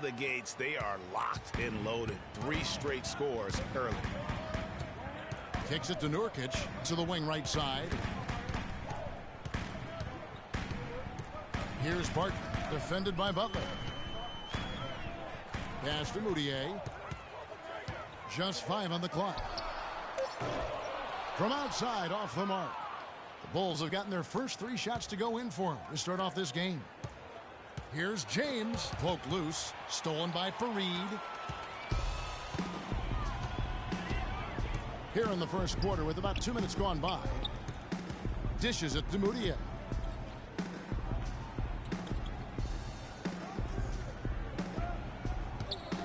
of the gates, they are locked and loaded. 3 straight scores early. Kicks it to Nurkic to the wing right side. Here's Barton, defended by Butler. Pass to Moutier. Just 5 on the clock. From outside, off the mark. The Bulls have gotten their first 3 shots to go in for them to start off this game. Here's James, poked loose, stolen by Fareed. Here in the first quarter with about 2 minutes gone by. Dishes it to Moutier.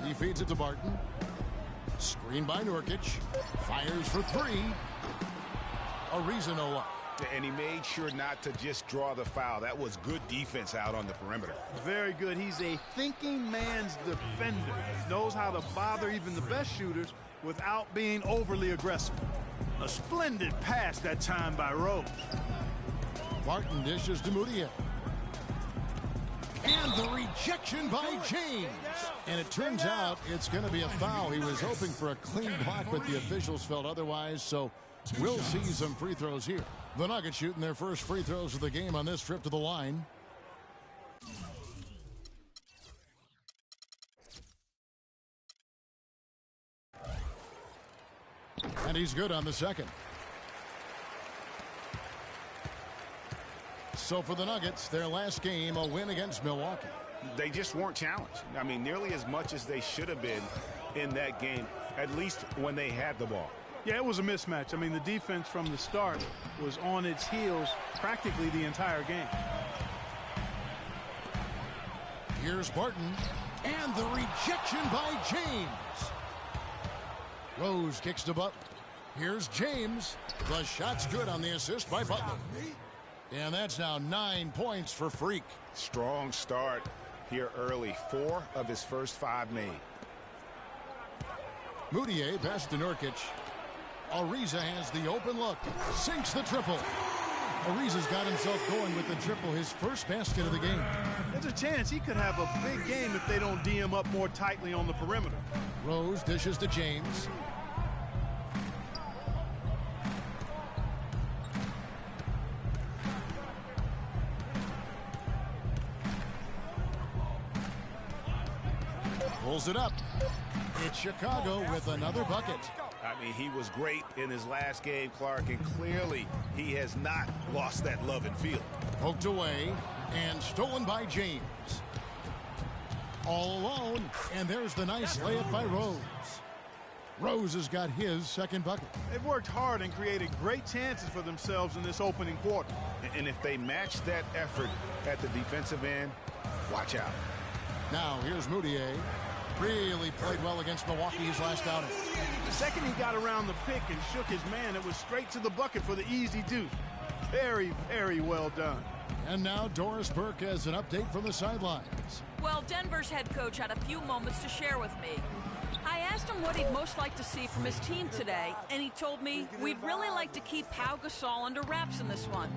He feeds it to Barton. Screen by Nurkic. Fires for 3. Ariza no luck. And he made sure not to just draw the foul. That was good defense out on the perimeter. Very good. He's a thinking man's defender. Knows how to bother even the best shooters without being overly aggressive. A splendid pass that time by Rose. Barton dishes to Moutier. And the rejection by James. And it turns out it's going to be a foul. He was hoping for a clean block, but the officials felt otherwise, so we'll see some free throws here. The Nuggets shooting their first free throws of the game on this trip to the line. And he's good on the second. So for the Nuggets, their last game, a win against Milwaukee. They just weren't challenged. I mean, nearly as much as they should have been in that game, at least when they had the ball. Yeah, it was a mismatch. I mean, the defense from the start was on its heels practically the entire game. Here's Barton. And the rejection by James. Rose kicks to Butler. Here's James. The shot's good on the assist by Butler. And that's now 9 points for Freak. Strong start here early. 4 of his first 5 made. Moutier pass to Nurkic. Ariza has the open look. Sinks the triple. Ariza's got himself going with the triple, his first basket of the game. There's a chance he could have a big game if they don't D him up more tightly on the perimeter. Rose dishes to James. Pulls it up. It's Chicago with another bucket. I mean, he was great in his last game, Clark, and clearly he has not lost that love and feel. Poked away and stolen by James. All alone, and there's the nice layup by Rose. Rose has got his second bucket. They've worked hard and created great chances for themselves in this opening quarter. And if they match that effort at the defensive end, watch out. Now here's Moutier. Really played well against Milwaukee's last outing. The second he got around the pick and shook his man, it was straight to the bucket for the easy deuce. Very, very well done. And now Doris Burke has an update from the sidelines. Well, Denver's head coach had a few moments to share with me. I asked him what he'd most like to see from his team today, and he told me we'd really like to keep Pau Gasol under wraps in this one.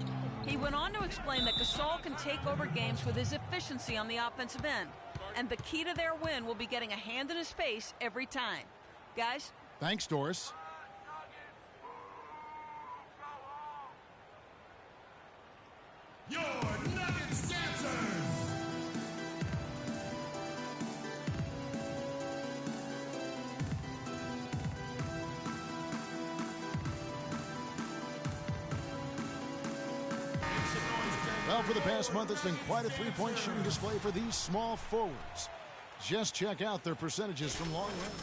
He went on to explain that Gasol can take over games with his efficiency on the offensive end, and the key to their win will be getting a hand in his face every time. Guys? Thanks, Doris. Your Nuggets dancers! Well, for the past month, it's been quite a three-point shooting display for these small forwards. Just check out their percentages from long range.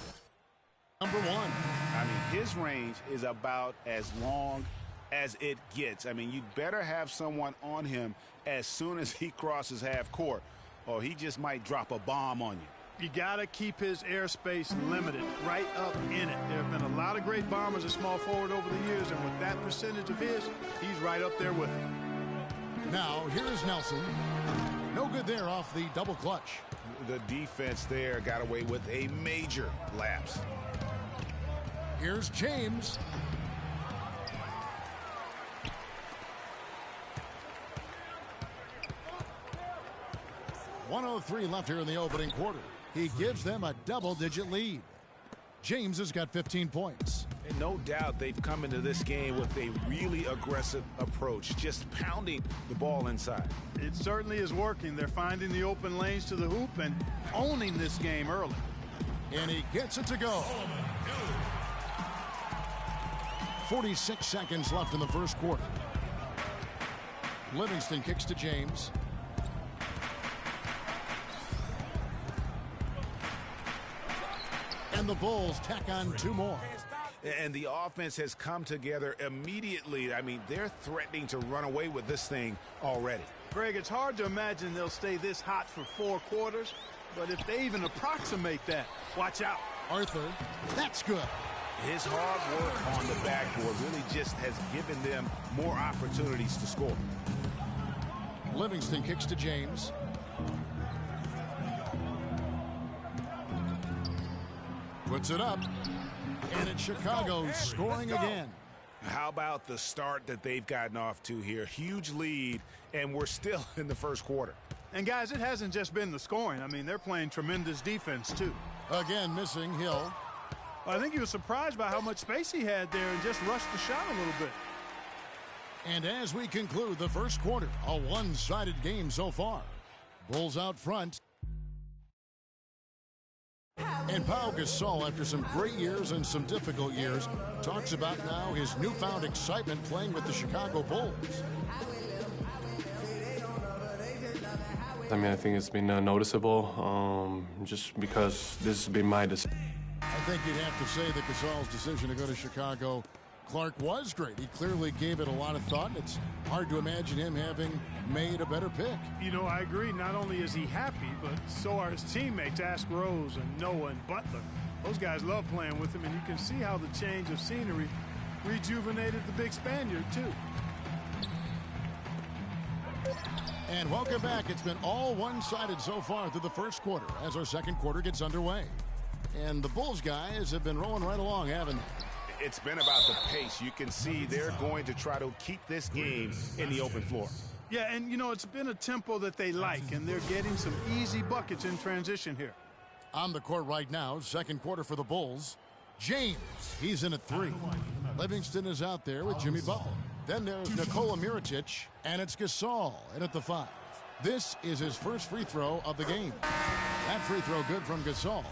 Number 1. I mean, his range is about as long as it gets. I mean, you'd better have someone on him as soon as he crosses half court, or he just might drop a bomb on you. You got to keep his airspace limited, right up in it. There have been a lot of great bombers at small forward over the years, and with that percentage of his, he's right up there with him. Now, here's Nelson. No good there off the double clutch. The defense there got away with a major lapse. Here's James. .103 left here in the opening quarter. He gives them a double-digit lead. James has got 15 points. And no doubt they've come into this game with a really aggressive approach, just pounding the ball inside. It certainly is working. They're finding the open lanes to the hoop and owning this game early. And he gets it to go. 46 seconds left in the first quarter. Livingston kicks to James. And the Bulls tack on 2 more. And the offense has come together immediately. I mean, they're threatening to run away with this thing already. Greg, it's hard to imagine they'll stay this hot for 4 quarters, but if they even approximate that, watch out. Arthur, that's good. His hard work on the backboard really just has given them more opportunities to score. Livingston kicks to James. Puts it up. And it's Chicago scoring again. How about the start that they've gotten off to here? Huge lead, and we're still in the first quarter. And, guys, it hasn't just been the scoring. I mean, they're playing tremendous defense, too. Again, missing Hill. I think he was surprised by how much space he had there and just rushed the shot a little bit. And as we conclude the first quarter, a one-sided game so far. Bulls out front. And Pau Gasol, after some great years and some difficult years, talks about now his newfound excitement playing with the Chicago Bulls. I mean, I think it's been noticeable just because this has been my decision. I think you'd have to say that Gasol's decision to go to Chicago, Clark, was great. He clearly gave it a lot of thought, and it's hard to imagine him having made a better pick. You know, I agree. Not only is he happy, but so are his teammates, Ask Rose and Noah and Butler. Those guys love playing with him, and you can see how the change of scenery rejuvenated the big Spaniard, too. And welcome back. It's been all one-sided so far through the first quarter as our second quarter gets underway. And the Bulls guys have been rolling right along, haven't they? It's been about the pace. You can see they're going to try to keep this game in the open floor. Yeah, and, you know, it's been a tempo that they like, and they're getting some easy buckets in transition here. On the court right now, second quarter for the Bulls. James, he's in at 3. Livingston is out there with Jimmy Butler. Then there's Nikola Mirotic, and it's Gasol in at the 5. This is his first free throw of the game. That free throw good from Gasol.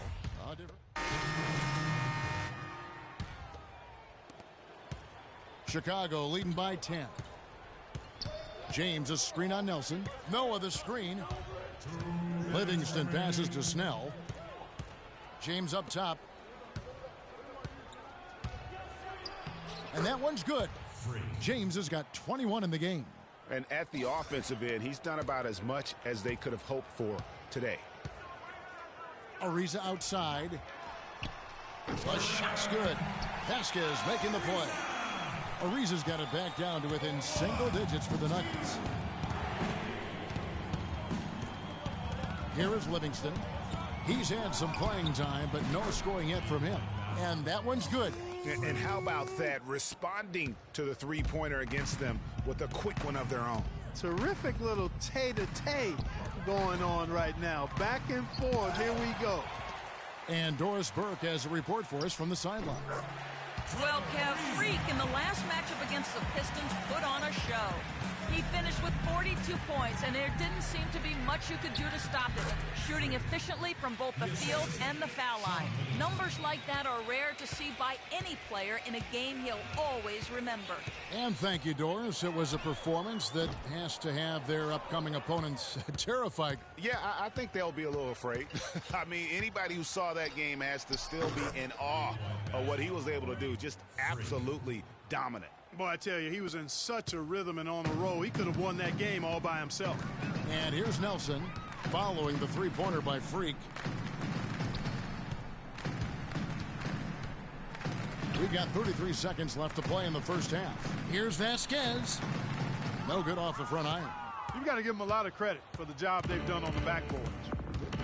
Chicago leading by 10. James a screen on Nelson. Noah the screen. Livingston passes to Snell. James up top. And that one's good. James has got 21 in the game. And at the offensive end, he's done about as much as they could have hoped for today. Ariza outside. The shot's good. Vasquez making the play. Ariza's got it back down to within single digits for the Nuggets. Here is Livingston. He's had some playing time, but no scoring yet from him. And that one's good. And how about that? Responding to the three-pointer against them with a quick one of their own. Terrific little tay-to-tay going on right now. Back and forth. Here we go. And Doris Burke has a report for us from the sideline. Well, Kev, Freak in the last matchup against the Pistons put on a show. He finished with 42 points, and there didn't seem to be much you could do to stop it, shooting efficiently from both the field and the foul line. Numbers like that are rare to see by any player in a game he'll always remember. And thank you, Doris. It was a performance that has to have their upcoming opponents terrified. Yeah, I think they'll be a little afraid. I mean, anybody who saw that game has to still be in awe of what he was able to do. Just absolutely dominant. Boy, I tell you, he was in such a rhythm and on a roll. He could have won that game all by himself. And here's Nelson following the three-pointer by Freak. We've got 33 seconds left to play in the first half. Here's Vasquez. No good off the front iron. You've got to give them a lot of credit for the job they've done on the backboards.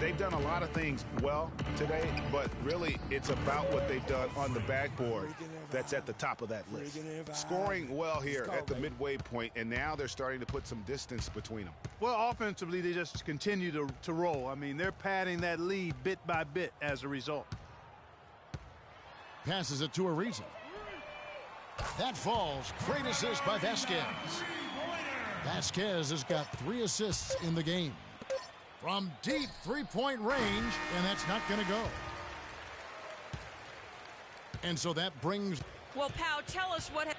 They've done a lot of things well today, but really it's about what they've done on the backboard. that's at the top of that list. Scoring well here at the midway point, and now they're starting to put some distance between them. Well, offensively, they just continue to roll. I mean, they're padding that lead bit by bit as a result. Passes it to Ariza. That falls. Great assist by Vasquez. Vasquez has got 3 assists in the game. From deep three-point range, and that's not going to go. And so that brings... Well, Pau, tell us what...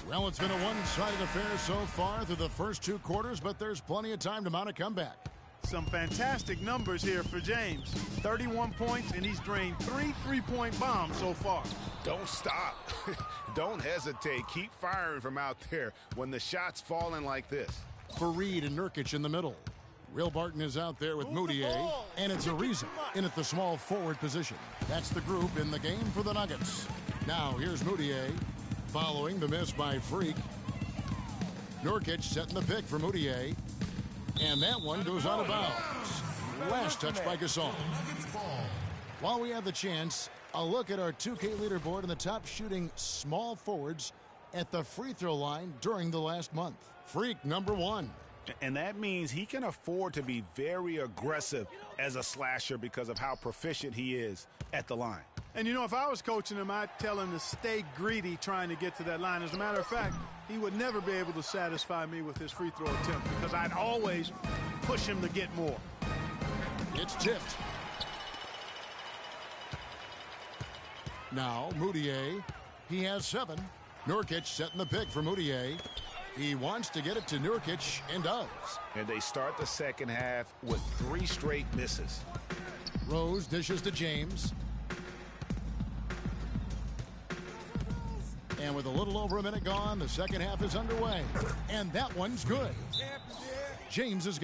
Well, it's been a one-sided affair so far through the first 2 quarters, but there's plenty of time to mount a comeback. Some fantastic numbers here for James. 31 points, and he's drained 3 three-point bombs so far. Don't stop. Don't hesitate. Keep firing from out there when the shot's falling like this. Fareed and Nurkic in the middle. Will Barton is out there with Moutier, and it's Ariza in at the small forward position. That's the group in the game for the Nuggets. Now, here's Moutier. Following the miss by Freak. Nurkic setting the pick for Moutier. And that one goes out of bounds. Last touch by Gasol. While we have the chance, a look at our 2K leaderboard and the top shooting small forwards at the free throw line during the last month. Freak #1. And that means he can afford to be very aggressive as a slasher because of how proficient he is at the line. And, you know, if I was coaching him, I'd tell him to stay greedy trying to get to that line. As a matter of fact, he would never be able to satisfy me with his free throw attempt because I'd always push him to get more. It's tipped. Now, Moutier. He has 7. Nurkic setting the pick for Moutier. He wants to get it to Nurkic and does. And they start the second half with 3 straight misses. Rose dishes to James. And with a little over a minute gone, the second half is underway. And that one's good. James is...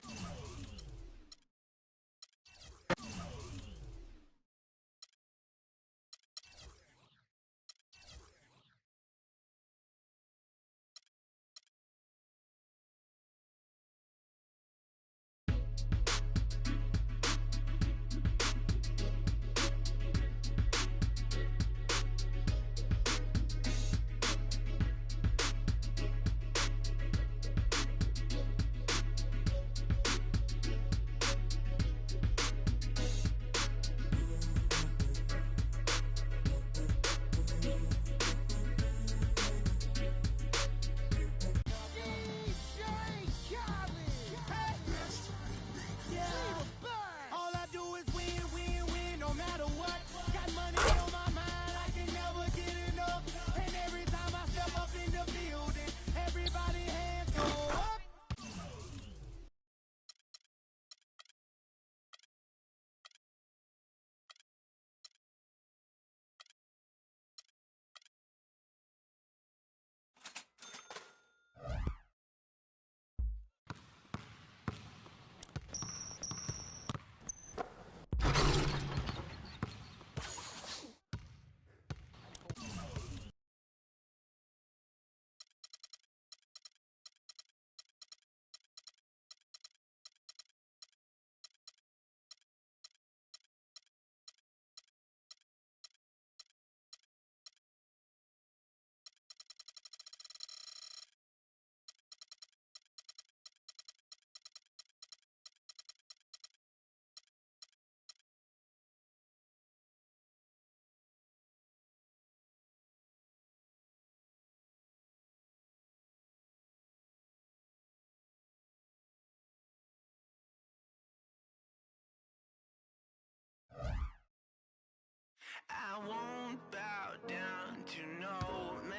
I won't bow down to no man.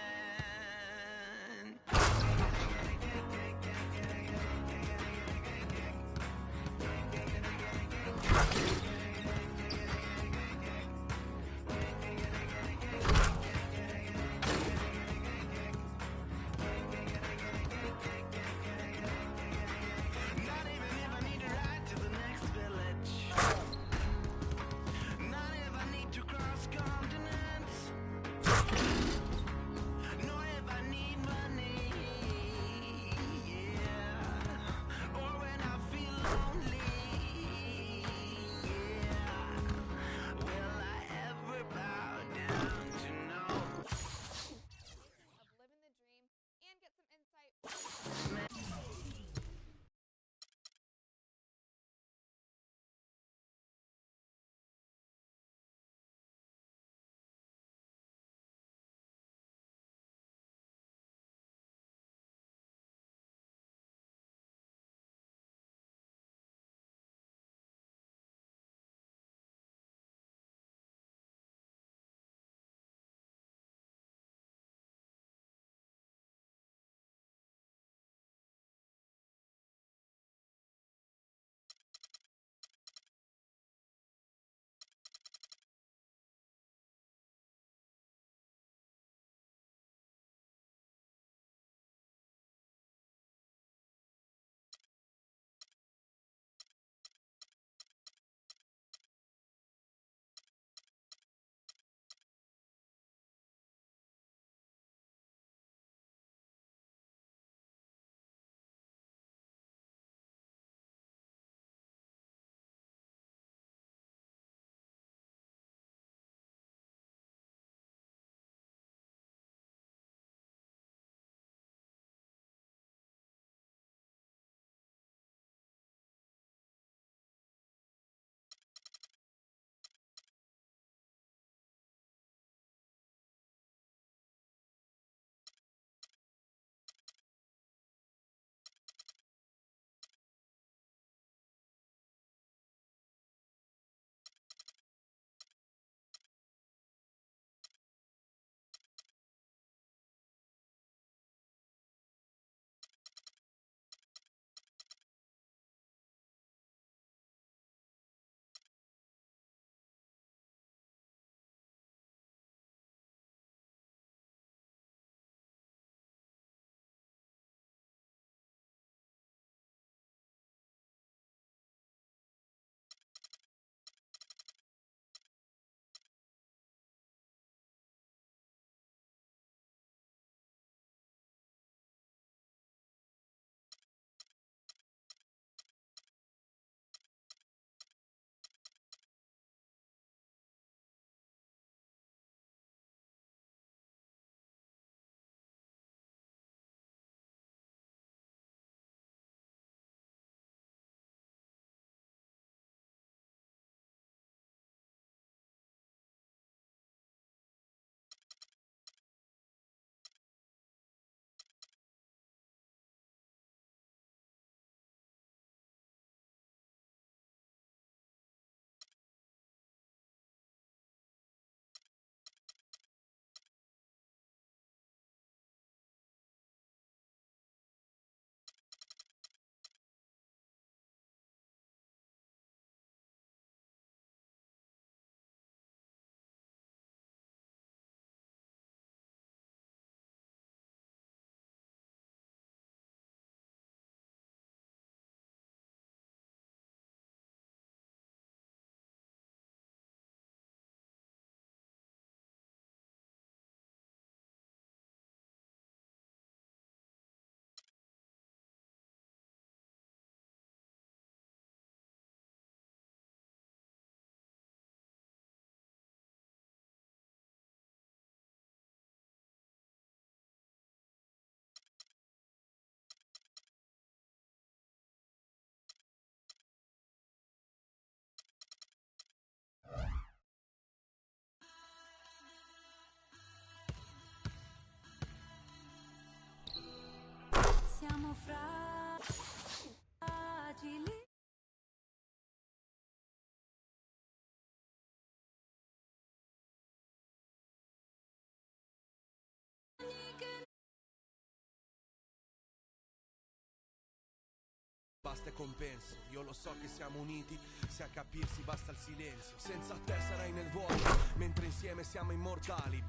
Basta compenso, io lo so che siamo uniti, se a capirsi basta il silenzio, senza te sarai nel vuoto, mentre insieme siamo immortali.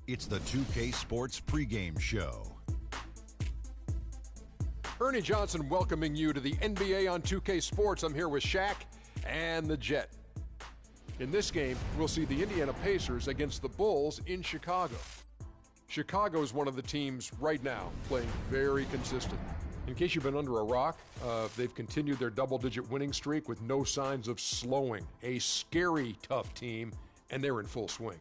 It's the 2K Sports pregame show. Ernie Johnson welcoming you to the NBA on 2K Sports. I'm here with Shaq and the Jet. In this game, we'll see the Indiana Pacers against the Bulls in Chicago. Chicago is one of the teams right now playing very consistent. In case you've been under a rock, they've continued their double-digit winning streak with no signs of slowing. A scary, tough team, and they're in full swing.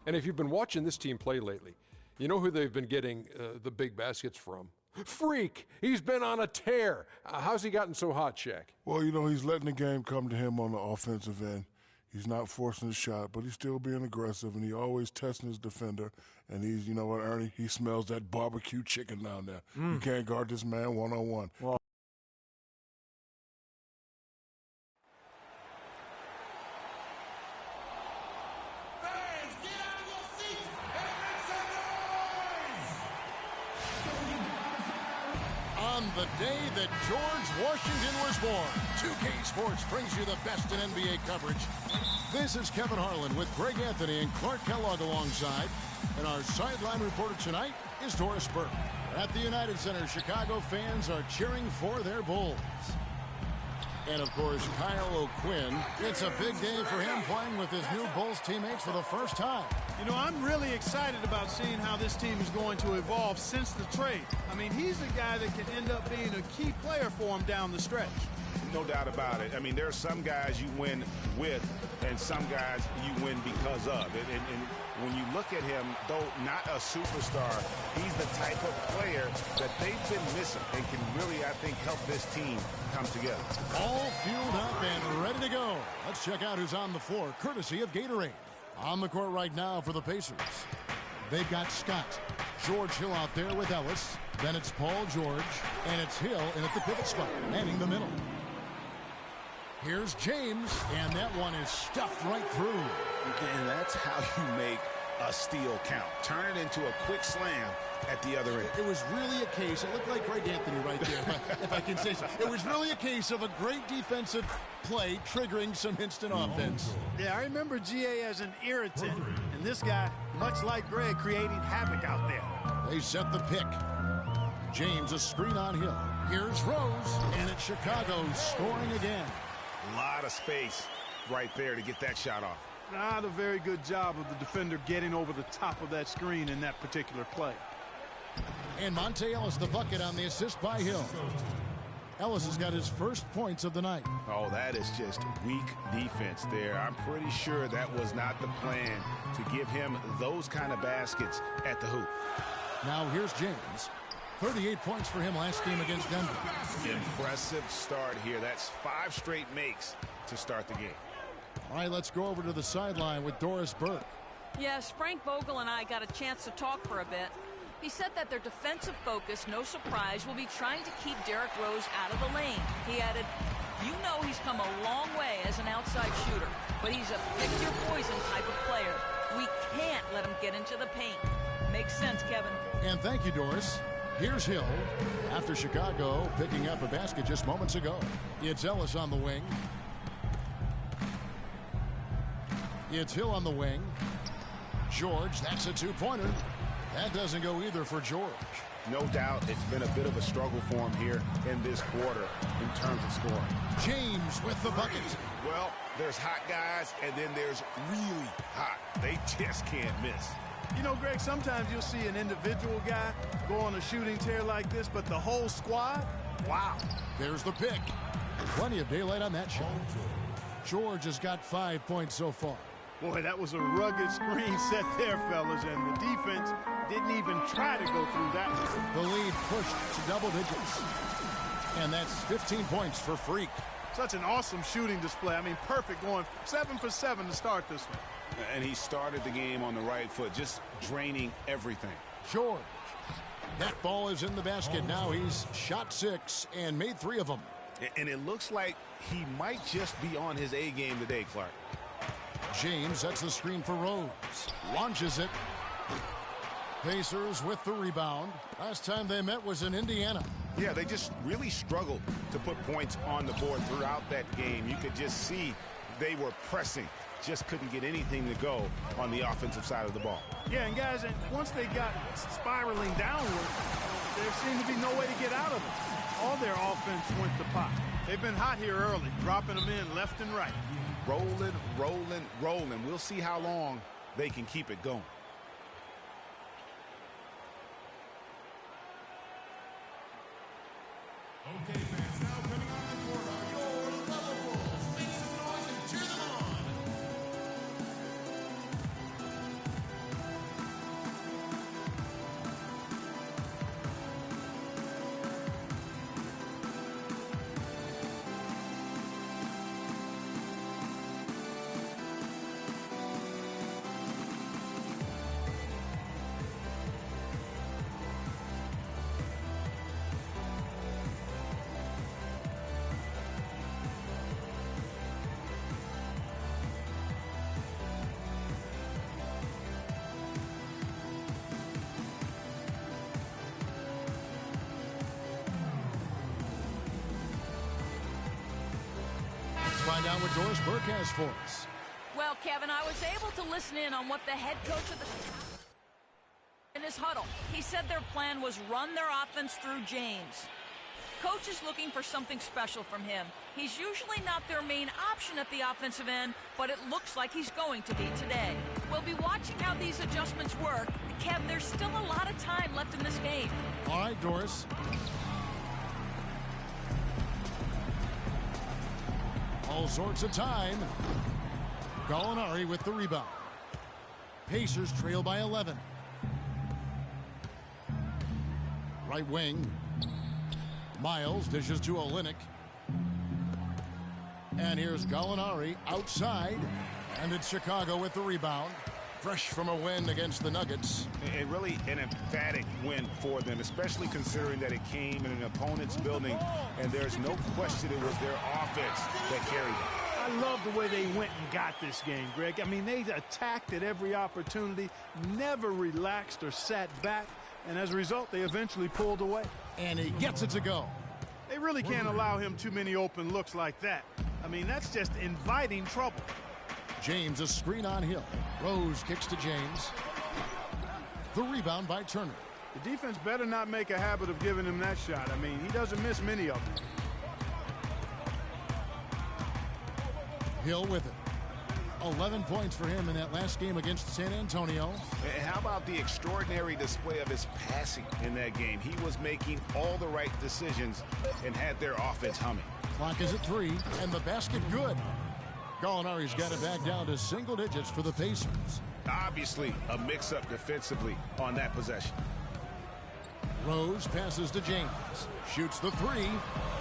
And if you've been watching this team play lately, you know who they've been getting the big baskets from? Freak! He's been on a tear. How's he gotten so hot, Shaq? Well, you know, he's letting the game come to him on the offensive end. He's not forcing the shot, but he's still being aggressive, and he's always testing his defender. And he's, you know what, Ernie, he smells that barbecue chicken down there. You can't guard this man one-on-one. Well, On the day that George Washington was born, 2K Sports brings you the best in NBA coverage. This is Kevin Harlan with Greg Anthony and Clark Kellogg alongside. And our sideline reporter tonight is Doris Burke. At the United Center, Chicago fans are cheering for their Bulls. And, of course, Kyle O'Quinn. It's a big day for him playing with his new Bulls teammates for the first time. you know, I'm really excited about seeing how this team is going to evolve since the trade. I mean, he's the guy that can end up being a key player for him down the stretch. No doubt about it. I mean, there are some guys you win with and some guys you win because of. And when you look at him, though not a superstar, he's the type of player that they've been missing and can really, I think, help this team come together. All fueled up and ready to go. Let's check out who's on the floor, courtesy of Gatorade. On the court right now for the Pacers. They've got Scott. George Hill out there with Ellis. Then it's Paul George. And it's Hill in at the pivot spot, manning the middle. Here's James, and that one is stuffed right through. And that's how you make a steal count. Turn it into a quick slam at the other end. It was really a case, it looked like Greg Anthony right there, if I can say so. It was really a case of a great defensive play triggering some instant offense. Yeah, I remember GA as an irritant, and this guy, much like Greg, creating havoc out there. They set the pick. James, a screen on Hill. Here's Rose, and it's Chicago scoring again. A lot of space right there to get that shot off. Not a very good job of the defender getting over the top of that screen in that particular play. And Monte Ellis the bucket on the assist by Hill. Ellis has got his first points of the night. Oh, that is just weak defense there. I'm pretty sure that was not the plan to give him those kind of baskets at the hoop. Now here's James. 38 points for him last game against Denver. Impressive start here. That's 5 straight makes to start the game. All right, let's go over to the sideline with Doris Burke. Yes, Frank Vogel and I got a chance to talk for a bit. He said that their defensive focus, no surprise, will be trying to keep Derrick Rose out of the lane. He added, you know he's come a long way as an outside shooter, but he's a pick-your-poison type of player. We can't let him get into the paint. Makes sense, Kevin. And thank you, Doris. Here's Hill after Chicago picking up a basket just moments ago. It's Ellis on the wing. It's Hill on the wing. George, that's a two-pointer. That doesn't go either for George. No doubt it's been a bit of a struggle for him here in this quarter in terms of scoring. James with the bucket. Well, there's hot guys and then there's really hot. They just can't miss. You know, Greg, sometimes you'll see an individual guy go on a shooting tear like this, but the whole squad, wow. There's the pick. Plenty of daylight on that shot. George has got 5 points so far. Boy, that was a rugged screen set there, fellas, and the defense didn't even try to go through that. The lead pushed to double digits. And that's 15 points for Freak. Such an awesome shooting display. I mean, perfect, going 7 for 7 to start this one. And he started the game on the right foot, just draining everything. George. That ball is in the basket. Now he's shot 6 and made 3 of them. And it looks like he might just be on his A game today, Clark. James sets the screen for Rose. Launches it. Pacers with the rebound. Last time they met was in Indiana. Yeah, they just really struggled to put points on the board throughout that game. You could just see they were pressing. Just couldn't get anything to go on the offensive side of the ball. Yeah, and guys, once they got spiraling downward, there seemed to be no way to get out of it. All their offense went to pot. They've been hot here early, dropping them in left and right. Rolling, rolling, rolling. We'll see how long they can keep it going. Okay, fans, now coming on the court are your Level Bulls. Make some noise and cheer them on. Find out what Doris Burke has for us. Well, Kevin, I was able to listen in on what the head coach of the in his huddle. He said their plan was run their offense through James. Coach is looking for something special from him. He's usually not their main option at the offensive end, but it looks like he's going to be today. We'll be watching how these adjustments work. Kev, there's still a lot of time left in this game. All right, Doris. All sorts of time. Gallinari with the rebound. Pacers trail by 11. Right wing. Miles dishes to Olynyk. And here's Gallinari outside. And it's Chicago with the rebound. Fresh from a win against the Nuggets. And really an emphatic win for them, especially considering that it came in an opponent's building, and there's no question it was their offense that carried them. I love the way they went and got this game, Greg. I mean, they attacked at every opportunity, never relaxed or sat back, and as a result, they eventually pulled away. And he gets it to go. They really can't allow him too many open looks like that. I mean, that's just inviting trouble. James, a screen on Hill. Rose kicks to James. The rebound by Turner. The defense better not make a habit of giving him that shot. I mean, he doesn't miss many of them. Hill with it. 11 points for him in that last game against San Antonio. And how about the extraordinary display of his passing in that game? He was making all the right decisions and had their offense humming. Clock is at 3, and the basket good. Gallinari's got it back down to single digits for the Pacers. Obviously, a mix-up defensively on that possession. Rose passes to James. Shoots the 3.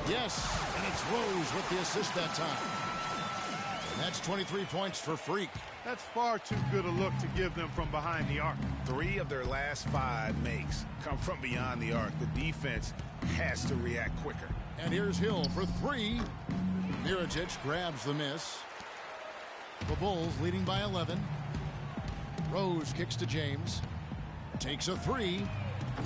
Yes, and it's Rose with the assist that time. And that's 23 points for Freak. That's far too good a look to give them from behind the arc. 3 of their last 5 makes come from beyond the arc. The defense has to react quicker. And here's Hill for 3. Mirotic grabs the miss. The Bulls leading by 11. Rose kicks to James. Takes a 3.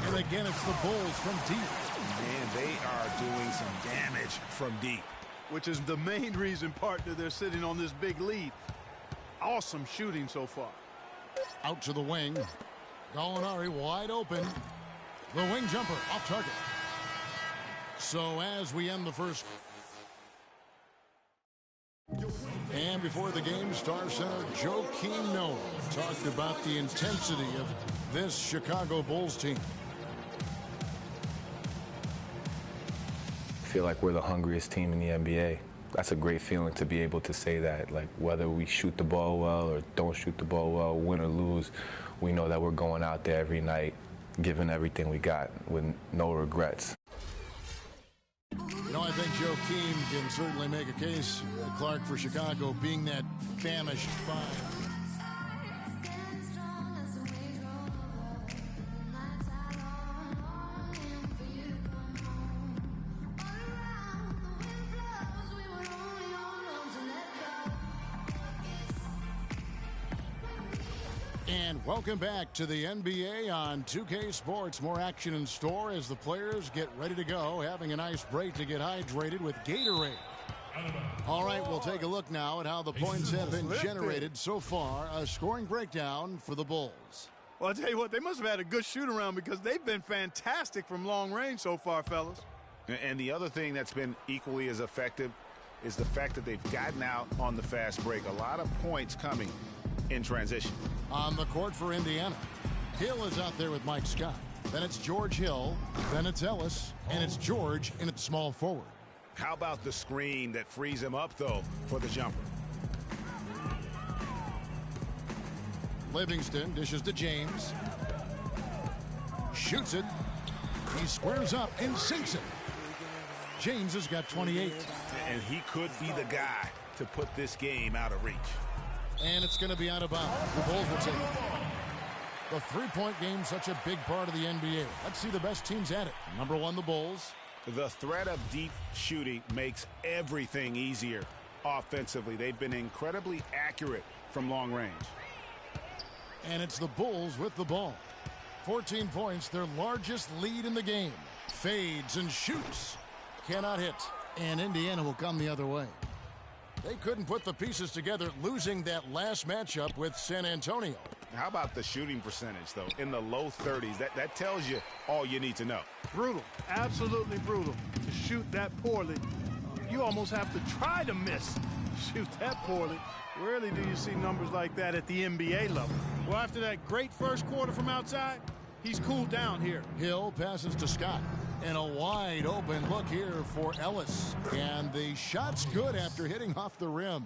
And again, it's the Bulls from deep. Man, they are doing some damage from deep. Which is the main reason, partner, they're sitting on this big lead. Awesome shooting so far. Out to the wing. Gallinari wide open. The wing jumper off target. So as we end the first. And before the game, Star Center Joakim Noah talked about the intensity of this Chicago Bulls team. I feel like we're the hungriest team in the NBA. that's a great feeling to be able to say that. Like, whether we shoot the ball well or don't shoot the ball well, win or lose, we know that we're going out there every night, giving everything we got with no regrets. You know, I think Joakim can certainly make a case, Clark, for Chicago being that famished five. And welcome back to the NBA on 2K Sports. More action in store as the players get ready to go, having a nice break to get hydrated with Gatorade. All right, we'll take a look now at how the points have been generated so far. A scoring breakdown for the Bulls. Well, I'll tell you what, they must have had a good shoot-around because they've been fantastic from long range so far, fellas. And the other thing that's been equally as effective is the fact that they've gotten out on the fast break. A lot of points coming in transition. On the court for Indiana, Hill is out there with Mike Scott. Then it's George Hill, then it's Ellis, and it's George in at small forward. How about the screen that frees him up, though, for the jumper? Livingston dishes to James. Shoots it. He squares up and sinks it. James has got 28. And he could be the guy to put this game out of reach. And it's going to be out of bounds. The Bulls will take it. The three-point game, such a big part of the NBA. Let's see the best teams at it. Number one, the Bulls. The threat of deep shooting makes everything easier offensively. They've been incredibly accurate from long range. And it's the Bulls with the ball. 14 points, their largest lead in the game. Fades and shoots. Cannot hit. And Indiana will come the other way. They couldn't put the pieces together, losing that last matchup with San Antonio. How about the shooting percentage, though? In the low 30s. That tells you all you need to know. Brutal. Absolutely brutal. To shoot that poorly, you almost have to try to miss. Shoot that poorly. Rarely do you see numbers like that at the NBA level. Well, after that great first quarter from outside, he's cooled down here. Hill passes to Scott. And a wide open look here for Ellis. And the shot's good after hitting off the rim.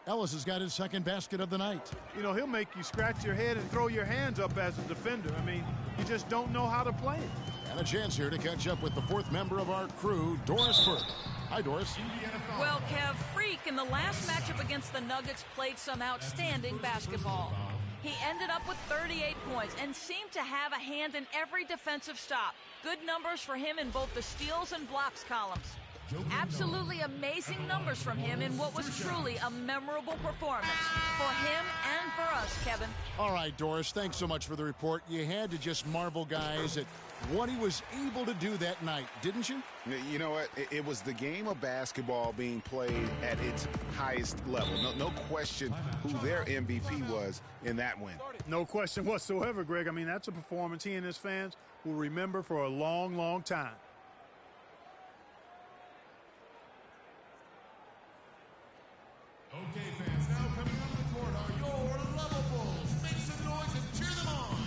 Ellis has got his second basket of the night. You know, he'll make you scratch your head and throw your hands up as a defender. I mean, you just don't know how to play it. And a chance here to catch up with the fourth member of our crew, Doris Burke. Hi, Doris. Well, Kev, Freak in the last matchup against the Nuggets played some outstanding basketball. He ended up with 38 points and seemed to have a hand in every defensive stop. Good numbers for him in both the steals and blocks columns. Absolutely amazing numbers from him in what was truly a memorable performance for him and for us, Kevin. All right, Doris, thanks so much for the report. You had to just marvel, guys, at what he was able to do that night, didn't you? You know what? It was the game of basketball being played at its highest level. No question who their MVP was in that win. No question whatsoever, Greg. I mean, that's a performance he and his fans will remember for a long, long time. Okay, fans, now coming on the court are your level Bulls. Make some noise and cheer them on.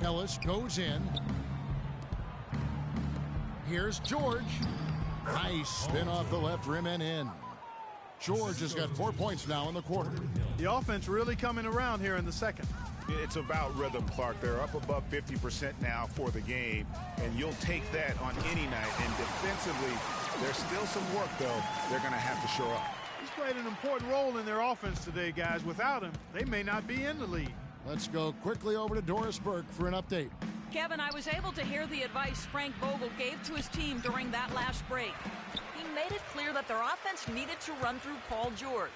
Ellis goes in. Here's George. Nice spin off the left rim and in. George has got 4 points now in the quarter. The offense really coming around here in the second. It's about rhythm, Clark. They're up above 50% now for the game, and you'll take that on any night. And defensively, there's still some work, though, they're going to have to show up. He's played an important role in their offense today, guys. Without him, they may not be in the lead. Let's go quickly over to Doris Burke for an update. Kevin, I was able to hear the advice Frank Vogel gave to his team during that last break. He made it clear that their offense needed to run through Paul George.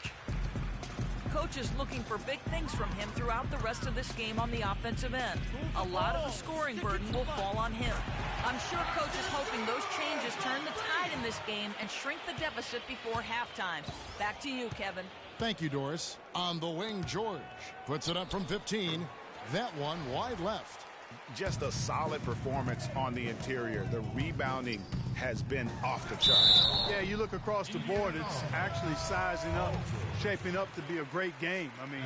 Coach is looking for big things from him throughout the rest of this game on the offensive end. A lot of the scoring burden will fall on him. I'm sure Coach is hoping those changes turn the tide in this game and shrink the deficit before halftime. Back to you, Kevin. Thank you, Doris. On the wing, George puts it up from 15. That one wide left. Just a solid performance on the interior. The rebounding has been off the charts. Yeah, you look across the board, it's actually sizing up, shaping up to be a great game. I mean,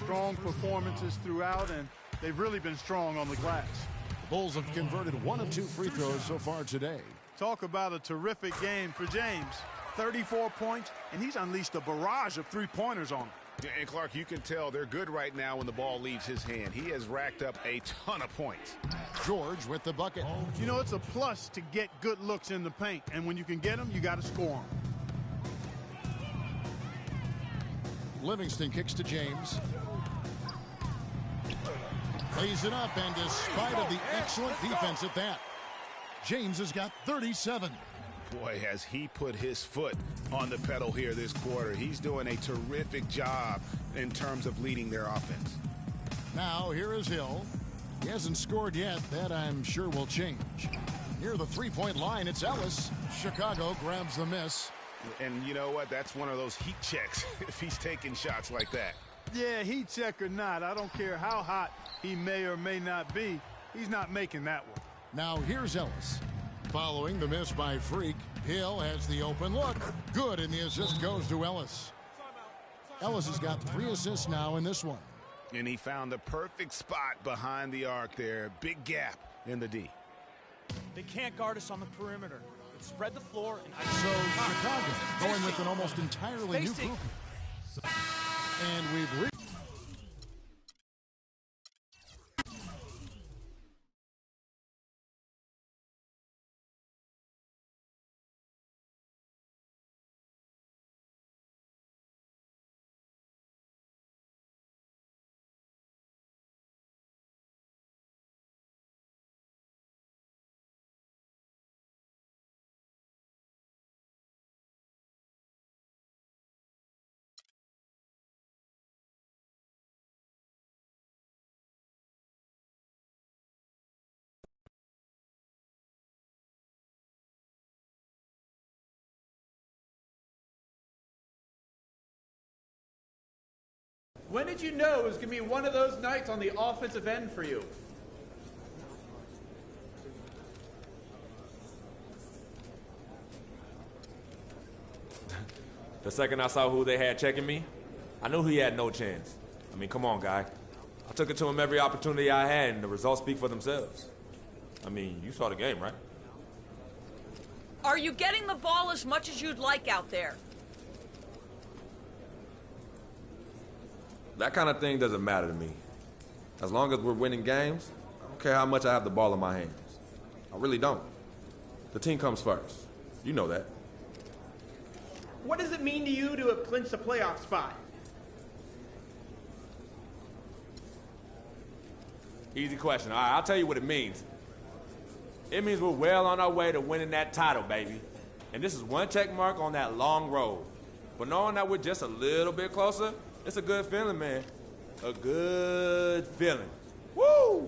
strong performances throughout, and they've really been strong on the glass. The Bulls have converted 1 of 2 free throws so far today. Talk about a terrific game for James. 34 points, and he's unleashed a barrage of three-pointers on him. And Clark, you can tell they're good right now when the ball leaves his hand. He has racked up a ton of points. George with the bucket. You know, it's a plus to get good looks in the paint, and when you can get them, you got to score them. Livingston kicks to James. Lays it up, and despite of the excellent defense at that, James has got 37. Boy, has he put his foot on the pedal here this quarter. He's doing a terrific job in terms of leading their offense. Now here is Hill. He hasn't scored yet. That I'm sure will change. Near the three-point line, it's Ellis. Chicago grabs the miss. And you know what? That's one of those heat checks if he's taking shots like that. Yeah, heat check or not, I don't care how hot he may or may not be. He's not making that one. Now here's Ellis. Following the miss by Freak, Hill has the open look. Good, and the assist goes to Ellis. Ellis has got 3 assists now in this one. And he found the perfect spot behind the arc there. Big gap in the D. They can't guard us on the perimeter. Let's spread the floor. And so Chicago going with an almost entirely new group. And we've reached. When did you know it was going to be one of those nights on the offensive end for you? The second I saw who they had checking me, I knew he had no chance. I mean, come on, guy. I took it to him every opportunity I had, and the results speak for themselves. I mean, you saw the game, right? Are you getting the ball as much as you'd like out there? That kind of thing doesn't matter to me. As long as we're winning games, I don't care how much I have the ball in my hands. I really don't. The team comes first. You know that. What does it mean to you to have clinched a playoff spot? Easy question. All right, I'll tell you what it means. It means we're well on our way to winning that title, baby. And this is one check mark on that long road. But knowing that we're just a little bit closer, it's a good feeling, man. A good feeling. Woo!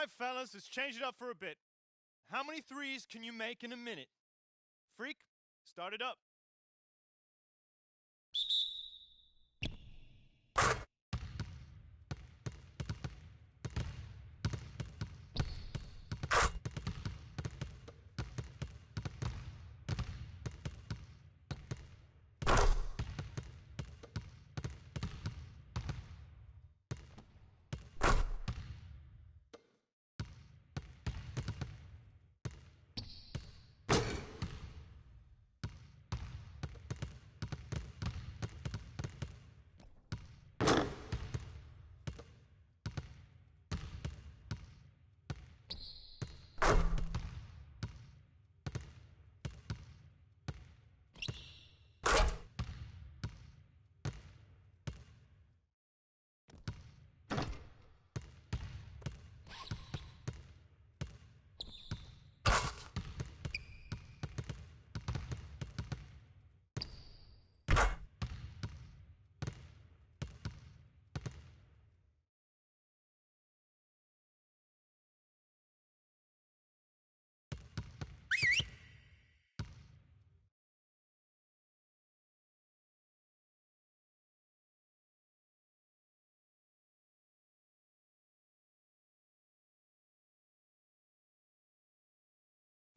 right, fellas, let's change it up for a bit. How many threes can you make in a minute? Freak, start it up.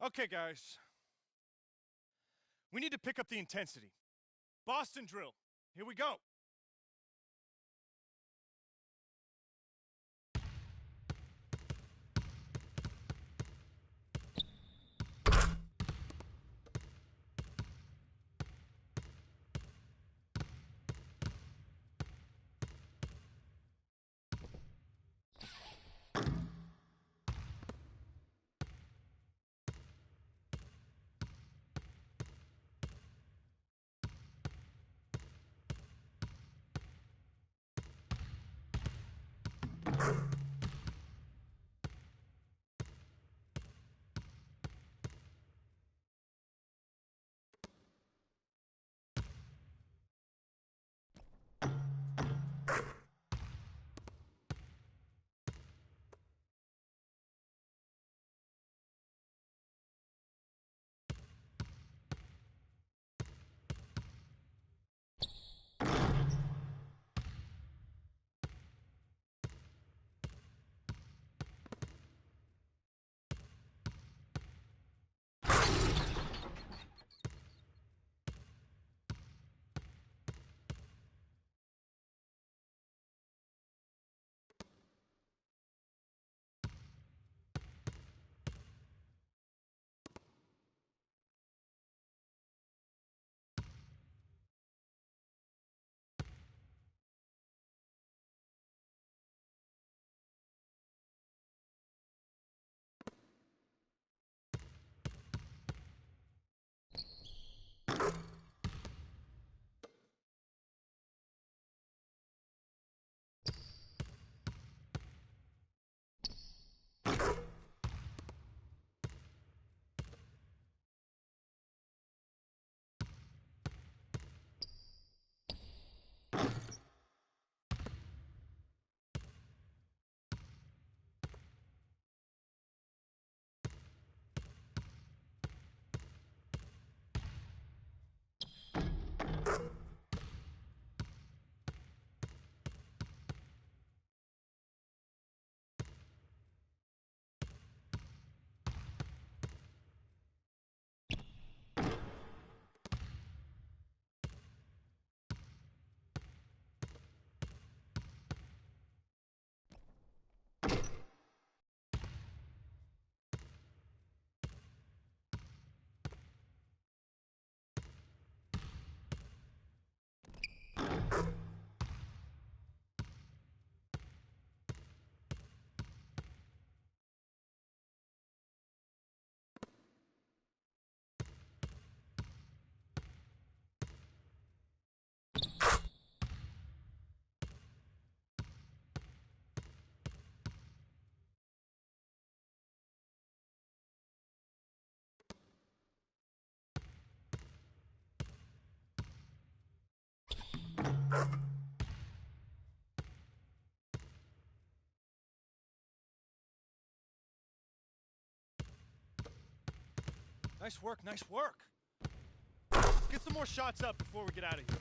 Okay, guys. We need to pick up the intensity. Boston drill. Here we go. Nice work, nice work. Let's get some more shots up before we get out of here.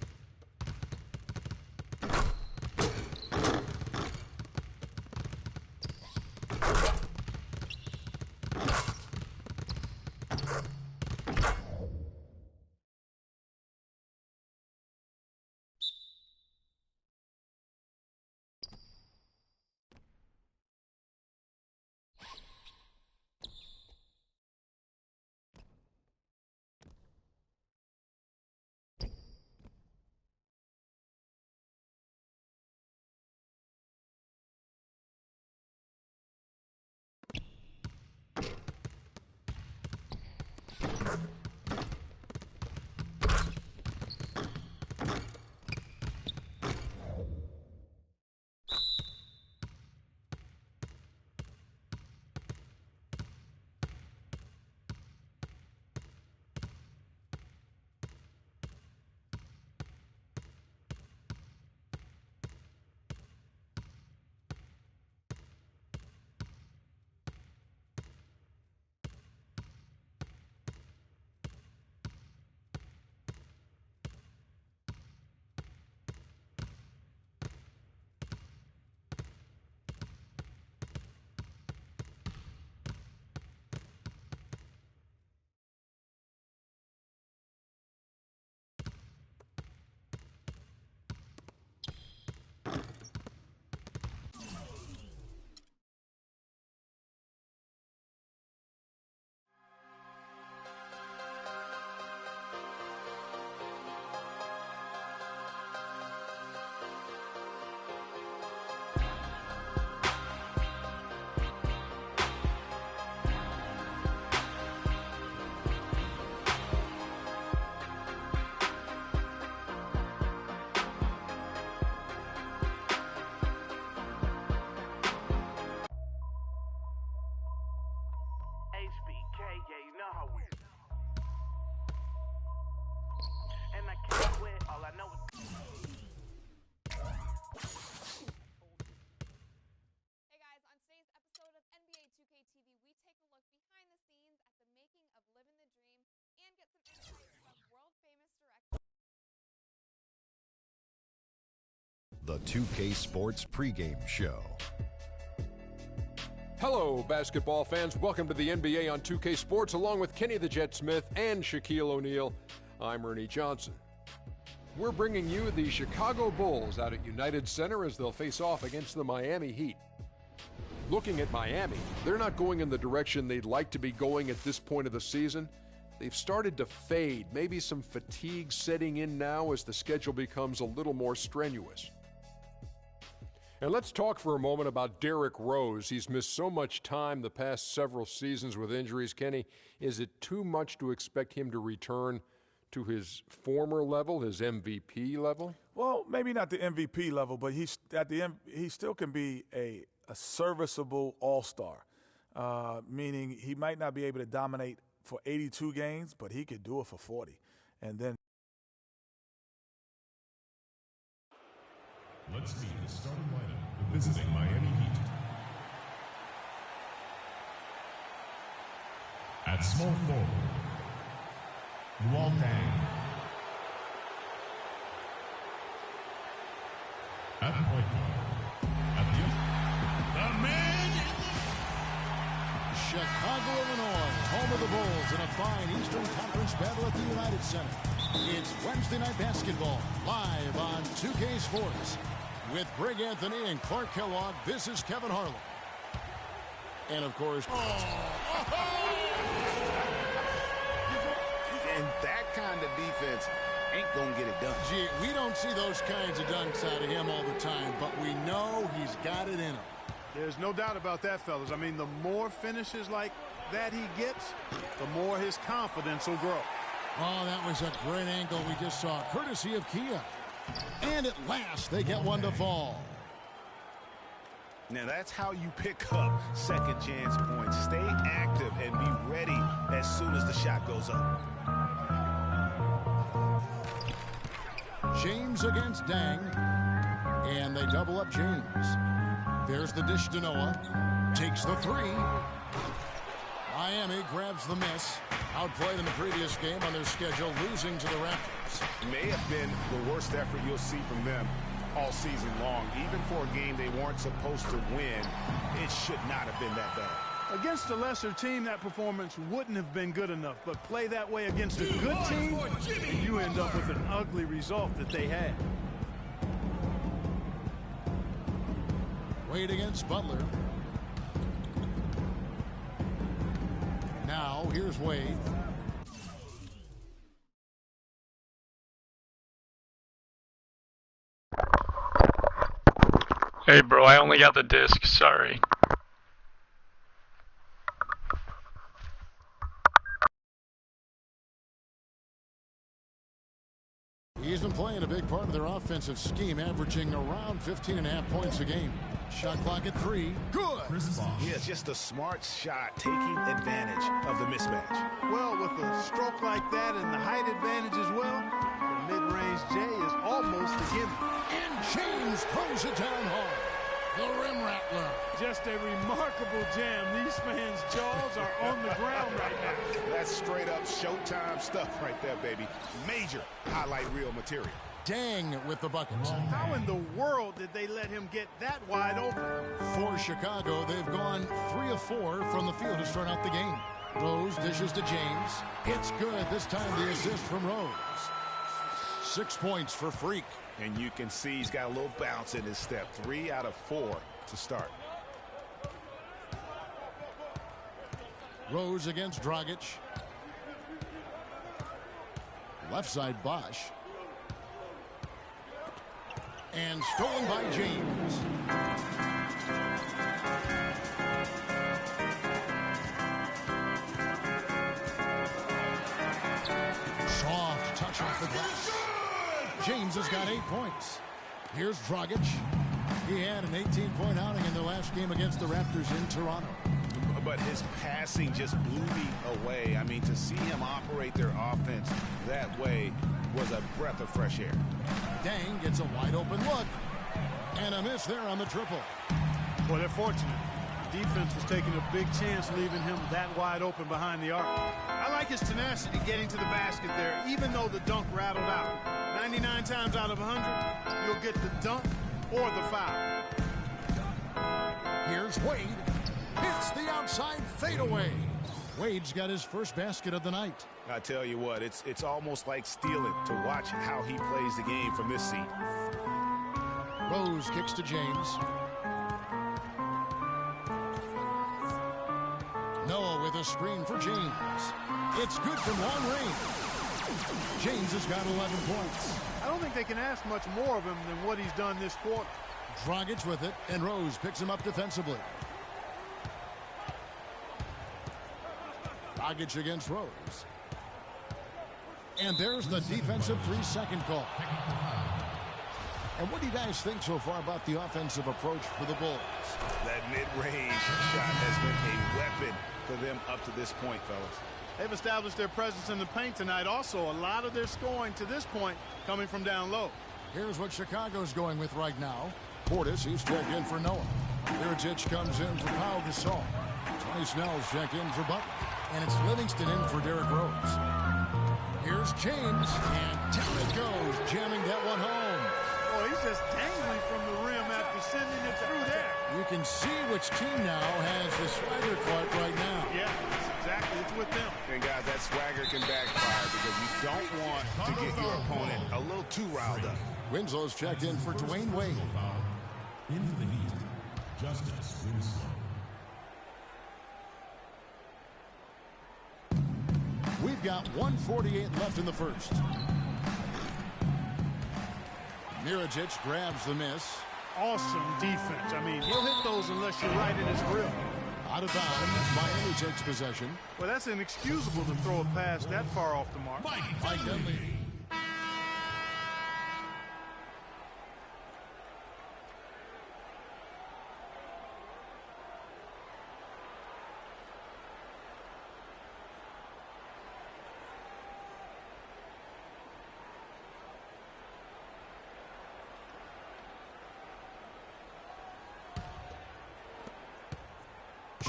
The 2K Sports pregame show. Hello, basketball fans. Welcome to the NBA on 2K Sports, along with Kenny the Jet Smith and Shaquille O'Neal. I'm Ernie Johnson. We're bringing you the Chicago Bulls out at United Center as they'll face off against the Miami Heat. Looking at Miami, they're not going in the direction they'd like to be going at this point of the season. They've started to fade, maybe some fatigue setting in now as the schedule becomes a little more strenuous. And let's talk for a moment about Derrick Rose. He's missed so much time the past several seasons with injuries. Kenny, is it too much to expect him to return to his former level, his MVP level? Well, maybe not the MVP level, but he still can be a serviceable all-star, meaning he might not be able to dominate for 82 games, but he could do it for 40. And then let's meet the starting lineup of visiting Miami Heat. At small forward, Luol Deng. At point guard, the man in Chicago, Illinois, home of the Bulls in a fine Eastern Conference battle at the United Center. It's Wednesday Night Basketball, live on 2K Sports. With Greg Anthony and Clark Kellogg, this is Kevin Harlan. And, of course... And that kind of defense ain't going to get it done. Gee, we don't see those kinds of dunks out of him all the time, but we know he's got it in him. There's no doubt about that, fellas. I mean, the more finishes like that he gets, the more his confidence will grow. Oh, that was a great angle we just saw, courtesy of Kia. And at last, they get one to fall. Now, that's how you pick up second chance points. Stay active and be ready as soon as the shot goes up. James against Deng. And they double up James. There's the dish to Noah. Takes the three. Miami grabs grabs the miss. Outplayed in the previous game on their schedule, losing to the Raptors. May have been the worst effort you'll see from them all season long. Even for a game they weren't supposed to win, it should not have been that bad. Against a lesser team, that performance wouldn't have been good enough. But play that way against a good team, and you end up with an ugly result that they had. Wade against Butler. Now, here's Wade. Hey bro, I only got the disc, sorry. He's been playing a big part of their offensive scheme, averaging around 15.5 points a game. Shot clock at 3. Good. Yeah, just a smart shot, taking advantage of the mismatch. Well, with a stroke like that and the height advantage as well, the mid-range J is almost a gimme. And James throws it down hard. The rim rattler. Just a remarkable jam. These fans' jaws are on the ground right now. That's straight up Showtime stuff right there, baby. Major highlight reel material. Dang with the bucket. How in the world did they let him get that wide open? For Chicago, they've gone 3 of 4 from the field to start out the game. Rose dishes to James. It's good. This time the assist from Rose. 6 points for Freak. And you can see he's got a little bounce in his step. 3 out of 4 to start. Rose against Dragic. Left side Bosch. And stolen by James. Soft touch off the glass. James has got 8 points. Here's Dragic. He had an 18-point outing in the last game against the Raptors in Toronto. But his passing just blew me away. I mean, to see him operate their offense that way was a breath of fresh air. Dang gets a wide open look. And a miss there on the triple. Well, they're fortunate. The defense was taking a big chance leaving him that wide open behind the arc. I like his tenacity getting to the basket there, even though the dunk rattled out. 99 times out of 100, you'll get the dunk or the foul. Here's Wade. Hits the outside fadeaway. Wade's got his first basket of the night. I tell you what, it's almost like stealing to watch how he plays the game from this seat. Rose kicks to James. Noah with a screen for James. It's good from long range. James has got 11 points. I don't think they can ask much more of him than what he's done this quarter. Dragic with it, and Rose picks him up defensively. Dragic against Rose. And there's the defensive 3-second call. And what do you guys think so far about the offensive approach for the Bulls? That mid-range shot has been a weapon for them up to this point, fellas. They've established their presence in the paint tonight. Also, a lot of their scoring to this point coming from down low. Here's what Chicago's going with right now. Portis, he's checked in for Noah. Mirotic comes in for Pau Gasol. Tony Snell's checked in for Butler. And it's Livingston in for Derrick Rose. Here's James, and down it goes, jamming that one home. Oh, he's just dangling from the rim after sending it through there. You can see which team now has the swagger card right now. Yeah, that's exactly. It's with them. And guys, that swagger can backfire because you don't want to get your opponent a little too riled up. Winslow's checked in for Dwayne Wade. Into the Heat, Justice Winslow. We've got 1:48 left in the first. Mirotic grabs the miss. Awesome defense. I mean, he'll hit those unless you're right in his grill. Out of bounds, Miami takes possession. Well, that's inexcusable to throw a pass that far off the mark. Mike Dunleavy.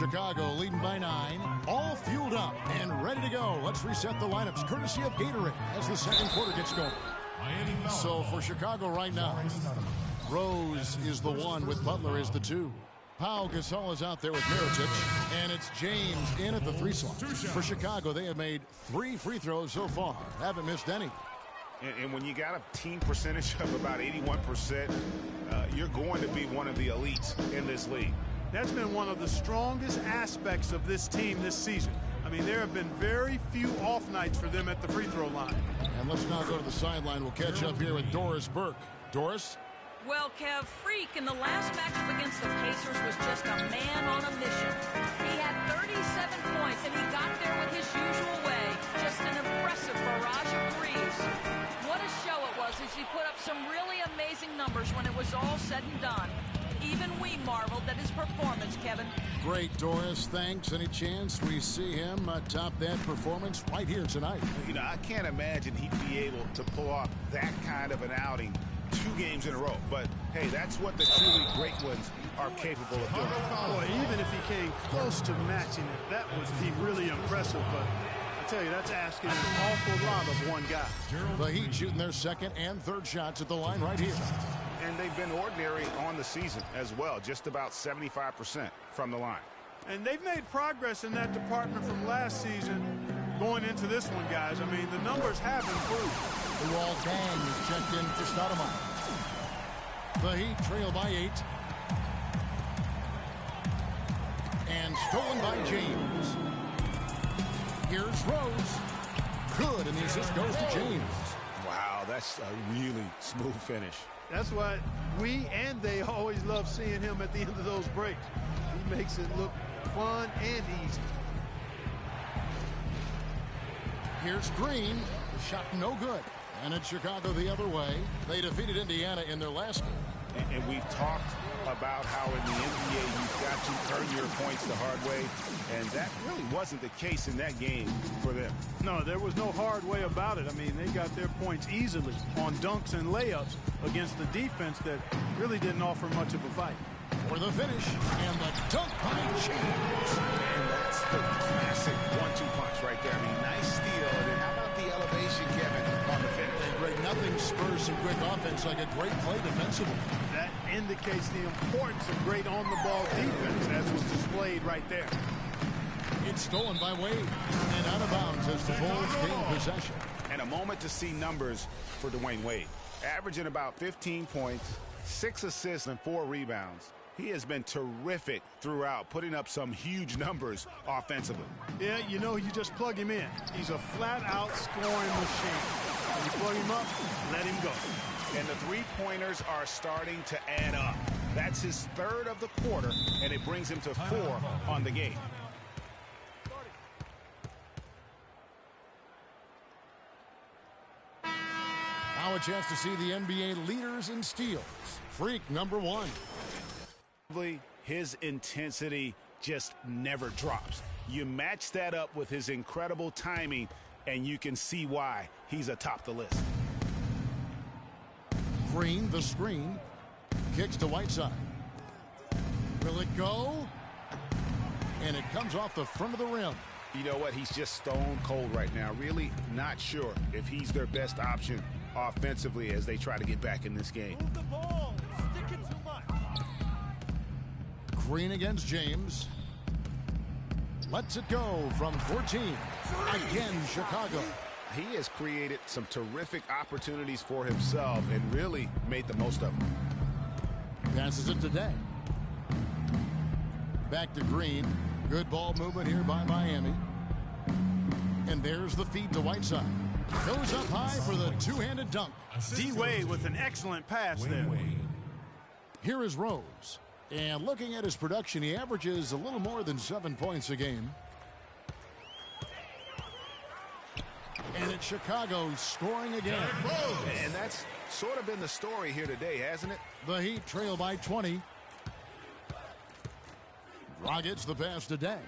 Chicago leading by 9, all fueled up, and go. Let's reset the lineups, courtesy of Gatorade, as the second quarter gets going. So for Chicago right now, Rose is the 1 with Butler as the 2. Pau Gasol is out there with Mirotic, and it's James in at the 3 slot. For Chicago, they have made 3 free throws so far. Haven't missed any. And when you got a team percentage of about 81%, you're going to be one of the elites in this league. That's been one of the strongest aspects of this team this season. I mean, there have been very few off nights for them at the free throw line. And let's now go to the sideline. We'll catch up here with Doris Burke. Doris? Well, Kev, Freak in the last matchup against the Pacers was just a man on a mission. He had 37 points, and he got there with his usual way. Just an impressive barrage of threes. What a show it was as he put up some really amazing numbers when it was all said and done. Even we marveled at his performance, Kevin. Great, Doris. Thanks. Any chance we see him top that performance right here tonight? You know, I can't imagine he'd be able to pull off that kind of an outing 2 games in a row. But, hey, that's what the truly great ones are capable of doing. Boy, even if he came close to matching it, that would be really impressive. But I tell you, that's asking an awful lot of one guy. The Heat shooting their second and third shots at the line right here. And they've been ordinary on the season as well, just about 75% from the line. And they've made progress in that department from last season going into this one, guys. I mean, the numbers have improved. Luol Deng is checked in for Stoudemire. The Heat trail by 8. And stolen by James. Here's Rose. Good, and the assist goes to James. Wow, that's a really smooth finish. That's why we and they always love seeing him at the end of those breaks. He makes it look fun and easy. Here's Green. The shot no good. And it's Chicago the other way. They defeated Indiana in their last game. And we've talked about how in the NBA you've got to earn your points the hard way. And that really wasn't the case in that game for them. No, there was no hard way about it. I mean, they got their points easily on dunks and layups against the defense that really didn't offer much of a fight. For the finish, and the dunk by James. And that's the classic 1-2 punch right there. I mean, nice steal. And then how about the elevation, Kevin, on the finish? And great, nothing spurs some quick offense like a great play defensively. That indicates the importance of great on-the-ball defense, as was displayed right there. It's stolen by Wade, and out of bounds as the Bulls gain possession. And a moment to see numbers for Dwayne Wade. Averaging about 15 points, 6 assists, and 4 rebounds. He has been terrific throughout, putting up some huge numbers offensively. Yeah, you know, you just plug him in. He's a flat-out scoring machine. When you plug him up, let him go. And the three-pointers are starting to add up. That's his 3rd of the quarter, and it brings him to 4 on the game. Now a chance to see the NBA leaders in steals. Freak number 1. His intensity just never drops. You match that up with his incredible timing, and you can see why he's atop the list. Green, the screen. Kicks to Whiteside. Will it go? And it comes off the front of the rim. You know what? He's just stone cold right now. Really not sure if he's their best option offensively as they try to get back in this game. Move the ball. Stick it too much. Green against James. Lets it go from 14. Again, Chicago. He has created some terrific opportunities for himself and really made the most of them. Passes it today. Back to Green. Good ball movement here by Miami. And there's the feed to Whiteside. Goes up high for the two-handed dunk. D-Wade with an excellent pass there. Here is Rose. And looking at his production, he averages a little more than 7 points a game. And it's Chicago scoring again. And that's sort of been the story here today, hasn't it? The Heat trail by 20. Dragic the pass to Deng.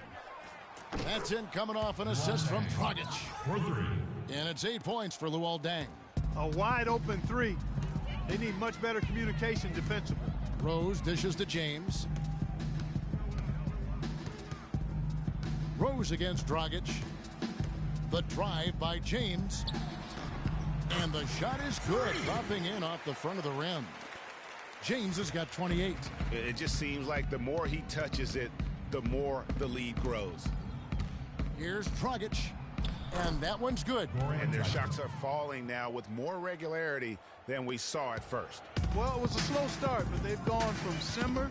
That's in, coming off an assist from Dragic. And it's 8 points for Luol Deng. A wide open 3. They need much better communication defensively. Rose dishes to James. Rose against Dragic. The drive by James. And the shot is good, dropping in off the front of the rim. James has got 28. It just seems like the more he touches it, the more the lead grows. Here's Dragic. And that one's good. And their shots are falling now with more regularity than we saw at first. Well, it was a slow start, but they've gone from simmer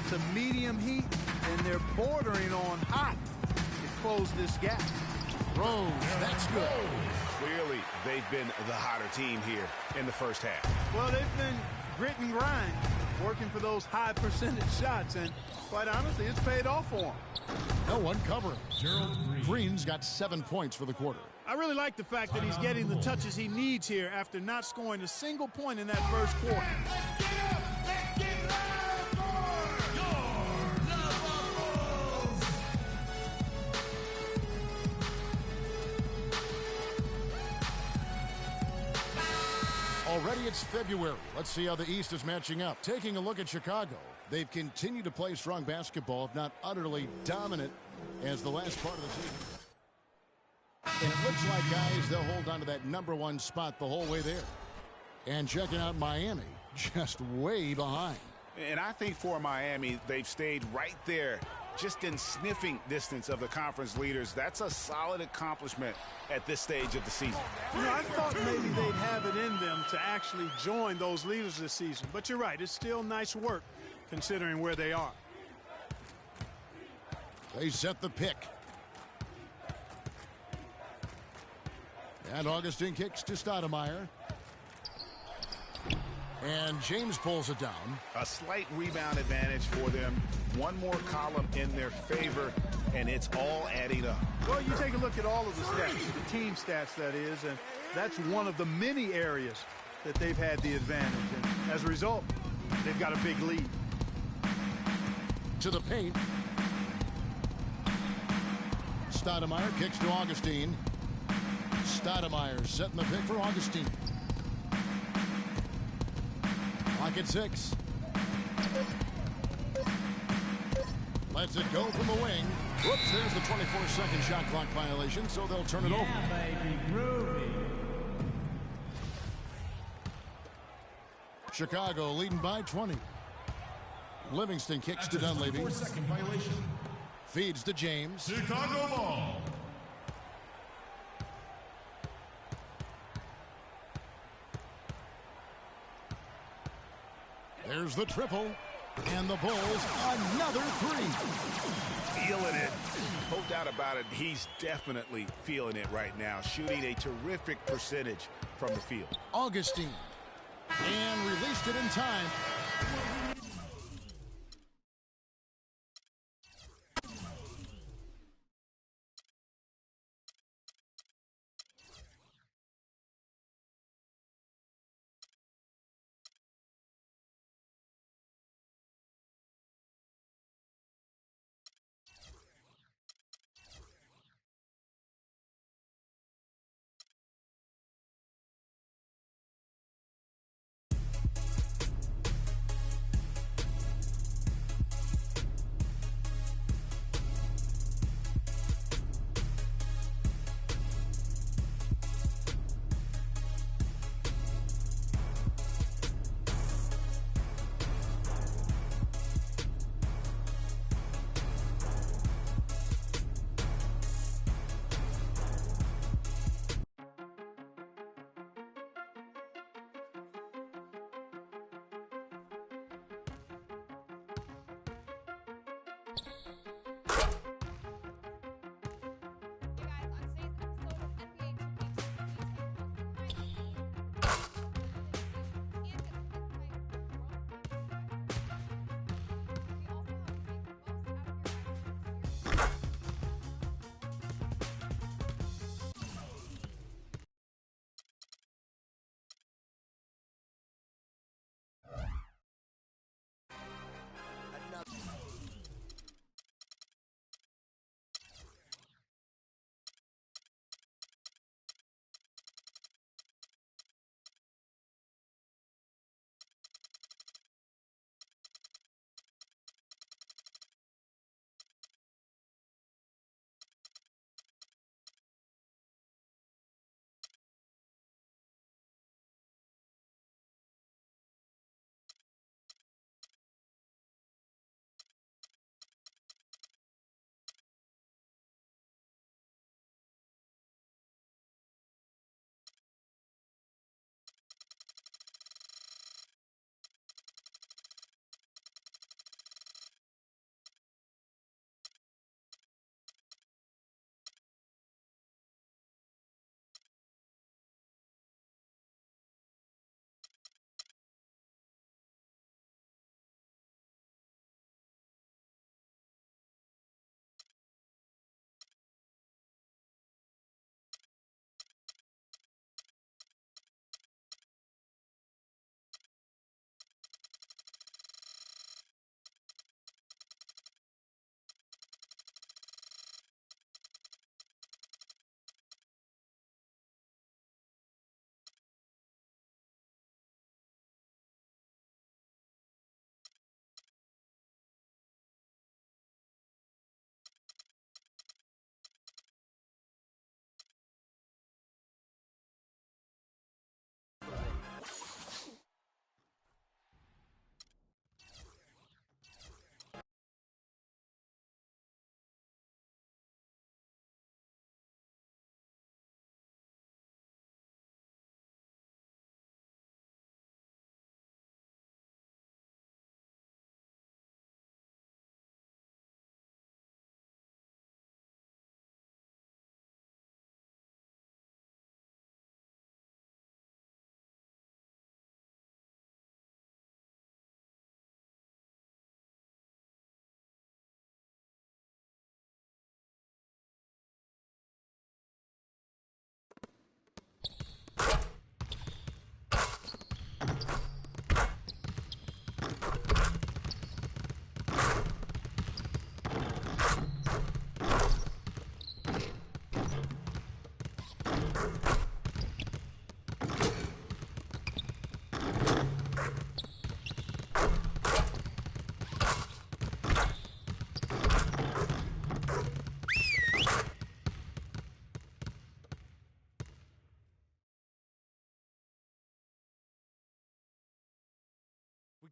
to medium heat, and they're bordering on hot to close this gap. Rose, that's good. Clearly, they've been the hotter team here in the first half. Well, they've been grit and grind, working for those high percentage shots, and quite honestly, it's paid off for them. No one covering. Green's got 7 points for the quarter. I really like the fact that he's getting the touches he needs here after not scoring a single point in that first quarter. Already it's February. Let's see how the East is matching up. Taking a look at Chicago, they've continued to play strong basketball, if not utterly dominant, as the last part of the season. And it looks like, guys, they'll hold on to that #1 spot the whole way there. And checking out Miami, just way behind. And I think for Miami, they've stayed right there, just in sniffing distance of the conference leaders. That's a solid accomplishment at this stage of the season. You know, I thought maybe they'd have it in them to actually join those leaders this season. But you're right, it's still nice work considering where they are. They set the pick. And Augustine kicks to Stoudemire. And James pulls it down. A slight rebound advantage for them. One more column in their favor, and it's all adding up. Well, you take a look at all of the stats, the team stats, that is, and that's one of the many areas that they've had the advantage. And as a result, they've got a big lead. To the paint. Stoudemire kicks to Augustine. Stoudemire setting the pick for Augustine. Clock at 6. Lets it go from the wing. Whoops, there's the 24-second shot clock violation, so they'll turn it over. Baby, groovy. Chicago leading by 20. Livingston kicks to Dunleavy. 4-second violation. Feeds to James. Chicago ball. There's the triple. And the Bulls, another 3. Feeling it. No doubt about it, he's definitely feeling it right now. Shooting a terrific percentage from the field. Augustine. And released it in time.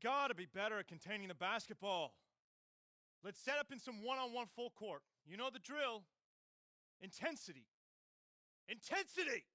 gotta be better at containing the basketball. Let's set up in some one-on-one full court. You know the drill. Intensity. Intensity!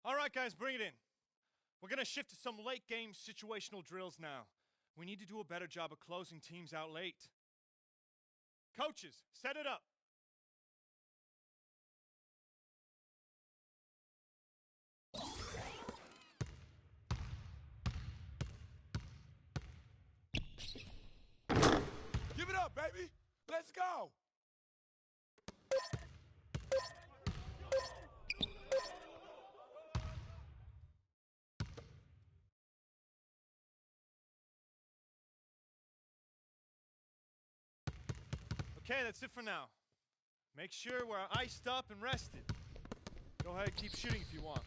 All right, guys, bring it in. We're going to shift to some late-game situational drills now. We need to do a better job of closing teams out late. Coaches, set it up. Give it up, baby. Let's go. Okay, that's it for now. Make sure we're iced up and rested. Go ahead, keep shooting if you want.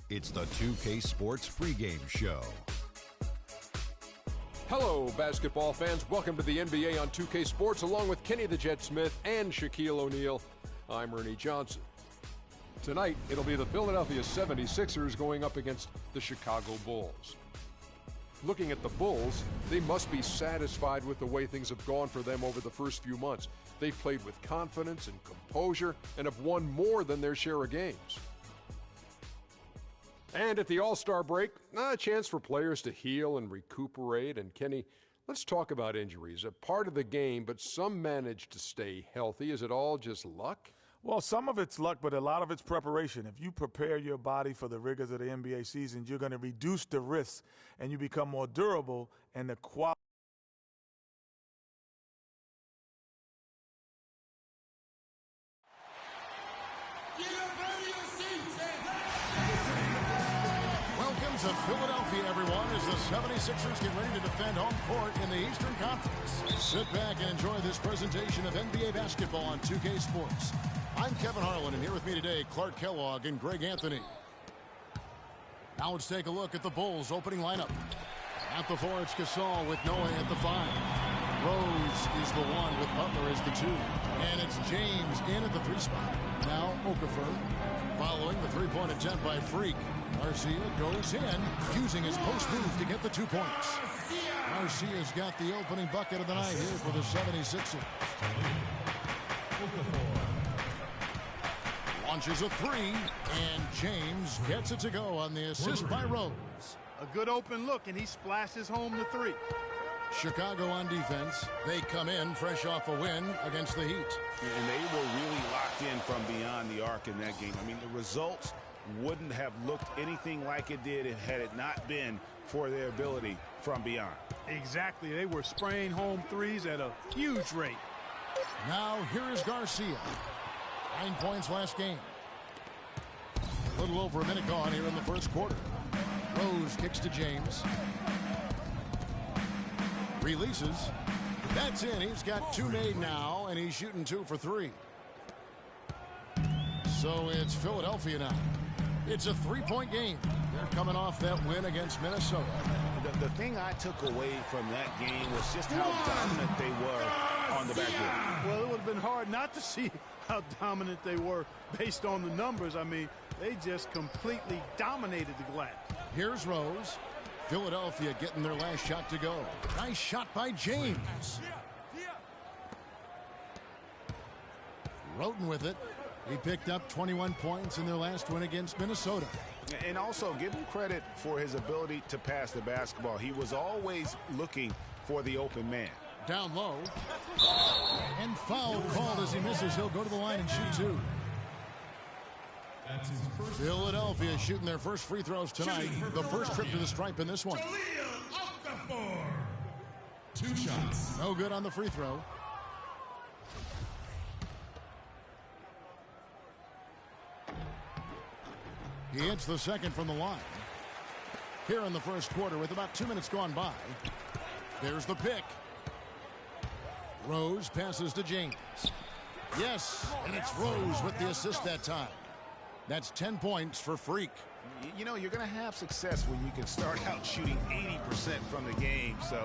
It's the 2K Sports pregame show. Hello, basketball fans. Welcome to the NBA on 2K Sports, along with Kenny the Jet Smith and Shaquille O'Neal. I'm Ernie Johnson. Tonight, it'll be the Philadelphia 76ers going up against the Chicago Bulls. Looking at the Bulls, they must be satisfied with the way things have gone for them over the first few months. They've played with confidence and composure and have won more than their share of games. And at the All-Star break, a chance for players to heal and recuperate. And Kenny, let's talk about injuries. A part of the game, but some manage to stay healthy. Is it all just luck? Well, some of it's luck, but a lot of it's preparation. If you prepare your body for the rigors of the NBA season, you're going to reduce the risks and you become more durable, and the quality. Welcome to Philadelphia, everyone, as the 76ers get ready to defend home court in the Eastern Conference. Sit back and enjoy this presentation of NBA basketball on 2K Sports. I'm Kevin Harlan, and here with me today, Clark Kellogg and Greg Anthony. Now let's take a look at the Bulls' opening lineup. At the 4, it's Gasol with Noah at the 5. Rose is the 1 with Butler as the 2. And it's James in at the 3 spot. Now Okafor, following the 3-point attempt by Freak. Garcia goes in, using his post move to get the 2 points. Garcia's got the opening bucket of the night here for the 76ers. Launches a 3, and James gets it to go on the assist by Rose. A good open look, and he splashes home the 3. Chicago on defense. They come in fresh off a win against the Heat. And they were really locked in from beyond the arc in that game. I mean, the results wouldn't have looked anything like it did had it not been for their ability from beyond. Exactly. They were spraying home 3s at a huge rate. Now here is Garcia. 9 points last game. A little over a minute gone here in the first quarter. Rose kicks to James. Releases. That's in. He's got 2 made now, and he's shooting 2 for 3. So it's Philadelphia now. It's a 3-point game. They're coming off that win against Minnesota. The thing I took away from that game was just how dominant they were on the backboard. Well, it would have been hard not to see how dominant they were based on the numbers. I mean, they just completely dominated the glass. Here's Rose. Philadelphia getting their last shot to go. Nice shot by James. Roten with it. He picked up 21 points in their last win against Minnesota. And also give him credit for his ability to pass the basketball. He was always looking for the open man. Down low. And foul called as he misses. He'll go to the line and shoot 2. Philadelphia shooting their first free throws tonight. The first trip to the stripe in this one. 2 shots. No good on the free throw. He hits the second from the line. Here in the first quarter with about 2 minutes gone by. There's the pick. Rose passes to James. Yes, and it's Rose with the assist that time. That's 10 points for Freak. You know, you're going to have success when you can start out shooting 80% from the game. So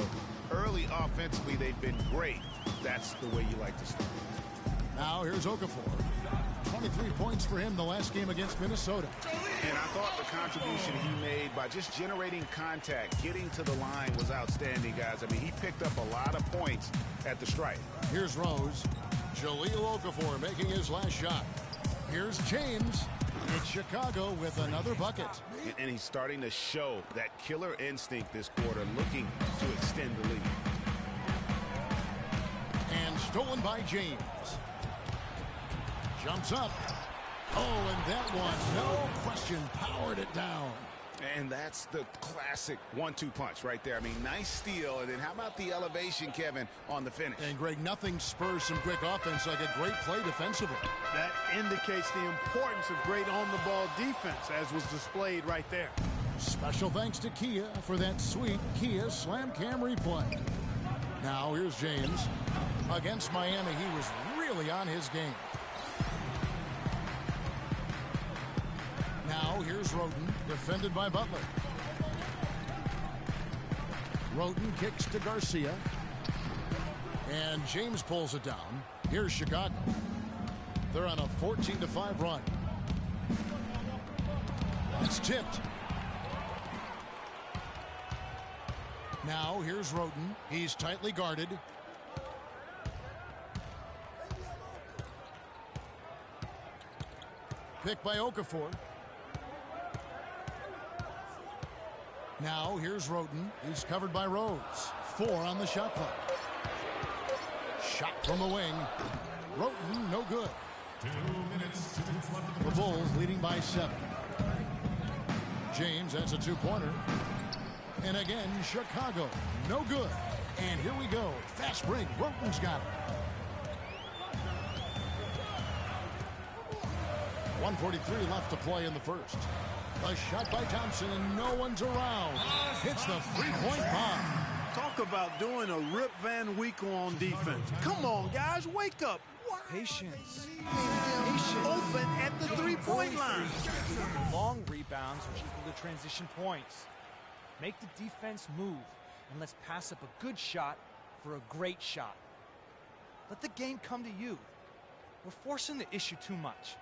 early offensively, they've been great. That's the way you like to start. Now here's Okafor. 23 points for him the last game against Minnesota. And I thought the contribution he made by just generating contact, getting to the line was outstanding, guys. I mean, he picked up a lot of points at the stripe. Here's Rose. Jahlil Okafor making his last shot. Here's James. It's Chicago with another bucket. And he's starting to show that killer instinct this quarter, looking to extend the lead. And stolen by James. Jumps up. Oh, and that one, no question, powered it down. And that's the classic 1-2 punch right there. I mean, nice steal. And then how about the elevation, Kevin, on the finish? And, Greg, nothing spurs some quick offense like a great play defensively. That indicates the importance of great on-the-ball defense, as was displayed right there. Special thanks to Kia for that sweet Kia Slam Cam replay. Now, here's James. Against Miami, he was really on his game. Now, here's Roten, defended by Butler. Roten kicks to Garcia. And James pulls it down. Here's Chicago. They're on a 14-5 run. It's tipped. Now here's Roten. He's tightly guarded. Picked by Okafor. Now here's Roten. He's covered by Rose. 4 on the shot clock. Shot from the wing. Roten, no good. 2 minutes. The Bulls leading by 7. James has a 2-pointer. And again, Chicago, no good. And here we go. Fast break. Roten's got it. 1:43 left to play in the first. A shot by Thompson, and no one's around. Hits the 3-point bomb. Talk about doing a Rip Van Winkle on defense. Come on, guys, wake up. Patience. Open at the 3-point line. Long rebounds are equal to transition points. Make the defense move, and let's pass up a good shot for a great shot. Let the game come to you. We're forcing the issue too much.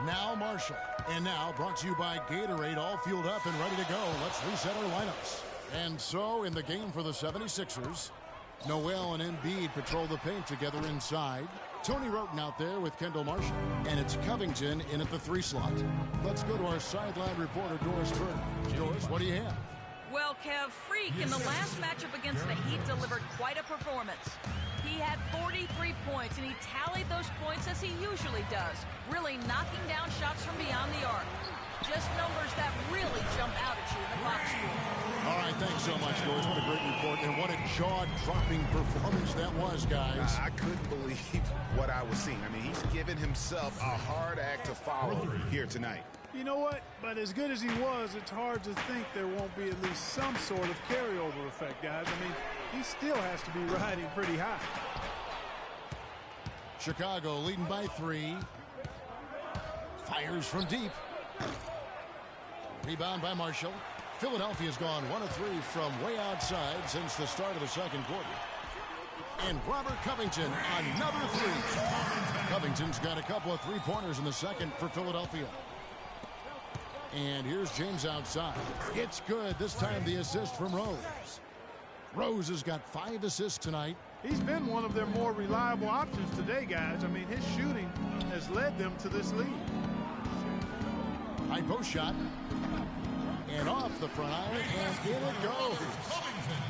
Now Marshall. And now brought to you by Gatorade, all fueled up and ready to go. Let's reset our lineups. And so in the game for the 76ers, Noel and Embiid patrol the paint together inside. Tony Roten out there with Kendall Marshall. And it's Covington in at the 3 slot. Let's go to our sideline reporter, Doris Burton. Doris, what do you have? Well, Kev, Freak in the last matchup against the Heat delivered quite a performance. He had 43 points, and he tallied those points as he usually does, really knocking down shots from beyond the arc. Just numbers that really jump out at you in the box score. All right, thanks so much, Doris. What a great report, and what a jaw-dropping performance that was, guys. I couldn't believe what I was seeing. I mean, he's given himself a hard act to follow here tonight. You know what? But as good as he was, it's hard to think there won't be at least some sort of carryover effect, guys. I mean, he still has to be riding pretty high. Chicago leading by 3. Fires from deep. Rebound by Marshall. Philadelphia's gone 1 of 3 from way outside since the start of the second quarter. And Robert Covington, another 3. Covington's got a couple of 3-pointers in the second for Philadelphia. And here's James outside. It's good. This time the assist from Rose. Rose has got 5 assists tonight. He's been one of their more reliable options today, guys. I mean, his shooting has led them to this lead. High post shot. And off the front iron, and in it goes.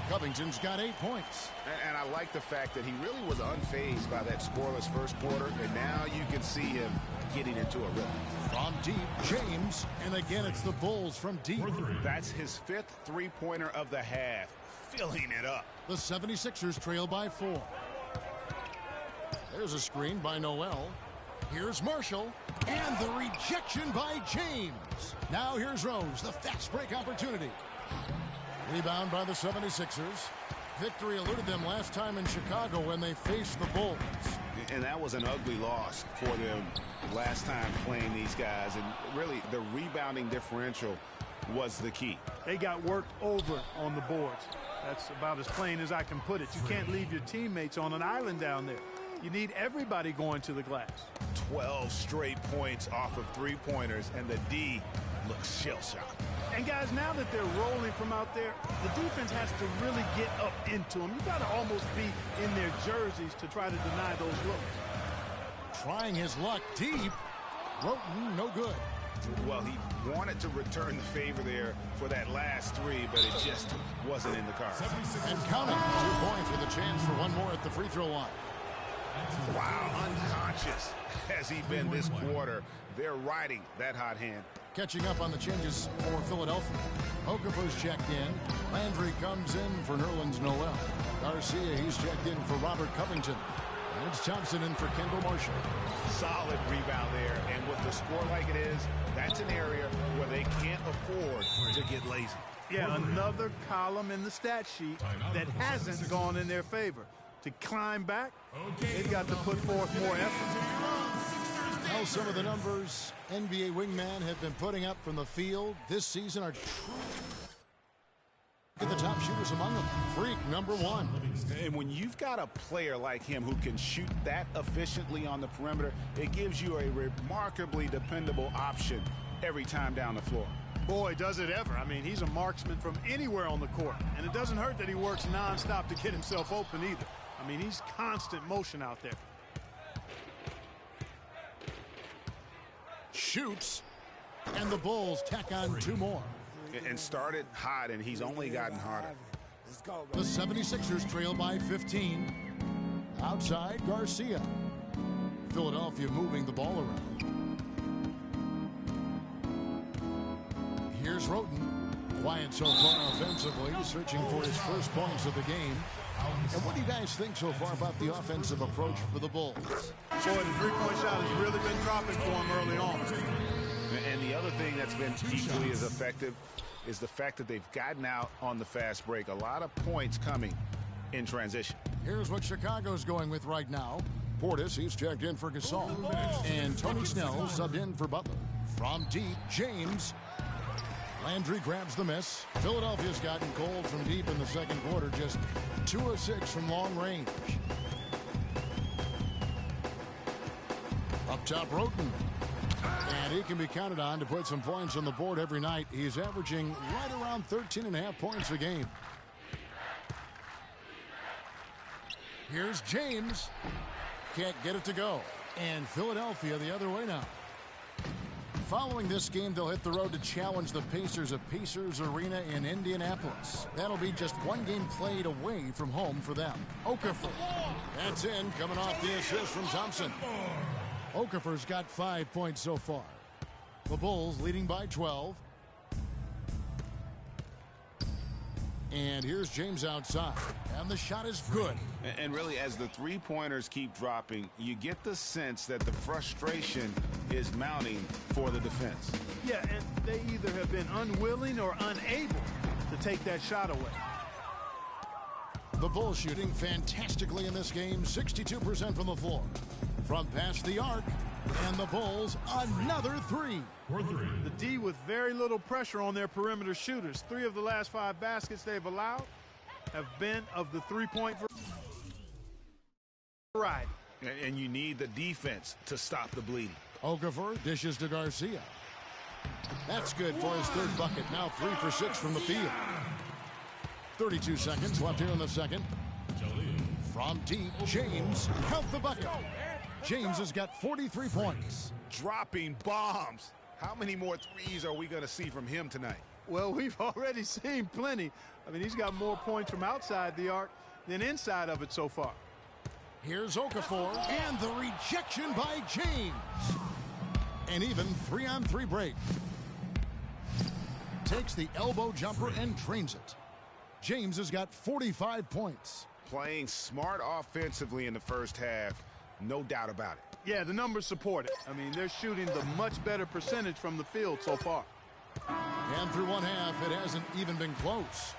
Covington's got 8 points. And I like the fact that he really was unfazed by that scoreless first quarter, and now you can see him getting into a rhythm. From deep, James, and again it's the Bulls from deep. That's his 5th 3-pointer of the half, filling it up. The 76ers trail by 4. There's a screen by Noel. Here's Marshall, and the rejection by James. Now here's Rose, the fast break opportunity. Rebound by the 76ers. Victory eluded them last time in Chicago when they faced the Bulls. And that was an ugly loss for them last time playing these guys. And really, the rebounding differential was the key. They got worked over on the boards. That's about as plain as I can put it. You can't leave your teammates on an island down there. You need everybody going to the glass. 12 straight points off of 3-pointers, and the D looks shell-shocked. And guys, now that they're rolling from out there, the defense has to really get up into them. You got to almost be in their jerseys to try to deny those looks. Trying his luck deep. Roten, no good. Well, he wanted to return the favor there for that last 3, but it just wasn't in the cards. And counting. 2 points with a chance for one more at the free throw line. Wow, unconscious has he been this quarter. They're riding that hot hand. Catching up on the changes for Philadelphia. Okafor's checked in. Landry comes in for Nerlens Noel. Garcia, he's checked in for Robert Covington. And it's Thompson in for Kendall Marshall. Solid rebound there, and with the score like it is, that's an area where they can't afford to get lazy. Yeah, another column in the stat sheet that hasn't gone in their favor. To climb back, they've got to put forth more effort. Now some of the numbers NBA wingmen have been putting up from the field this season are at the top shooters among them. Freak number 1. And when you've got a player like him who can shoot that efficiently on the perimeter, it gives you a remarkably dependable option every time down the floor. Boy, does it ever. I mean, he's a marksman from anywhere on the court. And it doesn't hurt that he works nonstop to get himself open either. I mean, he's constant motion out there. Shoots. And the Bulls tack on 2 more. And started hot, and he's only gotten harder. The 76ers trail by 15. Outside, Garcia. Philadelphia moving the ball around. Here's Roten. Quiet so far offensively, searching for his first points of the game. And what do you guys think so far about the offensive approach for the Bulls? Boy, the three-point shot has really been dropping for him early on. And the other thing that's been equally as effective is the fact that they've gotten out on the fast break. A lot of points coming in transition. Here's what Chicago's going with right now. Portis, he's checked in for Gasol. And Tony Snell subbed in for Butler. From deep, James. Landry grabs the miss. Philadelphia's gotten cold from deep in the second quarter. Just 2 of 6 from long range. Up top, Roten. And he can be counted on to put some points on the board every night. He's averaging right around 13.5 points a game. Here's James. Can't get it to go. And Philadelphia the other way now. Following this game, they'll hit the road to challenge the Pacers at Pacers Arena in Indianapolis. That'll be just 1 game played away from home for them. Okafor. That's in, coming off the assist from Thompson. Okafor's got 5 points so far. The Bulls leading by 12. And here's James outside. And the shot is good. And really, as the three-pointers keep dropping, you get the sense that the frustration is mounting for the defense. Yeah, and they either have been unwilling or unable to take that shot away. The Bulls shooting fantastically in this game, 62% from the floor. From past the arc, and the Bulls another 3. The D with very little pressure on their perimeter shooters. 3 of the last 5 baskets they've allowed have been of the three-point variety. And you need the defense to stop the bleeding. Okafor dishes to Garcia. That's good for his 3rd bucket. Now 3 for 6 from the field. 32 seconds left here in the second. From deep, James, count the bucket. James has got 43 points. Dropping bombs. How many more threes are we going to see from him tonight? Well, we've already seen plenty. I mean, he's got more points from outside the arc than inside of it so far. Here's Okafor, and the rejection by James. An even 3-on-3 break. Takes the elbow jumper and drains it. James has got 45 points. Playing smart offensively in the first half. No doubt about it. Yeah, the numbers support it. I mean, they're shooting the much better percentage from the field so far. And through 1 half, it hasn't even been close.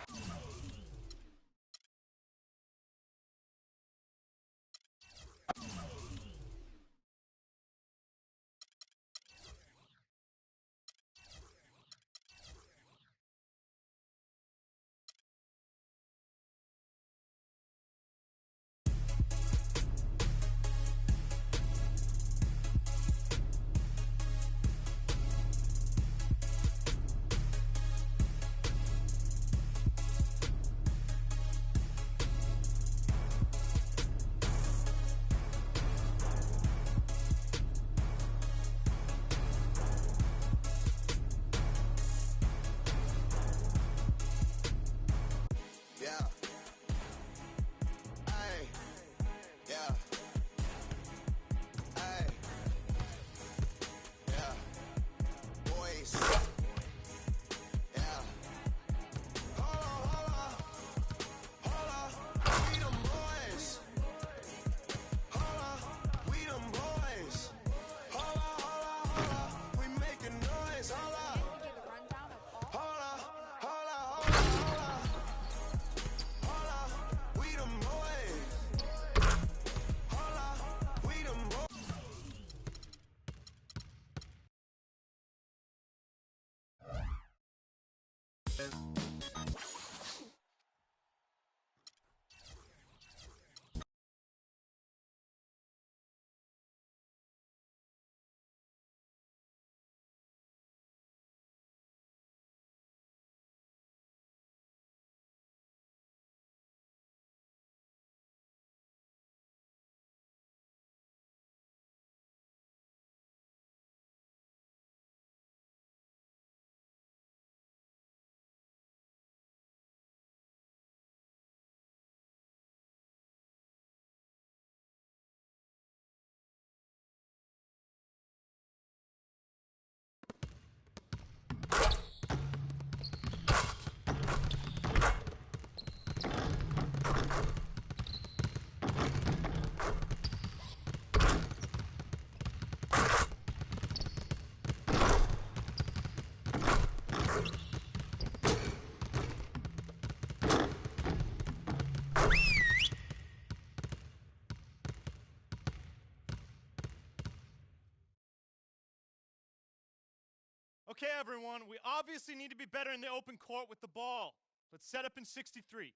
Okay, everyone, we obviously need to be better in the open court with the ball. Let's set up in 63.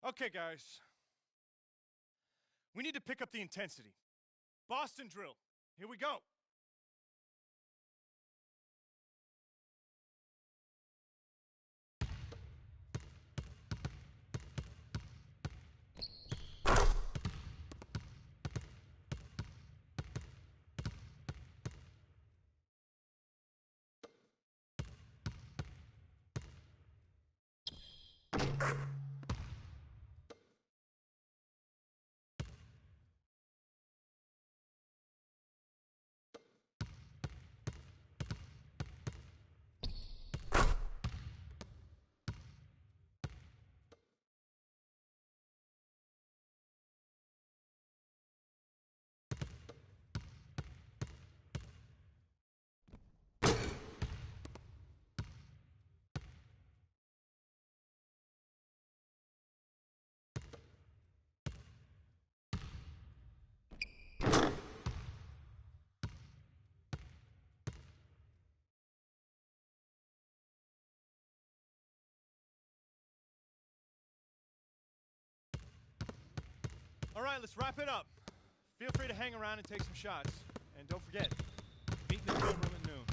Okay, guys. We need to pick up the intensity. Boston drill. Here we go. All right, let's wrap it up. Feel free to hang around and take some shots. And don't forget, meet in the film room at noon.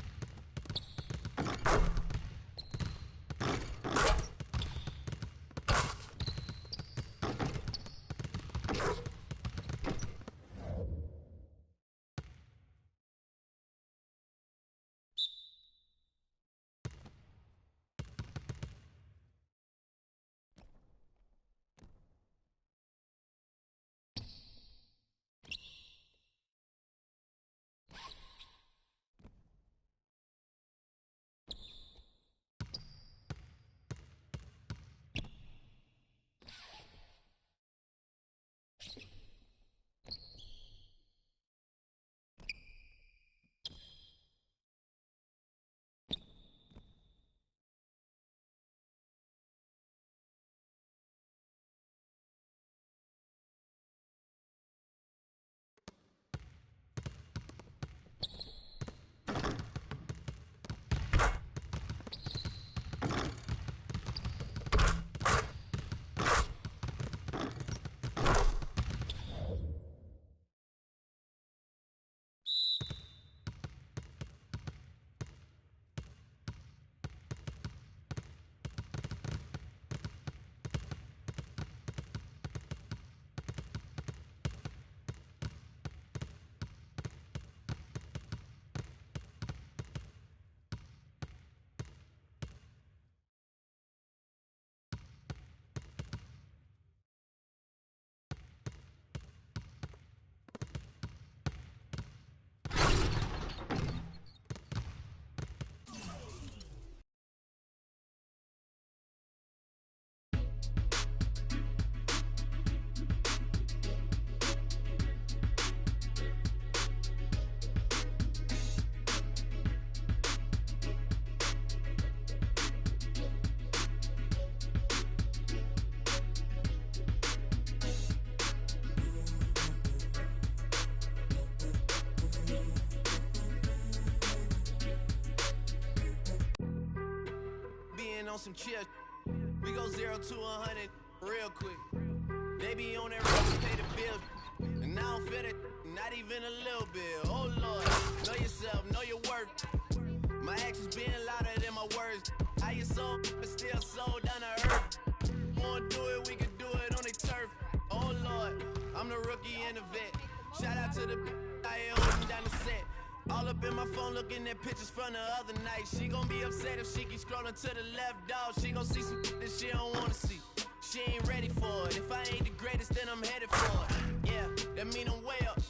on some chill. We go 0 to 100 real quick. They be on that road to pay the bill. And I don't feel it, not even a little bit. Oh Lord, know yourself, know your worth. My actions being louder than my words. How you so, but still so down to earth. Wanna do it, we can do it on the turf. Oh Lord, I'm the rookie and the vet. Shout out to the I ain't holding down the set. All up in my phone looking at pictures from the other night. She gon' be upset if she keep scrolling to the left, dog. She gon' see some that she don't wanna see. She ain't ready for it. If I ain't the greatest, then I'm headed for it. Yeah, that mean I'm way up.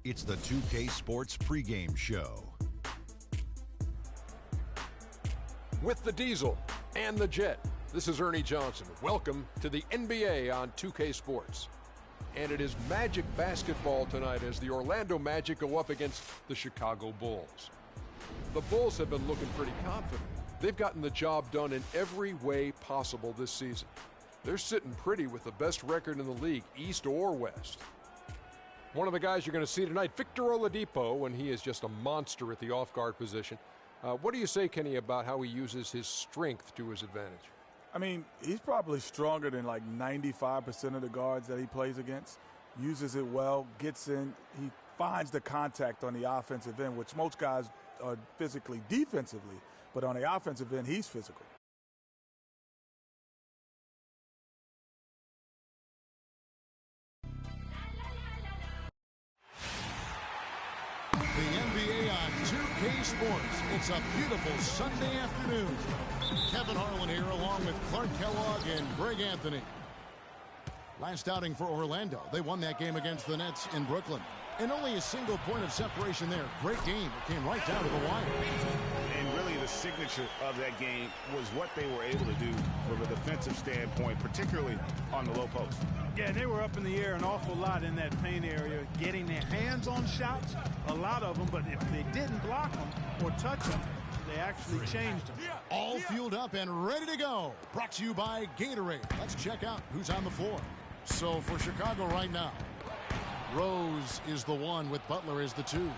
It's the 2K Sports pregame show. With the Diesel and the Jet, this is Ernie Johnson. Welcome to the NBA on 2K Sports. And it is Magic basketball tonight as the Orlando Magic go up against the Chicago Bulls. The Bulls have been looking pretty confident. They've gotten the job done in every way possible this season. They're sitting pretty with the best record in the league, East or West. One of the guys you're going to see tonight, Victor Oladipo, when he is just a monster at the off-guard position. What do you say, Kenny, about how he uses his strength to his advantage? I mean, he's probably stronger than like 95% of the guards that he plays against. Uses it well, gets in. He finds the contact on the offensive end, which most guys are physically defensively, but on the offensive end, he's physical. The NBA on 2K Sports. It's a beautiful Sunday afternoon. Kevin Harlan here along with Clark Kellogg and Greg Anthony. Last outing for Orlando. They won that game against the Nets in Brooklyn. And only a single point of separation there. Great game. It came right down to the wire. And really the signature of that game was what they were able to do from a defensive standpoint, particularly on the low post. Yeah, they were up in the air an awful lot in that paint area, getting their hands on shots, a lot of them, but if they didn't block them or touch them, they actually changed them. All fueled up and ready to go. Brought to you by Gatorade. Let's check out who's on the floor. So for Chicago right now, Rose is the 1 with Butler as the 2.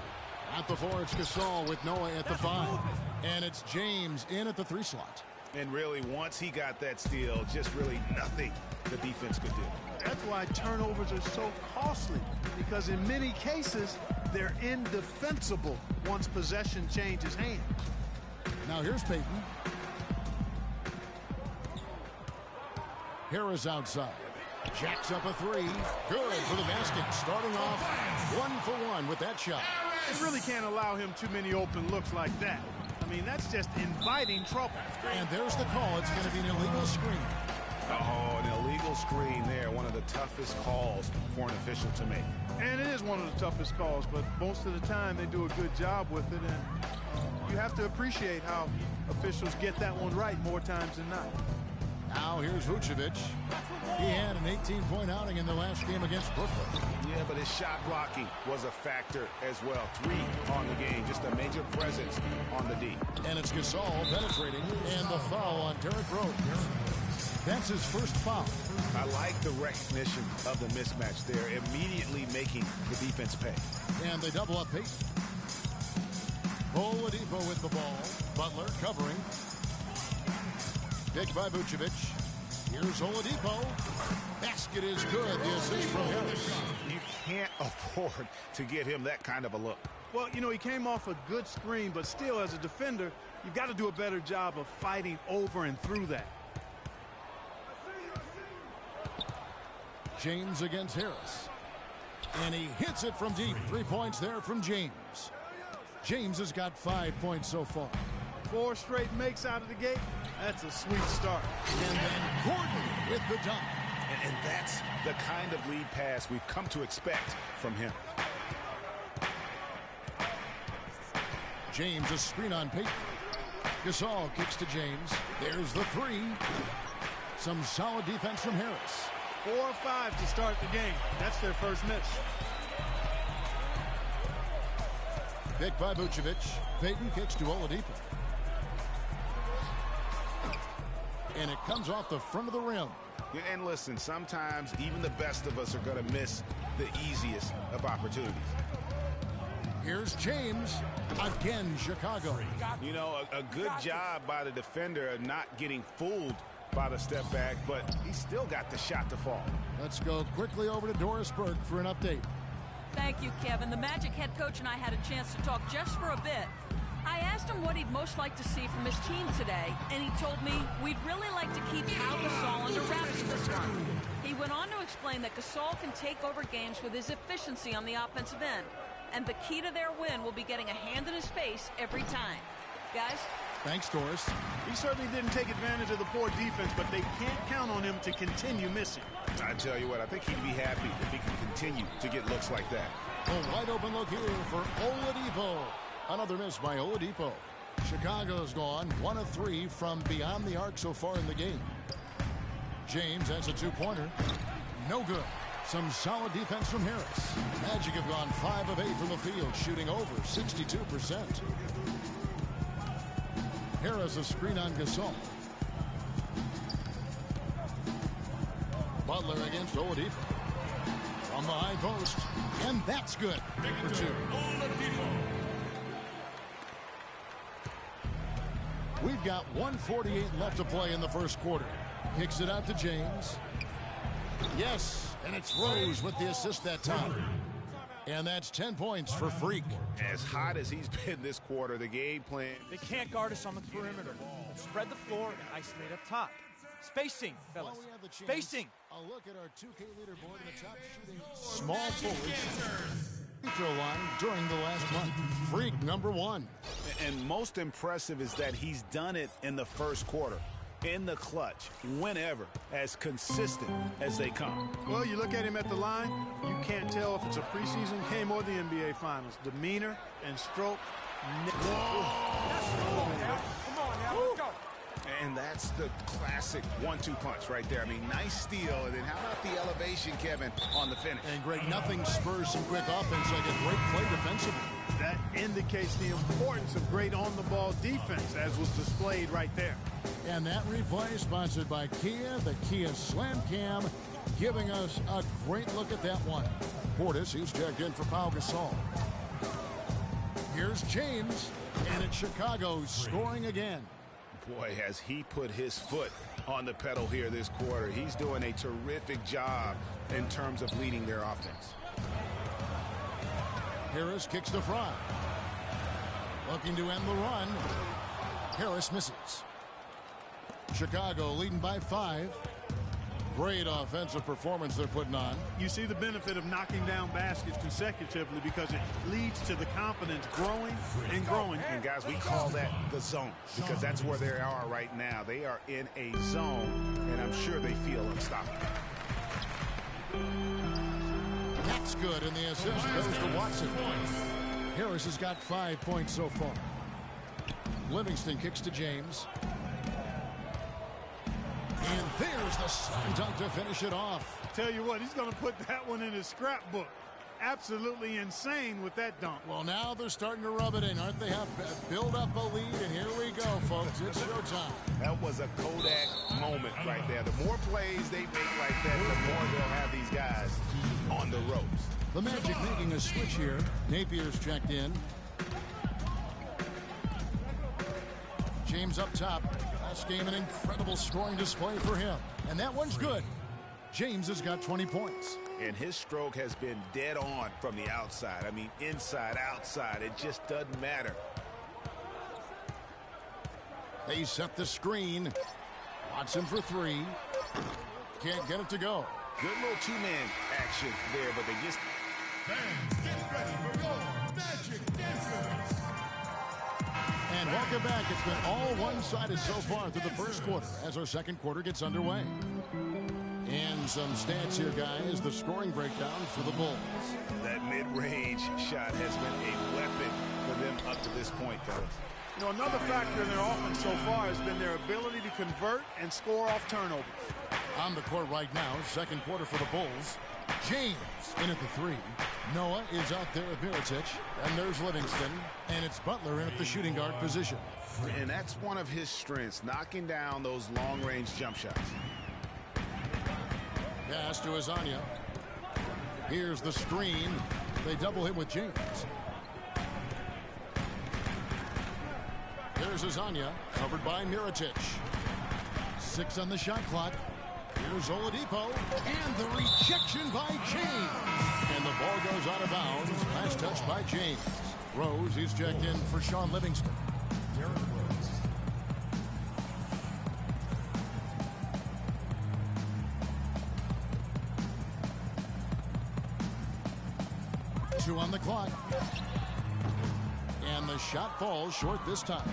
At the 4, it's Gasol with Noah at the 5. And it's James in at the 3 slot. And really, once he got that steal, just really nothing the defense could do. That's why turnovers are so costly, because in many cases, they're indefensible once possession changes hands. Now here's Peyton. Harris outside. Jacks up a 3. Good for the basket. Starting off 1 for 1 with that shot. You really can't allow him too many open looks like that. I mean, that's just inviting trouble. And there's the call. It's going to be an illegal screen. Oh, an illegal screen there. One of the toughest calls for an official to make. And it is one of the toughest calls, but most of the time they do a good job with it. And you have to appreciate how officials get that one right more times than not. Now here's Vucevic. He had an 18-point outing in the last game against Brooklyn. Yeah, but his shot blocking was a factor as well. 3 on the game, just a major presence on the D. And it's Gasol penetrating, and the foul on Derrick Rose. That's his first foul. I like the recognition of the mismatch there, immediately making the defense pay. And they double up Peyton. Oladipo with the ball. Butler covering. Picked by Vucevic. Here's Oladipo. Basket is good. The assist from Harris. You can't afford to get him that kind of a look. Well, you know, he came off a good screen, but still, as a defender, you've got to do a better job of fighting over and through that. James against Harris. And he hits it from deep. 3 points there from James. James has got 5 points so far. 4 straight makes out of the gate. That's a sweet start. And then Gordon with the dunk. And that's the kind of lead pass we've come to expect from him. James, a screen on Peyton. Gasol kicks to James. There's the 3. Some solid defense from Harris. 4 or 5 to start the game. That's their first miss. Picked by Vucevic. Peyton kicks to Oladipo. And it comes off the front of the rim. Yeah, and listen, sometimes even the best of us are going to miss the easiest of opportunities. Here's James. Again, Chicago. You know, a good job by the defender of not getting fooled by the step back, but he still got the shot to fall. Let's go quickly over to Doris Burke for an update. Thank you, Kevin. The Magic head coach and I had a chance to talk just for a bit. I asked him what he'd most like to see from his team today, and he told me we'd really like to keep Pau Gasol under wraps this one. He went on to explain that Gasol can take over games with his efficiency on the offensive end, and the key to their win will be getting a hand in his face every time. Guys? Thanks, Doris. He certainly didn't take advantage of the poor defense, but they can't count on him to continue missing. I tell you what, I think he'd be happy if he can continue to get looks like that. A wide open look here for Oladipo. Another miss by Oladipo. Chicago's gone 1 of 3 from beyond the arc so far in the game. James has a 2-pointer. No good. Some solid defense from Harris. Magic have gone 5 of 8 from the field, shooting over 62%. Harris a screen on Gasol. Butler against Oladipo. From the high post. And that's good for 2. We've got 1:48 left to play in the first quarter. Kicks it out to James. Yes, and it's Rose with the assist that time. And that's 10 points for Freak. As hot as he's been this quarter, the game plan. They can't guard us on the perimeter. Spread the floor and isolate up top. Spacing, fellas. Spacing. A look at our 2K leaderboard and the top shooting small forwards. Throw line during the last month. Freak number 1. And most impressive is that he's done it in the first quarter, in the clutch, whenever, as consistent as they come. Well, you look at him at the line, you can't tell if it's a preseason game or the NBA Finals. Demeanor and stroke. Come on now, let's go. And that's the classic 1-2 punch right there. I mean, nice steal, and then how about the elevation, Kevin, on the finish? And Greg, nothing spurs some quick offense like a great play defensively. That indicates the importance of great on-the-ball defense, as was displayed right there. And that replay sponsored by Kia, the Kia Slam Cam, giving us a great look at that one. Portis, who's checked in for Pau Gasol. Here's James, and it's Chicago scoring again. Boy, has he put his foot on the pedal here this quarter. He's doing a terrific job in terms of leading their offense. Harris kicks to Fry. Looking to end the run. Harris misses. Chicago leading by 5. Great offensive performance they're putting on. You see the benefit of knocking down baskets consecutively because it leads to the confidence growing and growing. And guys, we call that the zone because that's where they are right now. They are in a zone, and I'm sure they feel unstoppable. That's good, and the assist goes to Watson. Harris has got 5 points so far. Livingston kicks to James. And there's the slam dunk to finish it off. Tell you what, he's going to put that one in his scrapbook. Absolutely insane with that dunk. Well, now they're starting to rub it in, aren't they? Have build up a lead, and here we go, folks. It's showtime. That was a Kodak moment right there. The more plays they make like that, the more they'll have these guys on the ropes. The Magic making a switch here. Napier's checked in. James up top. Last game, an incredible scoring display for him. And that one's good. James has got 20 points. And his stroke has been dead on from the outside. I mean, inside, outside, it just doesn't matter. They set the screen. Watson for 3. Can't get it to go. Good little two-man action there, but they just Fans, get ready for your magic dancers. And welcome back. It's been all one-sided so far through the first quarter as our second quarter gets underway. And some stats here, guys. The scoring breakdown for the Bulls. That mid-range shot has been a weapon for them up to this point, fellas. You know, another factor in their offense so far has been their ability to convert and score off turnovers. On the court right now, second quarter for the Bulls. James in at the three. Noah is out there at Mirotic. And there's Livingston. And it's Butler in at the shooting guard position. And that's one of his strengths, knocking down those long-range jump shots. Pass to Azania. Here's the screen. They double him with James. There's Azania, covered by Mirotic. 6 on the shot clock. Here's Oladipo, and the rejection by James. And the ball goes out of bounds. Last touch by James. Rose, he's checked in for Sean Livingston. Derek Rose. Two on the clock. And the shot falls short this time.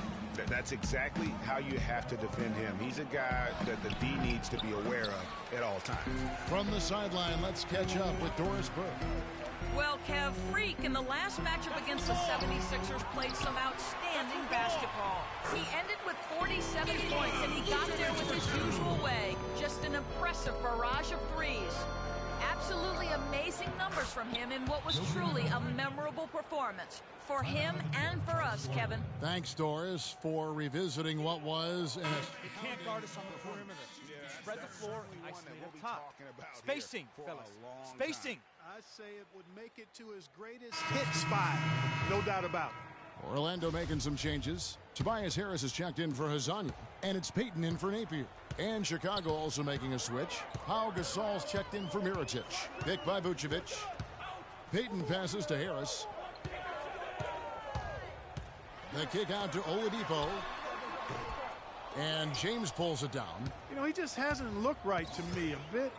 That's exactly how you have to defend him. He's a guy that the D needs to be aware of at all times. From the sideline, let's catch up with Doris Burke. Well, Kev, Freak in the last matchup against the 76ers played some outstanding basketball. He ended with 47 points, and he got there with his usual way. Just an impressive barrage of threes. Absolutely amazing numbers from him in what was truly a memorable performance. For him and for us, Kevin. Thanks, Doris, for revisiting what was. You can't guard us on the perimeter. Spread the floor and isolate up top. Spacing, fellas. Spacing. I say it would make it to his greatest hit spot. No doubt about it. Orlando making some changes. Tobias Harris is checked in for Hazania. And it's Peyton in for Napier. And Chicago also making a switch. Pau Gasol's checked in for Mirotic. Picked by Vucevic. Peyton passes to Harris. The kick out to Oladipo. And James pulls it down. You know, he just hasn't looked right to me. A bit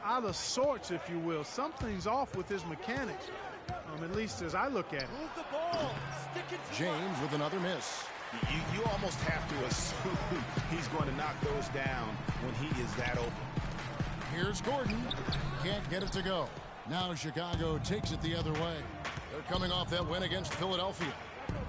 out of sorts, if you will. Something's off with his mechanics. At least as I look at it. Move the ball. Stick it to James with another miss. You almost have to assume he's going to knock those down when he is that open. Here's Gordon. Can't get it to go. Now Chicago takes it the other way. They're coming off that win against Philadelphia.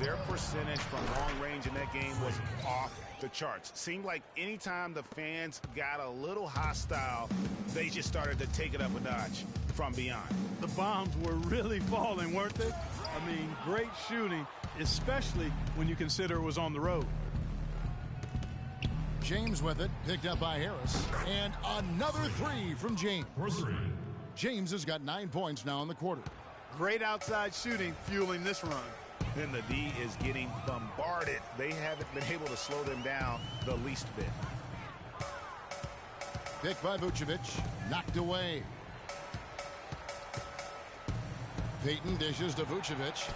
Their percentage from long range in that game was off the charts. Seemed like anytime the fans got a little hostile, they just started to take it up a notch from beyond. The bombs were really falling, weren't they? I mean, great shooting, especially when you consider it was on the road. James with it, picked up by Harris. And another three from James. James has got 9 points now in the quarter. Great outside shooting fueling this run. Then the D is getting bombarded. They haven't been able to slow them down the least bit. Picked by Vucevic. Knocked away. Peyton dishes to Vucevic.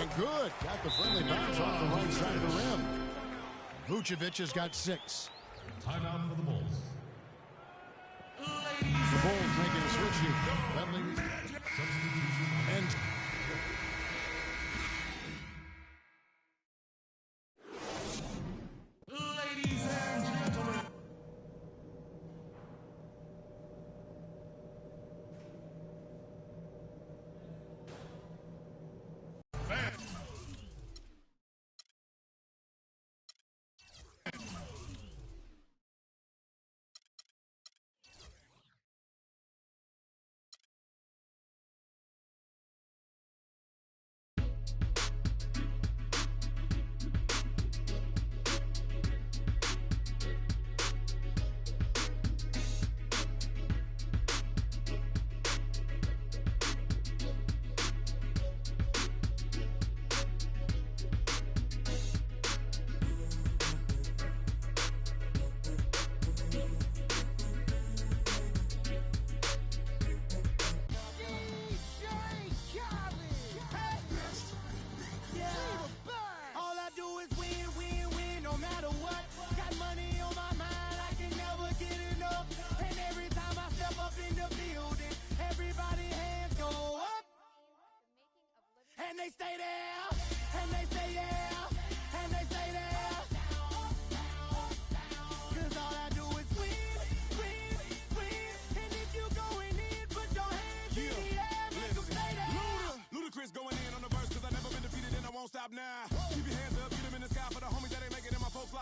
And good. Got the friendly bounce off the right side of the rim. Vucevic has got 6. Timeout for the Bulls. The Bulls making a switch here. That leaves and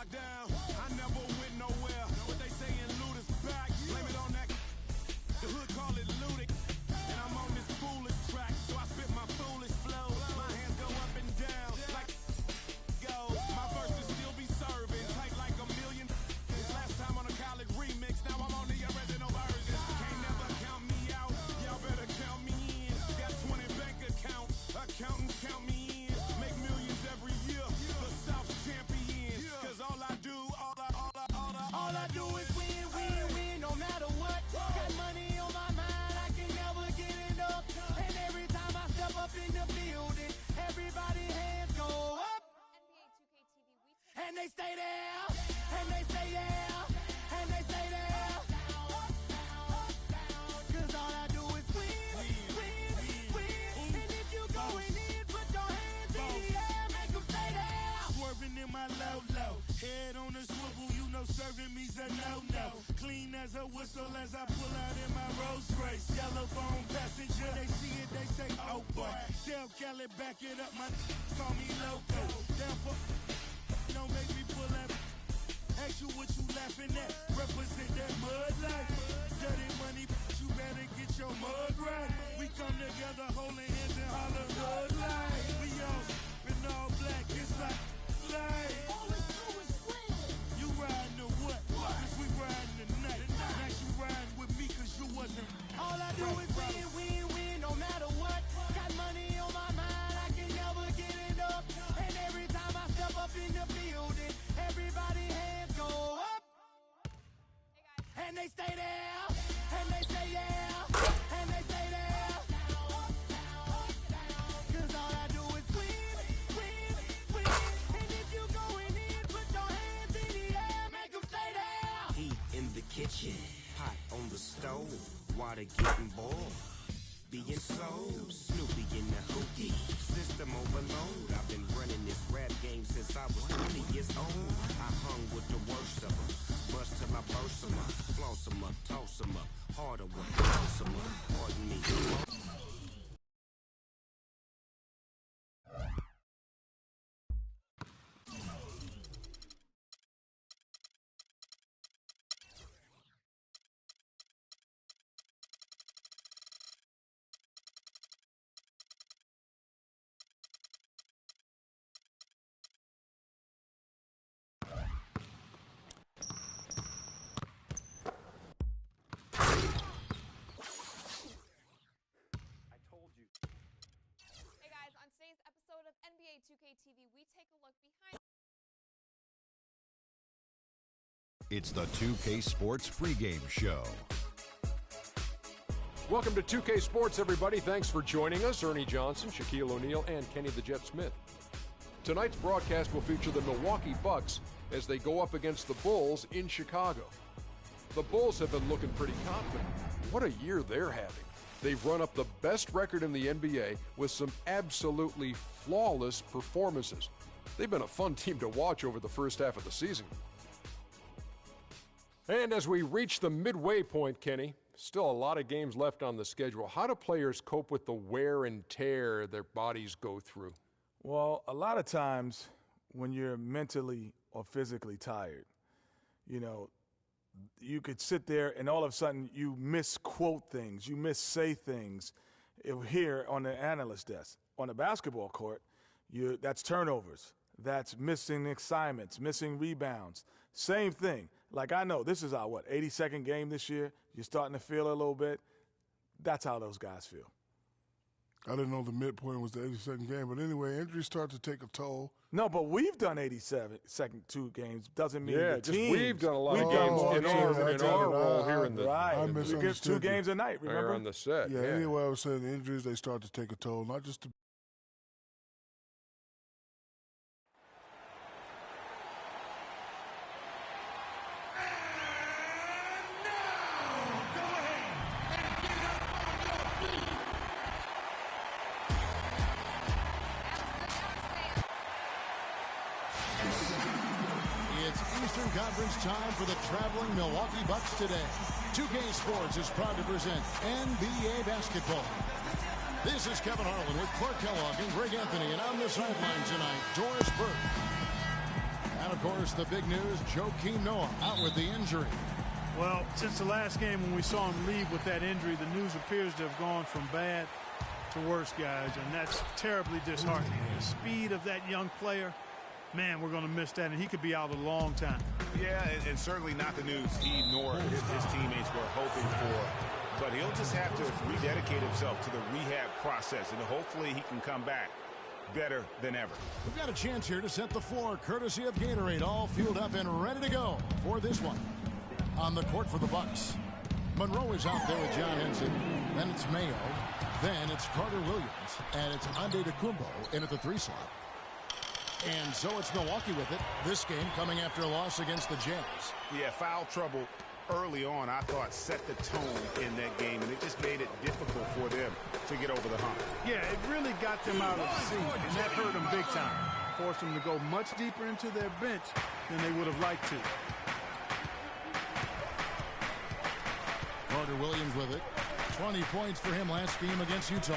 lockdown. I never went nowhere. What they saying, loot is back. Blame it on that. The hood call it looting. And I'm on this foolish track, so I spit my foolish flow. My hands go up and down like go. My verses still be serving, tight like a million. Last time on a college remix, now I'm on the original version. Can't never count me out, y'all better count me in. Got 20 bank accounts, accountants count me in. Make millions every year, the South's champion. Cause all I do is win, win, win, no matter what. Got money on my mind, I can never get enough. And every time I step up in the building, everybody hands go up. And they stay there, and they stay there, and they stay there. Cause all I do is win, win, win. And if you going in, put your hands in the air, make them stay there. Swerving in my low, head on the swivel, you know serving me's a no-no. Clean as a whistle as I pull out in my Rolls Royce. Yellow bone passenger, they see it, they say, oh boy. Tell Kelly, back it up, my call me loco. Down for, don't make me pull that. Ask you what you laughing at, represent that mud life. Dirty money, you better get your mud right. We come together holding hands and holler mud life. We all in all black, it's like life. All we do is win. You riding or what? Cause we riding tonight. Now you riding with me cause you wasn't. All I do is win, win, win, no matter what. Got money on my mind, I can never get enough. And every time I step up in the building, everybody hands go up. And they stay there, and they say yeah, and they stay there. Cause all I do is win, win, win. And if you going in, put your hands in the air, make them stay there. Heat in the kitchen, hot on the stove, water getting boiled. Being sold, Snoopy in the hookie, system overload. I've been running this rap game since I was 20 years old. I hung with the worst of them, bust till I burst them up, floss them up, toss them up, harder work, toss them up, pardon me. NBA 2K TV, we take a look behind. It's the 2K Sports pregame show. Welcome to 2K Sports, everybody. Thanks for joining us. Ernie Johnson, Shaquille O'Neal, and Kenny the Jet Smith. Tonight's broadcast will feature the Milwaukee Bucks as they go up against the Bulls in Chicago. The Bulls have been looking pretty confident. What a year they're having. They've run up the best record in the NBA with some absolutely flawless performances. They've been a fun team to watch over the first half of the season. And as we reach the midway point, Kenny, still a lot of games left on the schedule. How do players cope with the wear and tear their bodies go through? Well, a lot of times when you're mentally or physically tired, you know, you could sit there and all of a sudden you misquote things, you missay things here on the analyst desk. On the basketball court, that's turnovers, that's missing assignments, missing rebounds. Same thing. Like I know this is our, 82nd game this year. You're starting to feel it a little bit. That's how those guys feel. I didn't know the midpoint was the 82nd game, but anyway, injuries start to take a toll. No, but we've done 2 games. Doesn't mean the team. We've done a lot of games in our role here in the right. We get 2 games a night. Remember on the set. Yeah. Anyway, I was saying the injuries they start to take a toll, not just. Conference time for the traveling Milwaukee Bucks today. 2K Sports is proud to present NBA basketball. This is Kevin Harlan with Clark Kellogg and Greg Anthony, and on the sideline tonight, Doris Burke. Out of course, the big news, Joakim Noah out with the injury. Well, since the last game when we saw him leave with that injury, the news appears to have gone from bad to worse, guys, and that's terribly disheartening. The speed of that young player, man, we're going to miss that, and he could be out a long time. Yeah, and certainly not the news he nor his teammates were hoping for. But he'll just have to rededicate himself to the rehab process, and hopefully he can come back better than ever. We've got a chance here to set the floor, courtesy of Gatorade, all fueled up and ready to go for this one. On the court for the Bucks, Monroe is out there with John Henson. Then it's Mayo. Then it's Carter Williams. And it's Antetokounmpo in at the 3 slot. And so it's Milwaukee with it. This game coming after a loss against the Jazz. Yeah, foul trouble early on, I thought, set the tone in that game, and it just made it difficult for them to get over the hump. Yeah, it really got them out of sync, and that hurt them big time. Forced them to go much deeper into their bench than they would have liked to. Carter Williams with it. 20 points for him last game against Utah.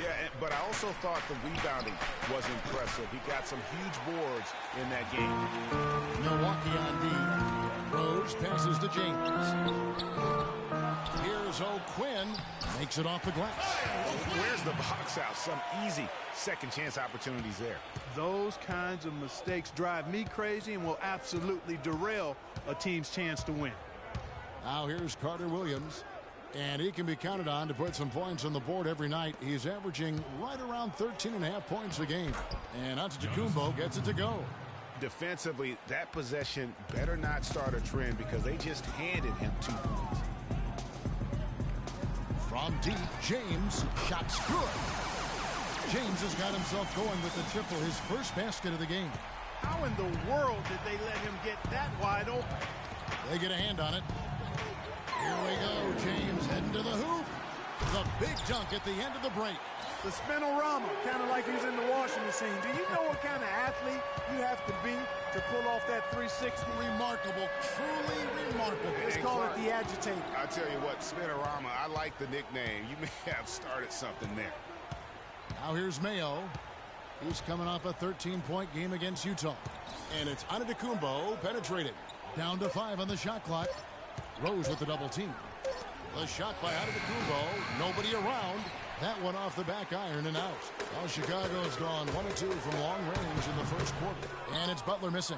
Yeah, but I also thought the rebounding was impressive. He got some huge boards in that game. Milwaukee on D. Rose passes to James. Here's O'Quinn. Makes it off the glass. Where's the box out? Some easy second chance opportunities there. Those kinds of mistakes drive me crazy and will absolutely derail a team's chance to win. Now here's Carter Williams. And he can be counted on to put some points on the board every night. He's averaging right around 13.5 points a game. And Antetokounmpo gets it to go. Defensively, that possession better not start a trend because they just handed him 2 points. From deep, James, shot's good. James has got himself going with the triple, his first basket of the game. How in the world did they let him get that wide open? They get a hand on it. Here we go, James heading to the hoop. The big dunk at the end of the break. The spinorama, kind of like he's in the washing machine. Do you know what kind of athlete you have to be to pull off that 360? Remarkable, truly remarkable. Let's call it the agitator. I tell you what, spinorama, I like the nickname. You may have started something there. Now here's Mayo. He's coming off a 13-point game against Utah. And it's Antetokounmpo penetrating. Down to 5 on the shot clock. Rose with the double team. The shot by Antetokounmpo. Nobody around. That one off the back iron and out. Well, Chicago's gone 1 of 2 from long range in the first quarter. And it's Butler missing.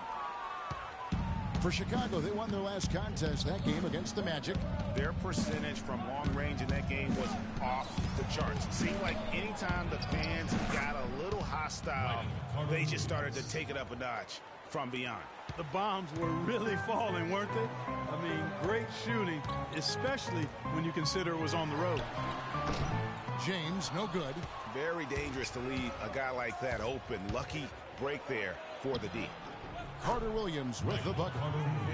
For Chicago, they won their last contest, that game against the Magic. Their percentage from long range in that game was off the charts. It seemed like anytime the fans got a little hostile, they just started to take it up a notch from beyond. The bombs were really falling, weren't they? I mean, great shooting, especially when you consider it was on the road. James, no good. Very dangerous to leave a guy like that open. Lucky break there for the D. Carter Williams with the bucket.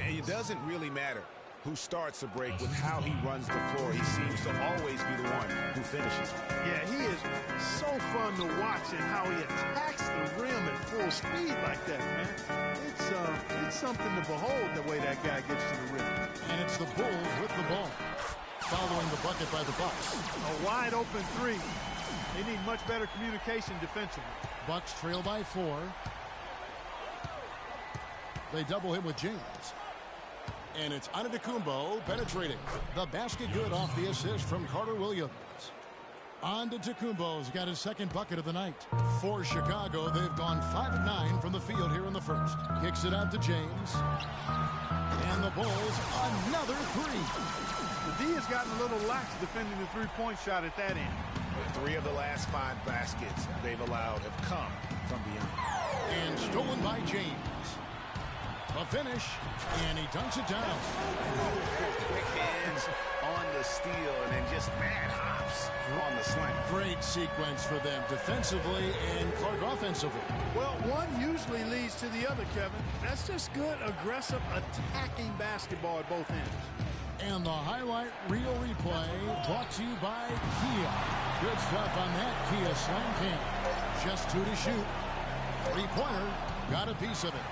It doesn't really matter who starts the break with how he runs the floor. He seems to always be the one who finishes. Yeah, he is so fun to watch and how he attacks the rim at full speed like that, man. It's something to behold the way that guy gets to the rim. And it's the Bulls with the ball. Following the bucket by the Bucks. A wide open 3. They need much better communication defensively. Bucks trail by 4. They double him with James. And it's Antetokounmpo penetrating. The basket good off the assist from Carter Williams. Antetokounmpo's got his second bucket of the night. For Chicago, they've gone 5 of 9 from the field here in the first. Kicks it out to James. And the Bulls, another 3. The D has gotten a little lax defending the three-point shot at that end. 3 of the last 5 baskets they've allowed have come from beyond. And stolen by James. A finish, and he dunks it down. Quick hands on the steal, and then just mad hops on the slam. Great sequence for them defensively and Clark offensively. Well, one usually leads to the other, Kevin. That's just good, aggressive, attacking basketball at both ends. And the highlight reel replay brought to you by Kia. Good stuff on that Kia slam cam. Just 2 to shoot. 3-pointer, got a piece of it.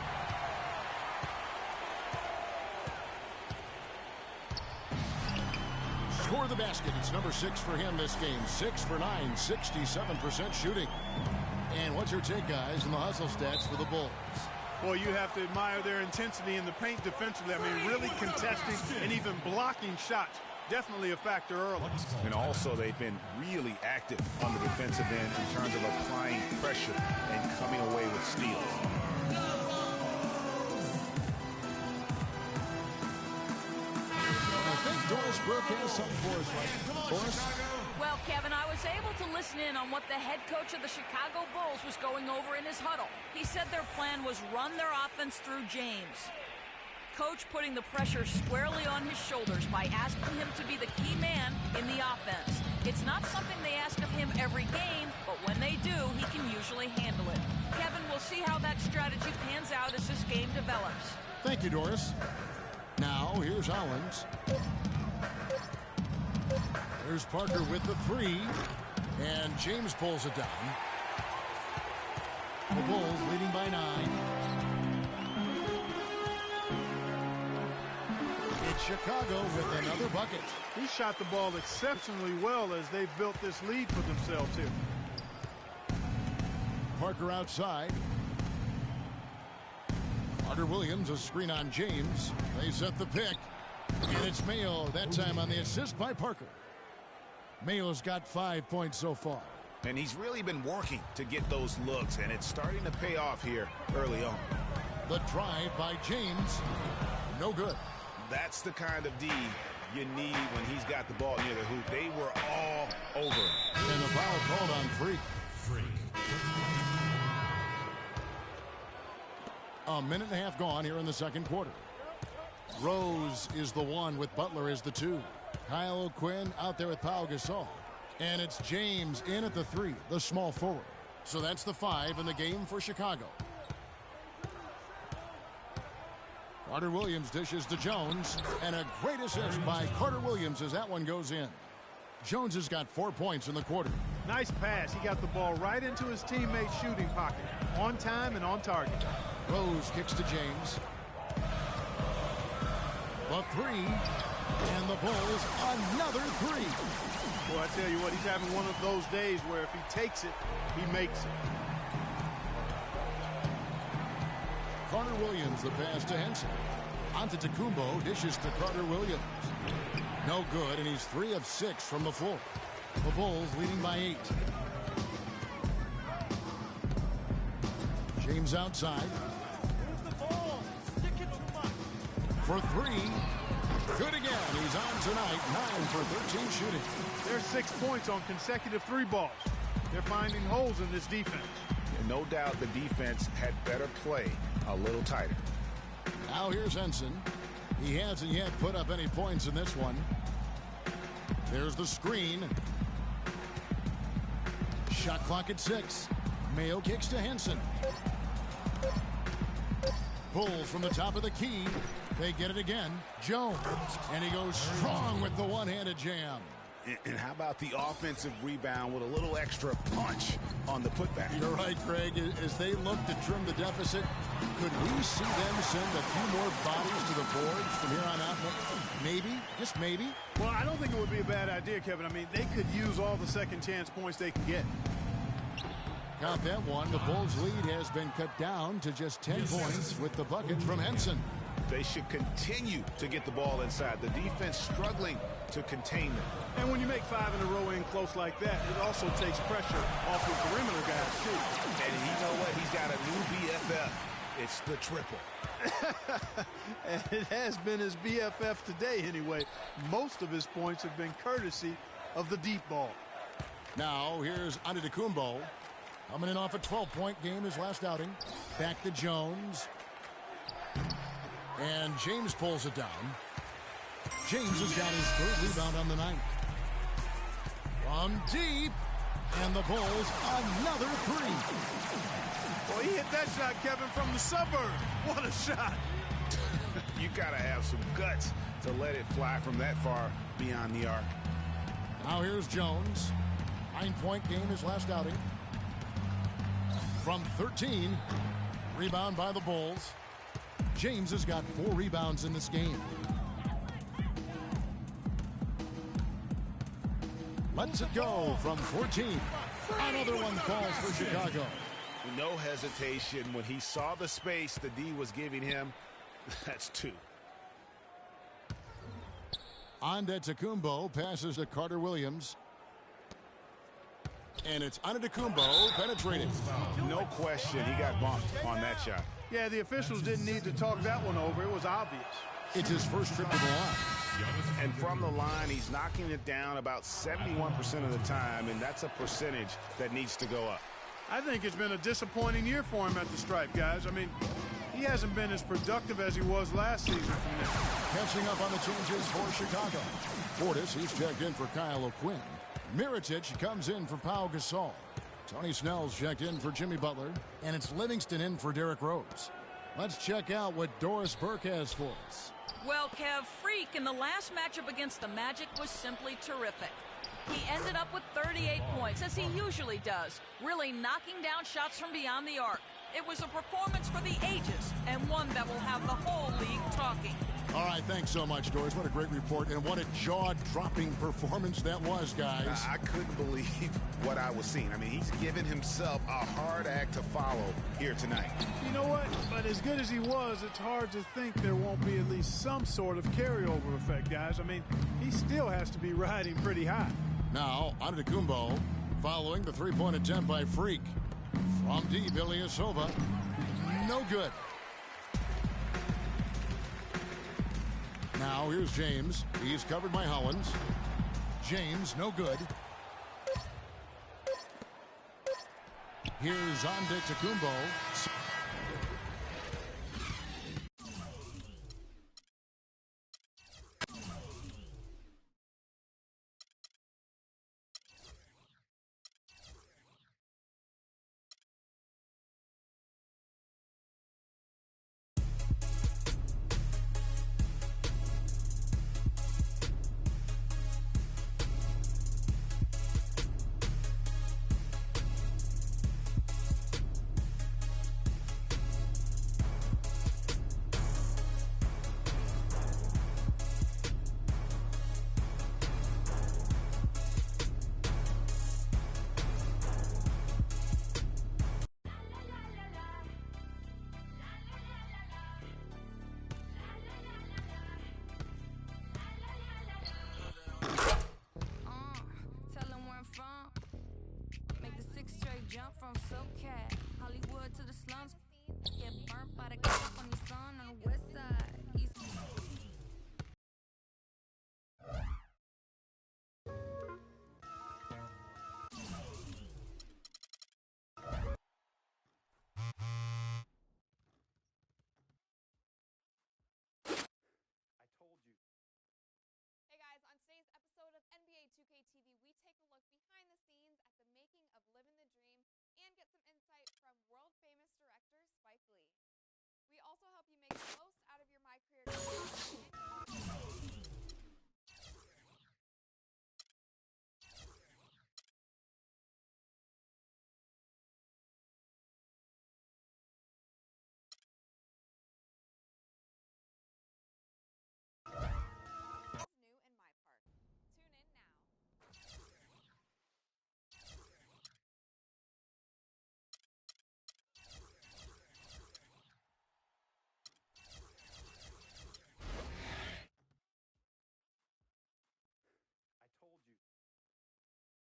Score the basket. It's number 6 for him this game. 6 for 9, 67% shooting. And what's your take, guys, in the hustle stats for the Bulls? Boy, you have to admire their intensity in the paint defensively. I mean, really contesting and even blocking shots. Definitely a factor early. And also, they've been really active on the defensive end in terms of applying pressure and coming away with steals. I think Doris Burke has something for us right now. Doris? Well, Kevin, I was able to listen in on what the head coach of the Chicago Bulls was going over in his huddle. He said their plan was run their offense through James. Coach putting the pressure squarely on his shoulders by asking him to be the key man in the offense. It's not something they ask of him every game, but when they do, he can usually handle it. Kevin, we'll see how that strategy pans out as this game develops. Thank you, Doris. Now, here's Hollins. There's Parker with the three, and James pulls it down. The Bulls leading by 9. It's Chicago with another bucket. He shot the ball exceptionally well as they've built this lead for themselves here. Parker outside. Carter Williams, a screen on James. They set the pick, and it's Mayo, that time on the assist by Parker. Mayo's got 5 points so far. And he's really been working to get those looks, and it's starting to pay off here early on. The drive by James, no good. That's the kind of D you need when he's got the ball near the hoop. They were all over. And the foul called on Freak. A minute and a half gone here in the second quarter. Rose is the one with Butler as the 2. Kyle O'Quinn out there with Pau Gasol. And it's James in at the 3, the small forward. So that's the 5 in the game for Chicago. Carter Williams dishes to Jones. And a great assist by Carter Williams as that one goes in. Jones has got 4 points in the quarter. Nice pass. He got the ball right into his teammate's shooting pocket. On time and on target. Rose kicks to James. The 3. And the Bulls another 3. Well, I tell you what, he's having one of those days where if he takes it, he makes it. Carter Williams, the pass to Henson. Antetokounmpo dishes to Carter Williams. No good, and he's 3 of 6 from the floor. The Bulls leading by 8. James outside. For 3. Good again. He's on tonight. 9 for 13 shooting. There's 6 points on consecutive 3 balls. They're finding holes in this defense. And no doubt the defense had better play a little tighter. Now here's Henson. He hasn't yet put up any points in this one. There's the screen. Shot clock at 6. Mayo kicks to Henson. Bulls from the top of the key. They get it again. Jones. And he goes strong with the one-handed jam. And how about the offensive rebound with a little extra punch on the putback? You're right, Greg. As they look to trim the deficit, could we see them send a few more bodies to the boards from here on out? Maybe. Just maybe. Well, I don't think it would be a bad idea, Kevin. I mean, they could use all the second chance points they can get. Count that one. The Bulls' lead has been cut down to just 10 points with the bucket from Henson. They should continue to get the ball inside. The defense struggling to contain them. And when you make 5 in a row in close like that, it also takes pressure off the perimeter guys, too. And you know what? He's got a new BFF. It's the triple. And it has been his BFF today, anyway. Most of his points have been courtesy of the deep ball. Now, here's Antetokounmpo. Coming in off a 12-point game his last outing. Back to Jones. And James pulls it down. James has got his 3rd rebound on the night. From deep. And the Bulls another 3. Well, he hit that shot, Kevin, from the suburb. What a shot. You got to have some guts to let it fly from that far beyond the arc. Now here's Jones. 9-point game his last outing. From 13. Rebound by the Bulls. James has got 4 rebounds in this game. Lets it go from 14. Another one falls for Chicago. No hesitation when he saw the space the D was giving him. That's 2. Antetokounmpo passes to Carter Williams. And it's Antetokounmpo penetrating. No question, he got bumped on that shot. Yeah, the officials didn't need to talk that one over. It was obvious. It's his first trip to the line. And from the line, he's knocking it down about 71% of the time, and that's a percentage that needs to go up. I think it's been a disappointing year for him at the stripe, guys. I mean, he hasn't been as productive as he was last season from there. Catching up on the changes for Chicago. Portis, he's checked in for Kyle O'Quinn. Mirotic comes in for Pau Gasol. Tony Snell's checked in for Jimmy Butler. And it's Livingston in for Derrick Rose. Let's check out what Doris Burke has for us. Well, Kev, Freak in the last matchup against the Magic was simply terrific. He ended up with 38 points, as he usually does, really knocking down shots from beyond the arc. It was a performance for the ages, and one that will have the whole league talking. All right, thanks so much, Doris. What a great report, and what a jaw-dropping performance that was, guys. I couldn't believe what I was seeing. I mean, he's given himself a hard act to follow here tonight. You know what? But as good as he was, it's hard to think there won't be at least some sort of carryover effect, guys. I mean, he still has to be riding pretty high. Now, Antetokounmpo following the three-point attempt by Freak. From deep, Ilyasova. No good. Now, here's James. He's covered by Hollins. James, no good. Here's Antetokounmpo. Jump from SoCal, Hollywood to the slums. Get burnt by the California sun on the west side. East. Hey guys, on today's episode of NBA 2K TV, we take a look behind the scenes at the making of Living the Dream and get some insight from world-famous director Spike Lee. We also help you make the most out of your My Career experience.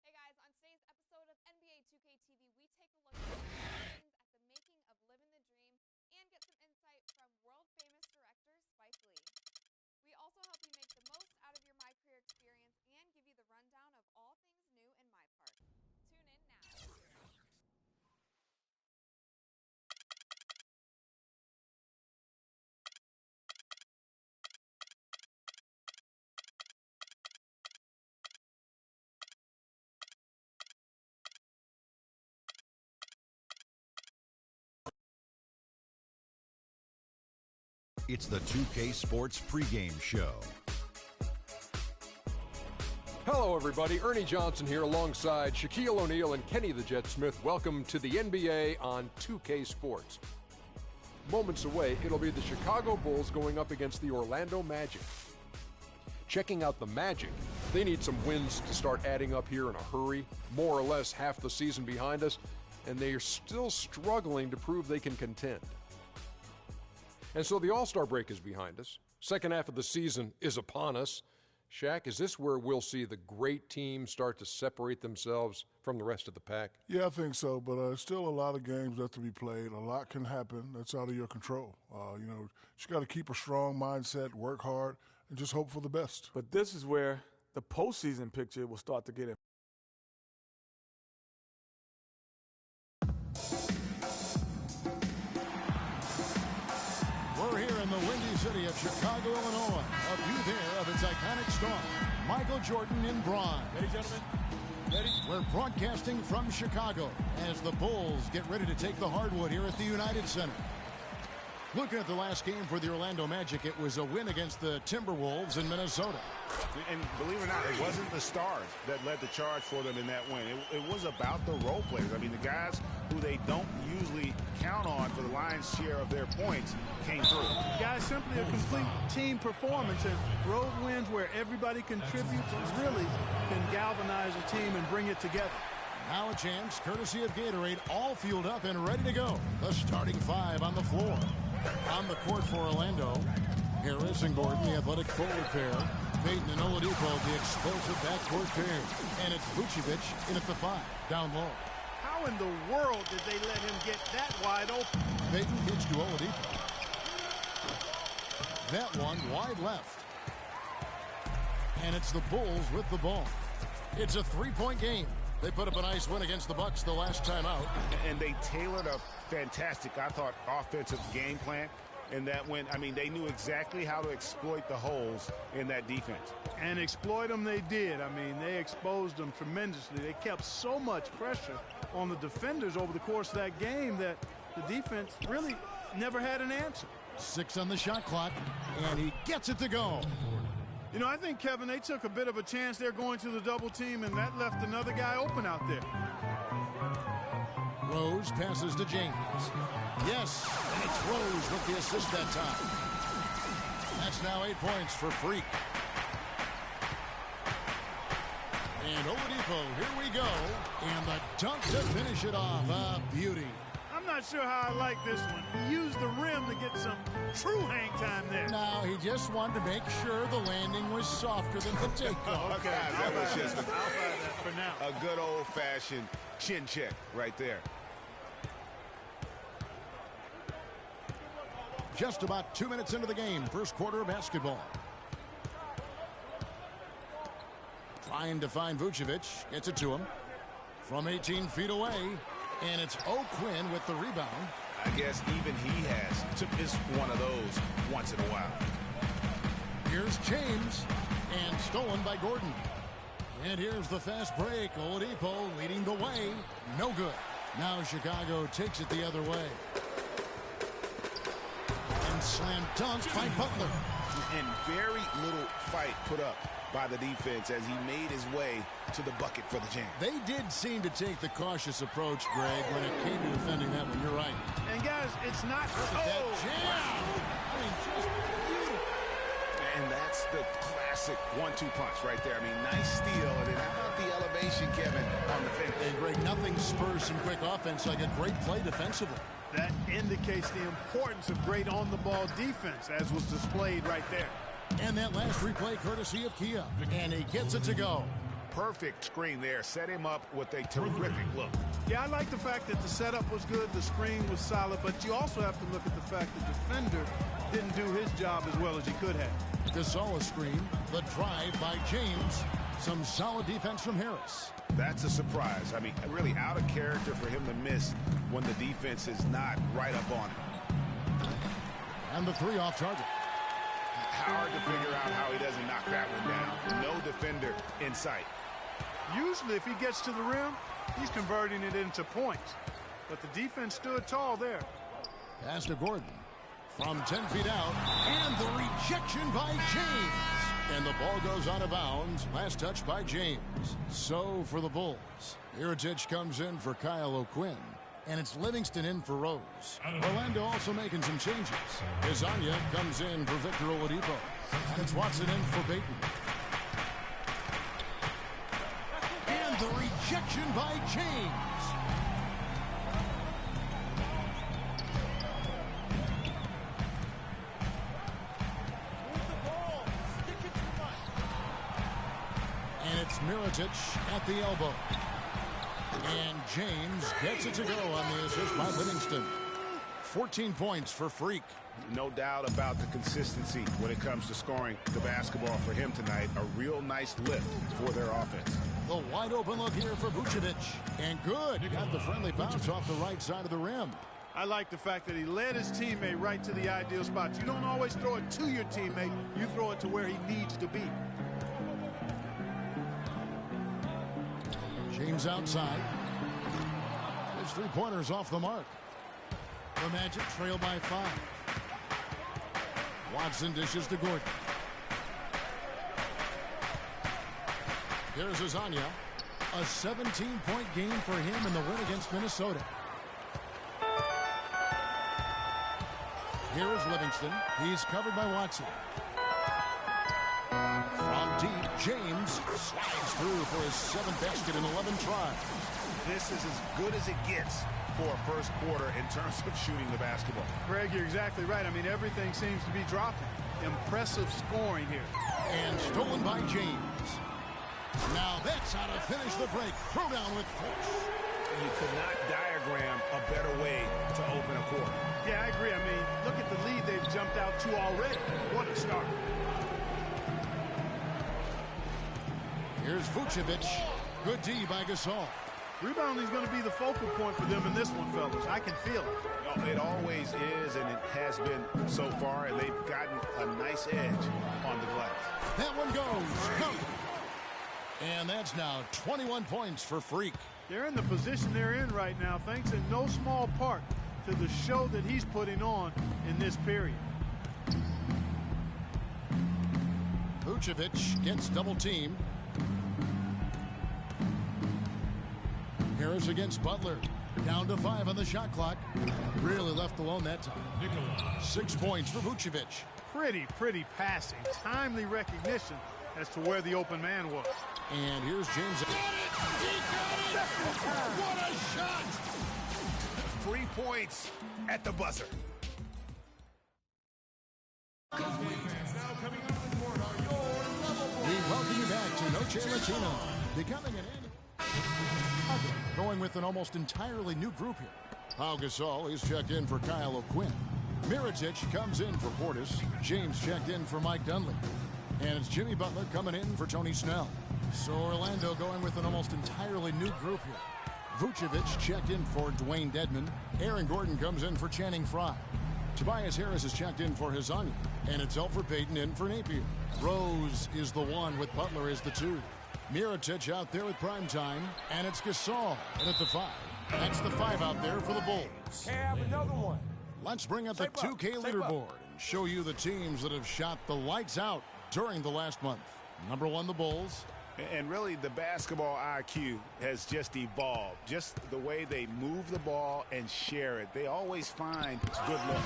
Hey guys, on today's episode of NBA 2K TV, we take a look behind the scenes at the making of Living the Dream and get some insight from world-famous director Spike Lee. We also help you make the most out of your My Career experience and give you the rundown of all things new in My Park. Tune in now. It's the 2K Sports pregame show. Hello, everybody. Ernie Johnson here alongside Shaquille O'Neal and Kenny the Jet Smith. Welcome to the NBA on 2K Sports. Moments away, it'll be the Chicago Bulls going up against the Orlando Magic. Checking out the Magic, they need some wins to start adding up here in a hurry. More or less half the season behind us. and they are still struggling to prove they can contend. And so the All-Star break is behind us. Second half of the season is upon us. Shaq, is this where we'll see the great teams start to separate themselves from the rest of the pack? Yeah, I think so, but still a lot of games have to be played. A lot can happen that's out of your control. You just got to keep a strong mindset, work hard, and just hope for the best. But this is where the postseason picture will start to get in. We're here in the windy city of Chicago, Illinois. A view there of its iconic star, Michael Jordan in bronze. Ready, gentlemen? Ready? We're broadcasting from Chicago as the Bulls get ready to take the hardwood here at the United Center. Looking at the last game for the Orlando Magic, it was a win against the Timberwolves in Minnesota. And believe it or not, it wasn't the stars that led the charge for them in that win. It was about the role players. I mean, the guys who they don't usually count on for the lion's share of their points came through. Guys, simply a complete team performance, and road wins where everybody contributes really can galvanize a team and bring it together. Now a chance, courtesy of Gatorade, all fueled up and ready to go. The starting five on the floor. On the court for Orlando, Harris and Gordon, the athletic forward pair. Payton and Oladipo, the explosive backcourt pair. And it's Vucevic in at the 5, down low. How in the world did they let him get that wide open? Payton pitch to Oladipo. That one wide left. And it's the Bulls with the ball. It's a 3-point game. They put up a nice win against the Bucks the last time out. And they tailored a fantastic, I thought, offensive game plan in that win. I mean, they knew exactly how to exploit the holes in that defense. And exploit them they did. I mean, they exposed them tremendously. They kept so much pressure on the defenders over the course of that game that the defense really never had an answer. 6 on the shot clock, and he gets it to go. You know, I think, Kevin, they took a bit of a chance there going to the double team, and that left another guy open out there. Rose passes to James. Yes, and it's Rose with the assist that time. That's now 8 points for Freak. And Oladipo, here we go. And the dunk to finish it off. A beauty. I'm not sure how I like this one. He used the rim to get some true hang time there. No, he just wanted to make sure the landing was softer than the takeoff. Okay, that was just I'll buy that for now. a good old-fashioned chin check right there. Just about 2 minutes into the game, first quarter of basketball. Trying to find Vucevic, gets it to him from 18 feet away, and it's O'Quinn with the rebound. I guess even he has to miss one of those once in a while. Here's James, and stolen by Gordon. And here's the fast break. Oladipo leading the way. No good. Now Chicago takes it the other way. And slam dunk by Butler. And very little fight put up by the defense as he made his way to the bucket for the jam. They did seem to take the cautious approach, Greg, when it came to defending that one. You're right. And guys, it's not. That jam! I mean, just beautiful. And that's the classic 1-2 punch right there. I mean, nice steal. And then how about the elevation, Kevin, on the finish? And Greg, nothing spurs some quick offense like a great play defensively. That indicates the importance of great on-the-ball defense, as was displayed right there. And that last replay courtesy of Kia. And he gets it to go. Perfect screen there. Set him up with a terrific look. Yeah, I like the fact that the setup was good, the screen was solid, but you also have to look at the fact the defender didn't do his job as well as he could have. Gasol screen, the drive by James. Some solid defense from Harris. That's a surprise. I mean, really out of character for him to miss when the defense is not right up on him. And the 3 off target. Hard to figure out how he doesn't knock that one down. No defender in sight. Usually if he gets to the rim, he's converting it into points. But the defense stood tall there. Pass to Gordon from 10 feet out. And the rejection by James. And the ball goes out of bounds. Last touch by James. So for the Bulls, Mirotic comes in for Kyle O'Quinn. And it's Livingston in for Rose. Orlando also making some changes. Kazanya comes in for Victor Oladipo. And it's Watson in for Payton. And the rejection by James. Mirotic at the elbow. And James gets it to go on the assist by Livingston. 14 points for Freak. No doubt about the consistency when it comes to scoring the basketball for him tonight. A real nice lift for their offense. The wide open look here for Vucevic. And good. Got the friendly bounce off the right side of the rim. I like the fact that he led his teammate right to the ideal spot. You don't always throw it to your teammate. You throw it to where he needs to be. James outside. His three-pointers off the mark. The Magic trail by 5. Watson dishes to Gordon. Here's Azania. A 17-point game for him in the win against Minnesota. Here is Livingston. He's covered by Watson. From deep, James slides through for his 7th basket in 11 tries. This is as good as it gets for a first quarter in terms of shooting the basketball. Greg, you're exactly right. I mean, everything seems to be dropping. Impressive scoring here. And stolen by James. Now that's how to finish the break. Throw down with force. You could not diagram a better way to open a quarter. Yeah, I agree. I mean, look at the lead they've jumped out to already. What a start. Here's Vucevic. Good D by Gasol. Rebounding is going to be the focal point for them in this one, fellas. I can feel it. It always is, and it has been so far, and they've gotten a nice edge on the glass. That one goes. Go. And that's now 21 points for Freak. They're in the position they're in right now, thanks in no small part to the show that he's putting on in this period. Vucevic gets double-teamed. Harris against Butler. Down to 5 on the shot clock. Really left alone that time. 6 points for Vucevic. Pretty passing. Timely recognition as to where the open man was. And here's James. He got it! What a shot! 3 points at the buzzer. We welcome you back to Noche Latino. Becoming an annual. Going with an almost entirely new group here. Pau Gasol is checked in for Kyle O'Quinn. Mirotic comes in for Portis. James checked in for Mike Dunley. And it's Jimmy Butler coming in for Tony Snell. So Orlando going with an almost entirely new group here. Vucevic checked in for Dwayne Dedman. Aaron Gordon comes in for Channing Frye. Tobias Harris is checked in for Hazania. And it's Elfrid Payton in for Napier. Rose is the 1 with Butler as the 2. Mirotic out there with prime time. And it's Gasol in at the 5. That's the 5 out there for the Bulls. Can't have another one. Let's bring up the 2K leaderboard and show you the teams that have shot the lights out during the last month. Number 1, the Bulls. And really, the basketball IQ has just evolved. Just the way they move the ball and share it. They always find good looks.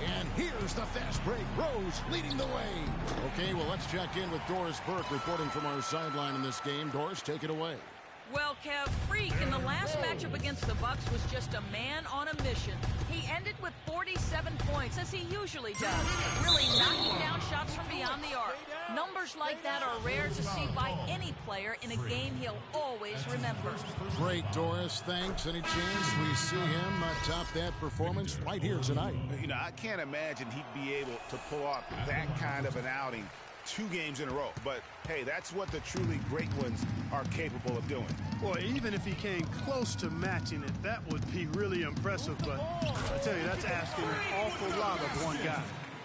And here's the fast break. Rose leading the way. Okay, well, let's check in with Doris Burke reporting from our sideline in this game. Doris, take it away. Well, Kev, Freak in the last matchup against the Bucks was just a man on a mission. He ended with 47 points, as he usually does, really knocking down shots from beyond the arc. Numbers like that are rare to see by any player in a game he'll always remember. Great, Doris. Thanks. Any chance we see him top that performance right here tonight? You know, I can't imagine he'd be able to pull off that kind of an outing 2 games in a row. But, hey, that's what the truly great ones are capable of doing. Boy, even if he came close to matching it, that would be really impressive. But I tell you, that's asking an awful lot of one guy.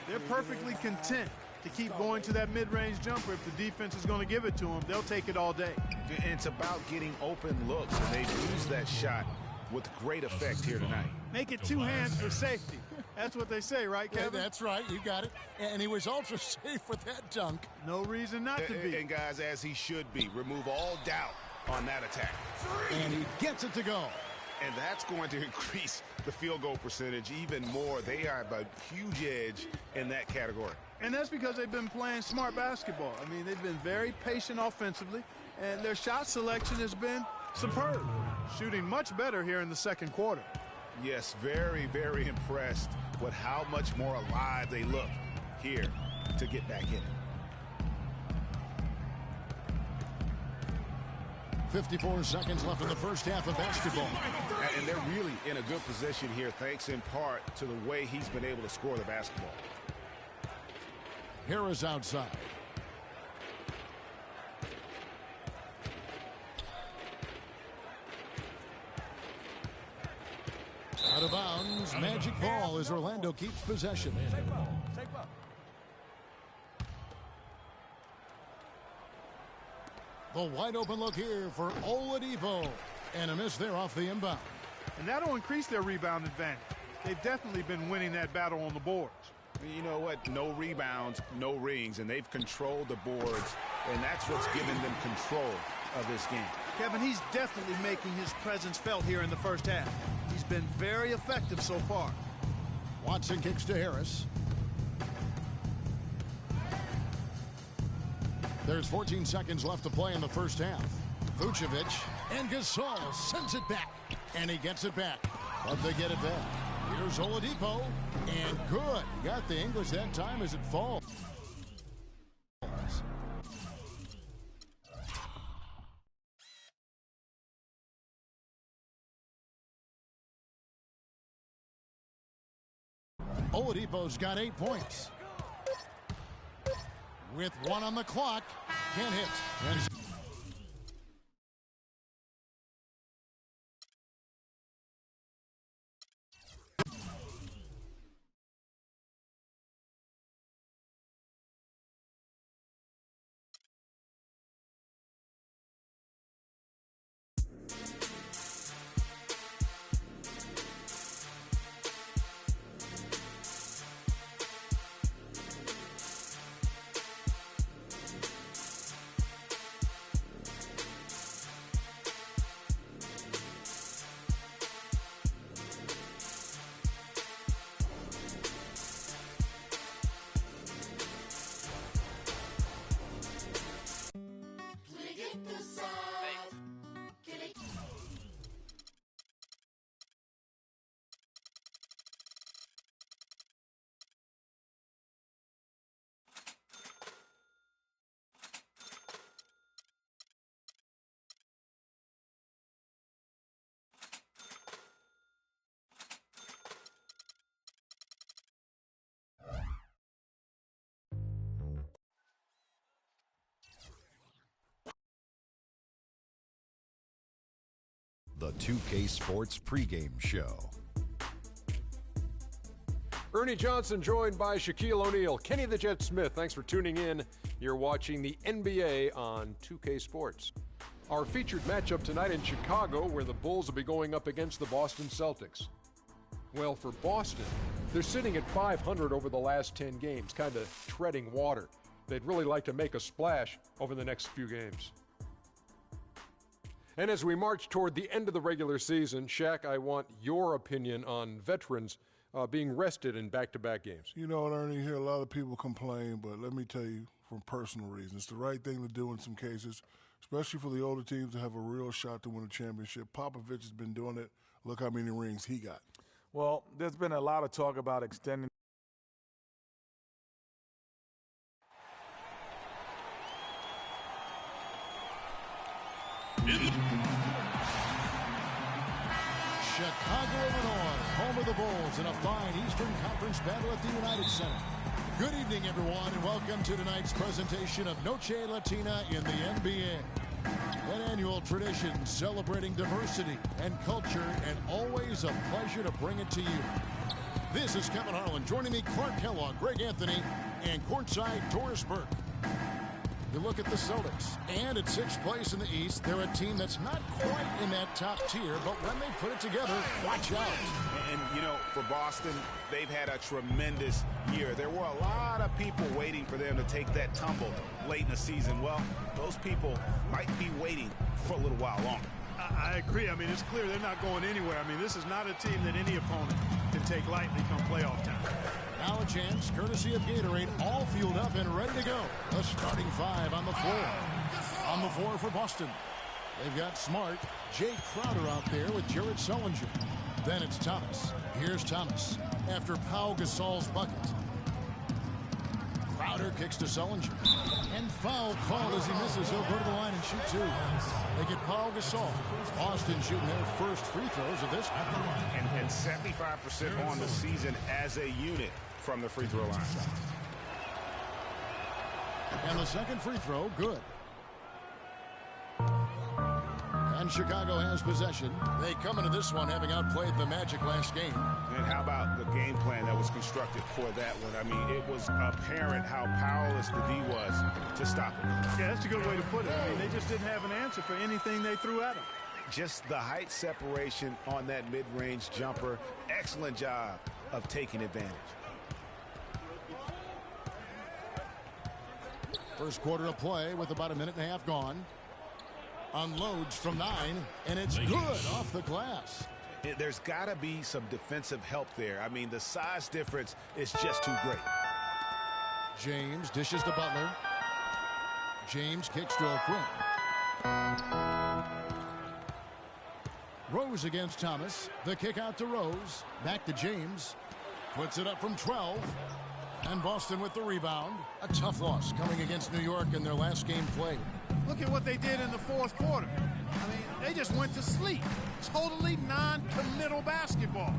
They're perfectly content to keep going to that mid-range jumper. If the defense is going to give it to them, they'll take it all day. And it's about getting open looks, and they've used that shot with great effect here tonight. Make it 2 hands for safety. That's what they say, right, Kevin? Yeah, that's right. You got it. And he was ultra safe with that dunk. No reason not to be. And, guys, as he should be, remove all doubt on that attack. And he gets it to go. And that's going to increase the field goal percentage even more. They have a huge edge in that category. And that's because they've been playing smart basketball. I mean, they've been very patient offensively, and their shot selection has been superb. Shooting much better here in the second quarter. Yes, very, very impressed with how much more alive they look here to get back in it. 54 seconds left in the first half of basketball. And they're really in a good position here, thanks in part to the way he's been able to score the basketball. Harris outside. Out of bounds, Magic ball as Orlando keeps possession. The wide open look here for Oladipo. And a miss there off the inbound. And that'll increase their rebound advantage. They've definitely been winning that battle on the boards. You know what? No rebounds, no rings, and they've controlled the boards, and that's what's given them control of this game. Kevin, he's definitely making his presence felt here in the first half. He's been very effective so far. Watson kicks to Harris. There's 14 seconds left to play in the first half. Vucevic and Gasol sends it back, and he gets it back. But they get it back. Here's Oladipo, and good. He got the English that time as it falls. Oladipo's got 8 points. With 1 on the clock, can't hit. And The 2K Sports pregame show. Ernie Johnson joined by Shaquille O'Neal. Kenny the Jet Smith, thanks for tuning in. You're watching the NBA on 2K Sports. Our featured matchup tonight in Chicago, where the Bulls will be going up against the Boston Celtics. Well, for Boston, they're sitting at 500 over the last 10 games, kind of treading water. They'd really like to make a splash over the next few games. And as we march toward the end of the regular season, Shaq, I want your opinion on veterans being rested in back-to-back games. You know what, Ernie, you hear a lot of people complain, but let me tell you from personal reasons, it's the right thing to do in some cases, especially for the older teams to have a real shot to win a championship. Popovich has been doing it. Look how many rings he got. Well, there's been a lot of talk about extending. Chicago, Illinois, home of the Bulls in a fine Eastern Conference battle at the United Center. Good evening, everyone, and welcome to tonight's presentation of Noche Latina in the NBA. An annual tradition celebrating diversity and culture, and always a pleasure to bring it to you. This is Kevin Harlan. Joining me, Clark Kellogg, Greg Anthony, and courtside, Doris Burke. You look at the Celtics, and at 6th place in the East, they're a team that's not quite in that top tier, but when they put it together, watch out. And, you know, for Boston, they've had a tremendous year. There were a lot of people waiting for them to take that tumble late in the season. Well, those people might be waiting for a little while longer. I agree. I mean, it's clear they're not going anywhere. I mean, this is not a team that any opponent can take lightly come playoff time. Now a chance, courtesy of Gatorade, all fueled up and ready to go. The starting 5 on the floor. On the floor for Boston. They've got Smart, Jay Crowder out there with Jared Sullinger. Then it's Thomas. Here's Thomas after Pau Gasol's bucket. Crowder kicks to Sullinger. And foul called as he misses. He'll go to the line and shoot two. They get Paul Gasol. Boston shooting their first free throws of this. And 75% on the season as a unit from the free throw line. And the second free throw, good. And Chicago has possession. They come into this one having outplayed the Magic last game. And how about the game plan that was constructed for that one? I mean, it was apparent how powerless the D was to stop it. Yeah, that's a good way to put it. I mean, they just didn't have an answer for anything they threw at them. Just the height separation on that mid-range jumper. Excellent job of taking advantage. First quarter of play with about a minute and a half gone. Unloads from 9, and it's good off the glass. There's got to be some defensive help there. I mean, the size difference is just too great. James dishes to Butler. James kicks to O'Quinn. Rose against Thomas. The kick out to Rose. Back to James. Puts it up from 12. And Boston with the rebound. A tough loss coming against New York in their last game played. Look at what they did in the fourth quarter. I mean, they just went to sleep. Totally non-committal basketball.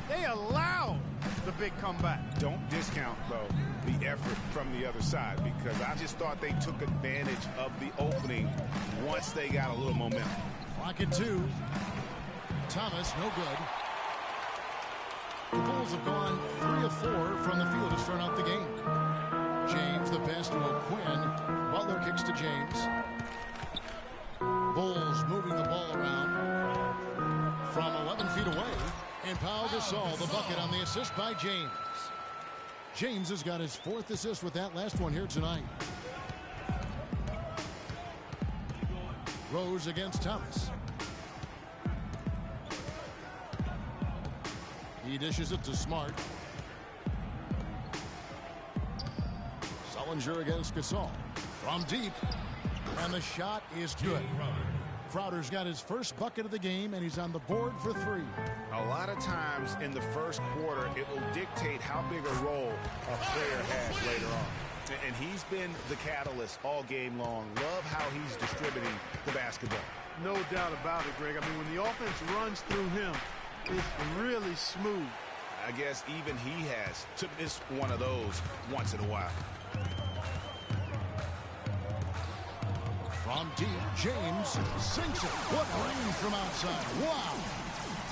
They allowed the big comeback. Don't discount, though, the effort from the other side, because I just thought they took advantage of the opening once they got a little momentum. Clock at 2. Thomas, no good. The Bulls have gone 3 of 4 from the field to start out the game. James, the pass to O'Quinn. Butler kicks to James. Bulls moving the ball around from 11 feet away. And Pau Gasol, the bucket on the assist by James. James has got his 4th assist with that last one here tonight. Rose against Thomas. He dishes it to Smart. Sullinger against Gasol. From deep. And the shot is good. Crowder's got his first bucket of the game, and he's on the board for 3. A lot of times in the first quarter, it will dictate how big a role a player has later on. And he's been the catalyst all game long. Love how he's distributing the basketball. No doubt about it, Greg. I mean, when the offense runs through him, it's really smooth. I guess even he has to miss one of those once in a while. From deep, James sinks it. What range from outside. Wow.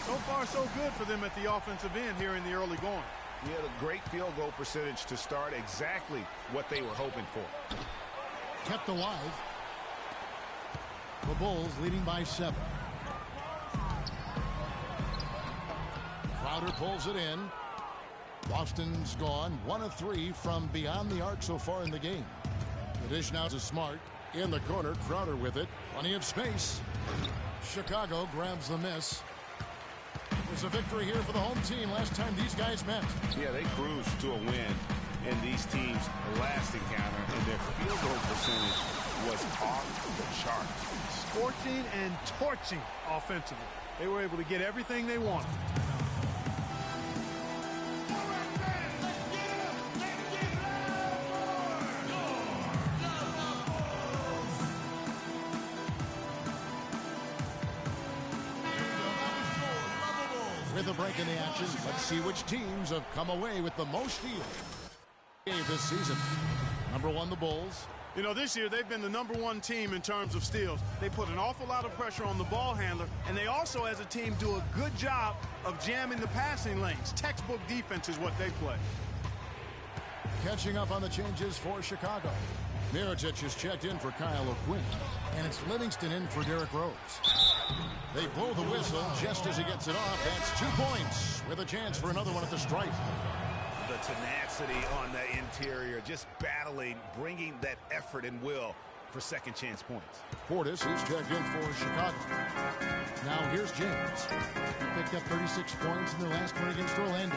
So far, so good for them at the offensive end here in the early going. He had a great field goal percentage to start, exactly what they were hoping for. Kept alive. The Bulls leading by 7. Crowder pulls it in. Boston's gone 1 of 3 from beyond the arc so far in the game. The dish now to Smart. In the corner, Crowder with it. Plenty of space. Chicago grabs the miss. There's a victory here for the home team last time these guys met. Yeah, they cruised to a win in these teams' last encounter, and their field goal percentage was off the chart. Scorching and torching offensively. They were able to get everything they wanted. With a break in the action, let's see which teams have come away with the most steals this season. Number 1, the Bulls. You know, this year they've been the number 1 team in terms of steals. They put an awful lot of pressure on the ball handler, and they also, as a team, do a good job of jamming the passing lanes. Textbook defense is what they play. Catching up on the changes for Chicago. Mirotic is checked in for Kyle O'Quinn, and it's Livingston in for Derrick Rose. They blow the whistle just as he gets it off. That's 2 points with a chance for another one at the stripe. The tenacity on the interior, just battling, bringing that effort and will for second chance points. Portis is checked in for Chicago. Now here's James. He picked up 36 points in their last one against Orlando.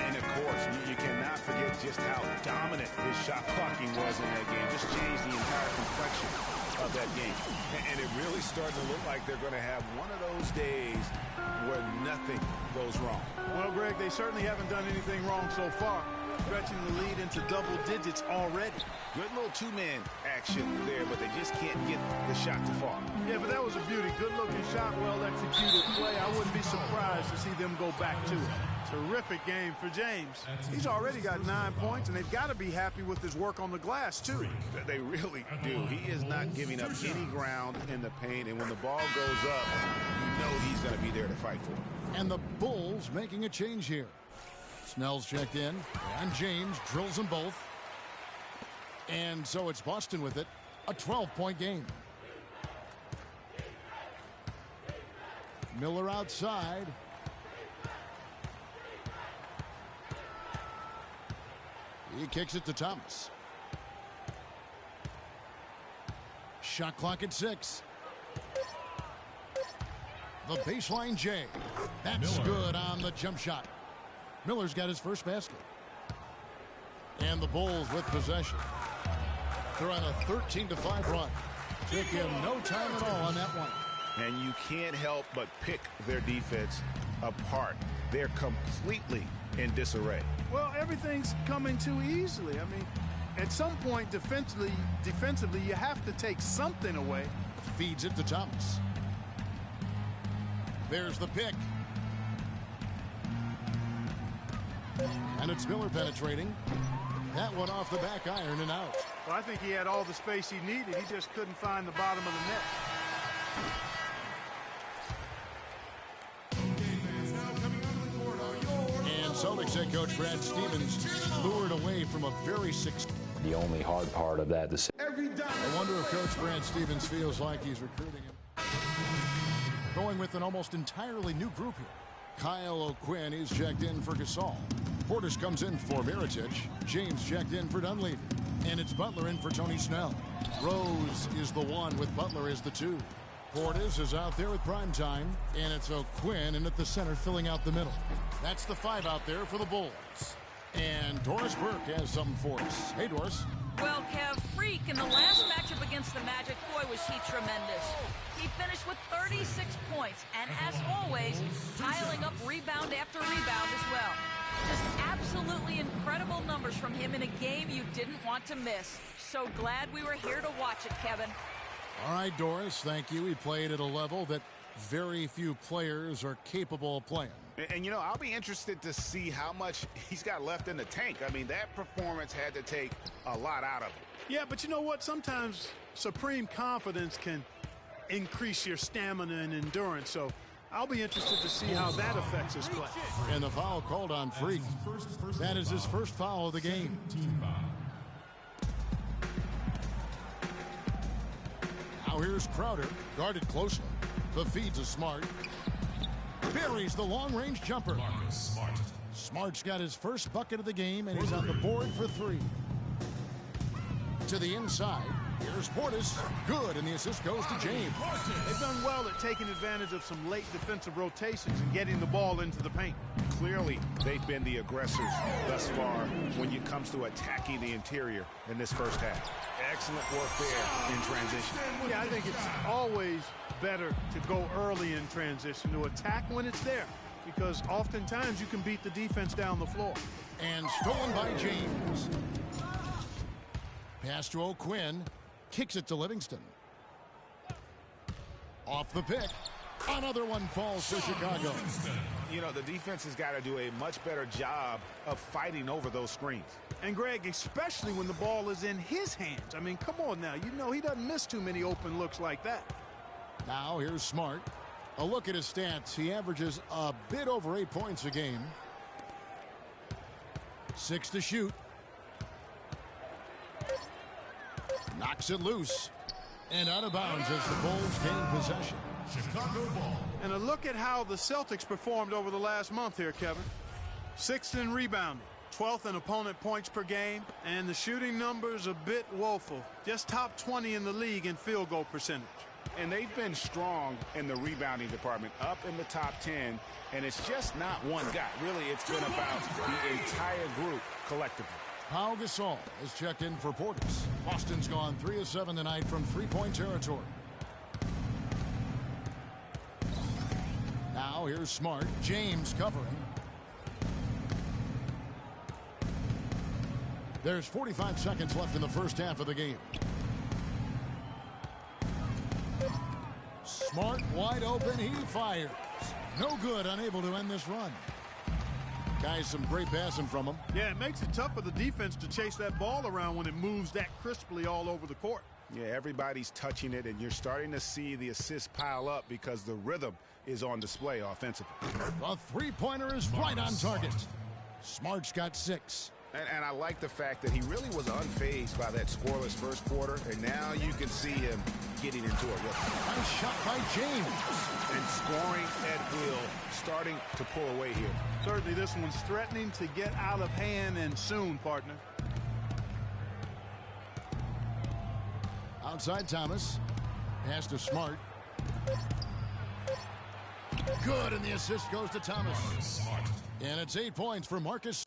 And of course, you cannot forget just how dominant his shot blocking was in that game. Just changed the entire complexion of that game. And it really started to look like they're going to have one of those days where nothing goes wrong. Well, Greg, they certainly haven't done anything wrong so far. stretching the lead into double digits already. Good little two-man action there, but they just can't get the shot to fall. Yeah, but that was a beauty. Good-looking shot, well-executed play. I wouldn't be surprised to see them go back to it. Terrific game for James. He's already got 9 points, and they've got to be happy with his work on the glass, too. They really do. He is not giving up any ground in the paint, and when the ball goes up, you know he's going to be there to fight for it. And the Bulls making a change here. Snell's checked in, and James drills them both. And so it's Boston with it, a 12-point game. Miller outside. He kicks it to Thomas. Shot clock at 6. The baseline J. That's good on the jump shot. Miller's got his first basket. And the Bulls with possession. They're on a 13-5 run. Taking no time at all on that one. And you can't help but pick their defense apart. They're completely in disarray. Well, everything's coming too easily. I mean, at some point defensively, you have to take something away. Feeds it to Thomas. There's the pick. And it's Miller penetrating. That one off the back iron and out. Well, I think he had all the space he needed. He just couldn't find the bottom of the net. And Celtics head coach Brad Stevens lured away from a very The only hard part of that decision. I wonder if Coach Brad Stevens feels like he's recruiting him. Going with an almost entirely new group here. Kyle O'Quinn is checked in for Gasol. Portis comes in for Mirotic. James checked in for Dunleavy. And it's Butler in for Tony Snell. Rose is the 1 with Butler as the 2. Portis is out there with prime time. And it's O'Quinn in at the center filling out the middle. That's the 5 out there for the Bulls. And Doris Burke has something for us. Hey, Doris. Well, Kev, Freak in the last matchup against the Magic, boy, was he tremendous. He finished with 36 points, and as always, piling up rebound after rebound as well. Just absolutely incredible numbers from him in a game you didn't want to miss. So glad we were here to watch it, Kevin. All right, Doris, thank you. He played at a level that very few players are capable of playing. And, you know, I'll be interested to see how much he's got left in the tank. I mean, that performance had to take a lot out of him. Yeah, but you know what? Sometimes supreme confidence can increase your stamina and endurance. So I'll be interested to see how that affects his play. And the foul called on Freak. That is his first foul of the game. Now here's Crowder, guarded closely. The feed's a Smart. Buries the long-range jumper. Smart's got his first bucket of the game, and he's on the board for 3. To the inside. Here's Portis. Good, and the assist goes to James. They've done well at taking advantage of some late defensive rotations and getting the ball into the paint. Clearly, they've been the aggressors thus far when it comes to attacking the interior in this first half. Excellent work there in transition. Yeah, I think it's always better to go early in transition, to attack when it's there, because oftentimes you can beat the defense down the floor. And stolen by James. Pass to O'Quinn. Kicks it to Livingston. Off the pick. Another one falls for Chicago. You know, the defense has got to do a much better job of fighting over those screens. And, Greg, especially when the ball is in his hands. I mean, come on now. You know he doesn't miss too many open looks like that. Now here's Smart. A look at his stats. He averages a bit over 8 points a game. 6 to shoot. Knocks it loose. And out of bounds as the Bulls gain possession. Chicago ball. And a look at how the Celtics performed over the last month here, Kevin. 6th in rebounding, 12th in opponent points per game, and the shooting numbers a bit woeful. Just top 20 in the league in field goal percentage. And they've been strong in the rebounding department, up in the top 10, and it's just not one guy. Really, it's been about the entire group collectively. Pau Gasol is checked in for Portis. Boston's gone 3 of 7 tonight from three-point territory. Now here's Smart. James covering. There's 45 seconds left in the first half of the game. Smart wide open. He fires. No good. Unable to end this run. Guys, some great passing from him. Yeah, it makes it tough for the defense to chase that ball around when it moves that crisply all over the court. Yeah, everybody's touching it, and you're starting to see the assists pile up because the rhythm is on display offensively. The three-pointer is right on target. Smart's got 6. And I like the fact that he really was unfazed by that scoreless first quarter, and now you can see him getting into a rhythm. Nice shot by James. And scoring at will, starting to pull away here. Certainly this one's threatening to get out of hand, and soon, partner. Outside Thomas. Pass to Smart. Good, and the assist goes to Thomas. And it's 8 points for Marcus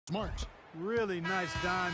Smart. Really nice dime.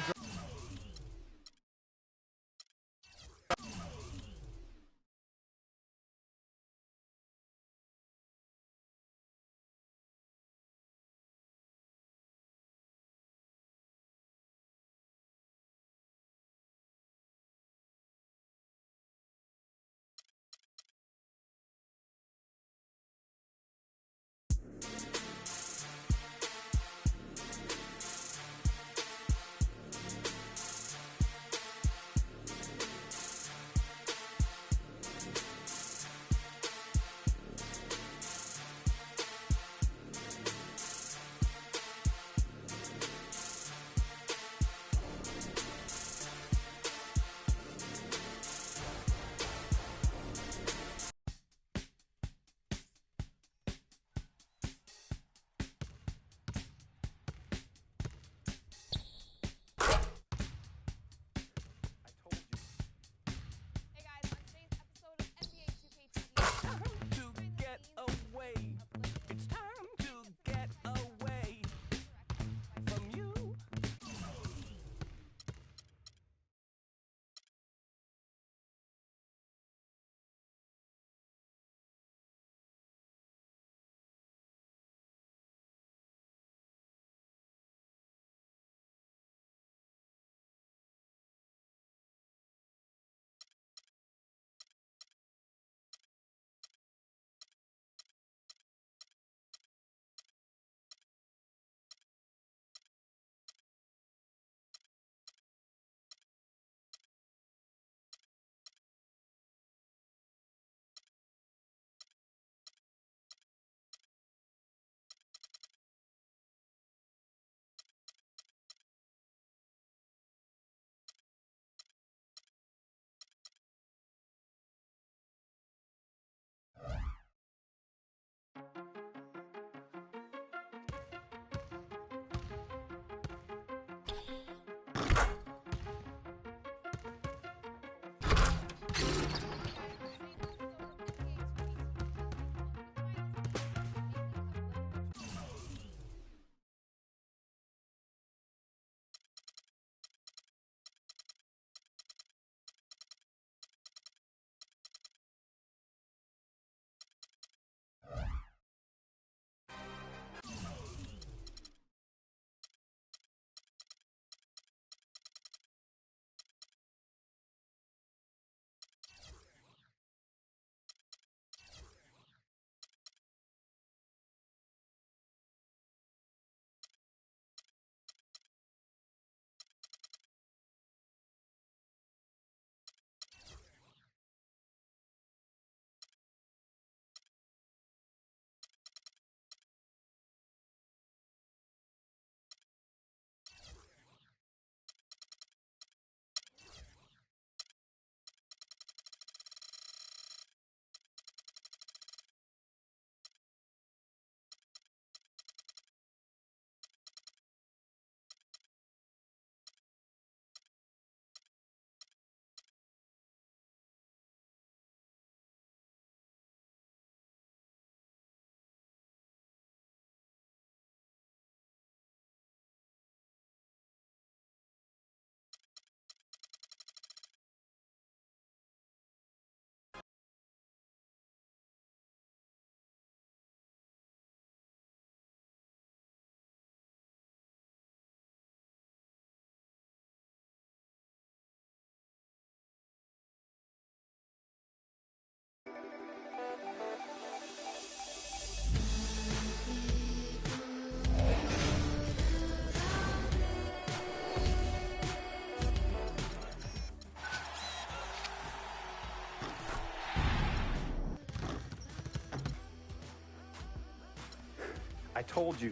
I told you.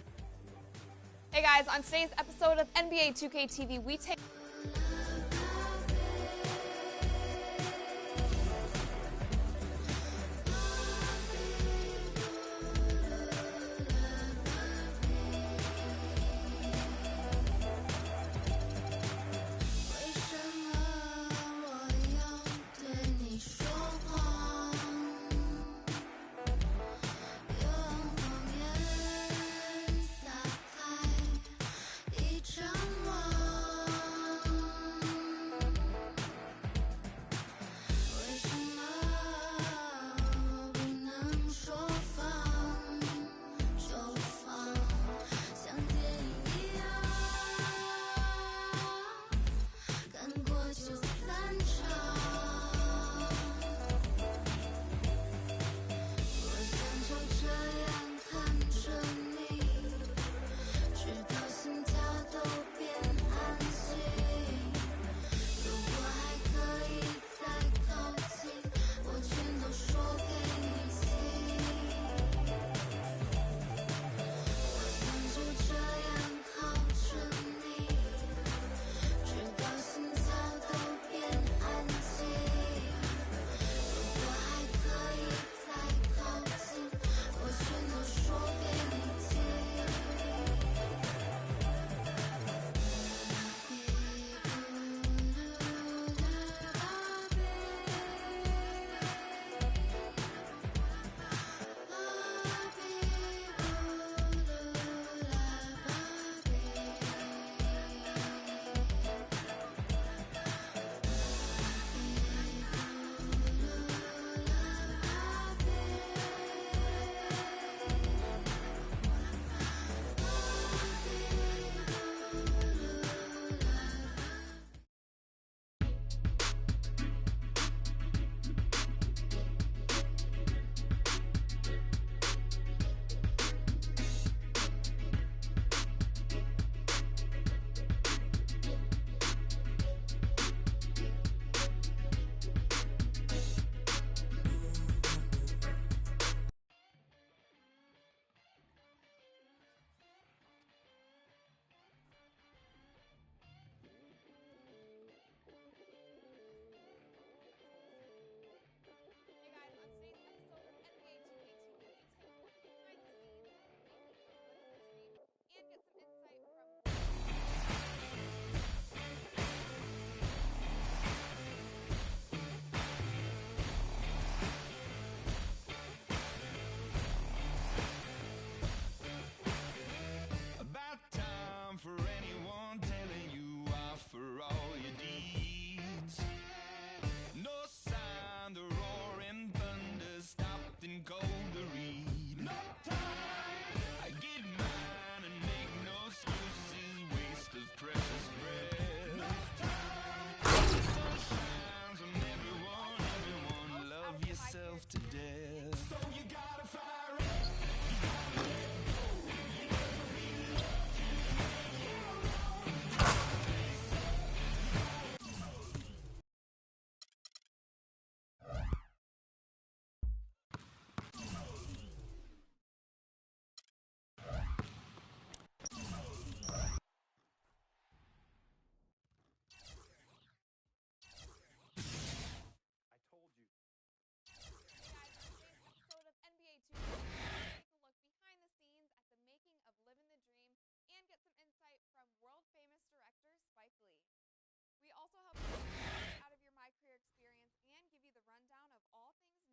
Hey guys, on today's episode of NBA 2K TV, we take We also help you get out of your My Career experience and give you the rundown of all things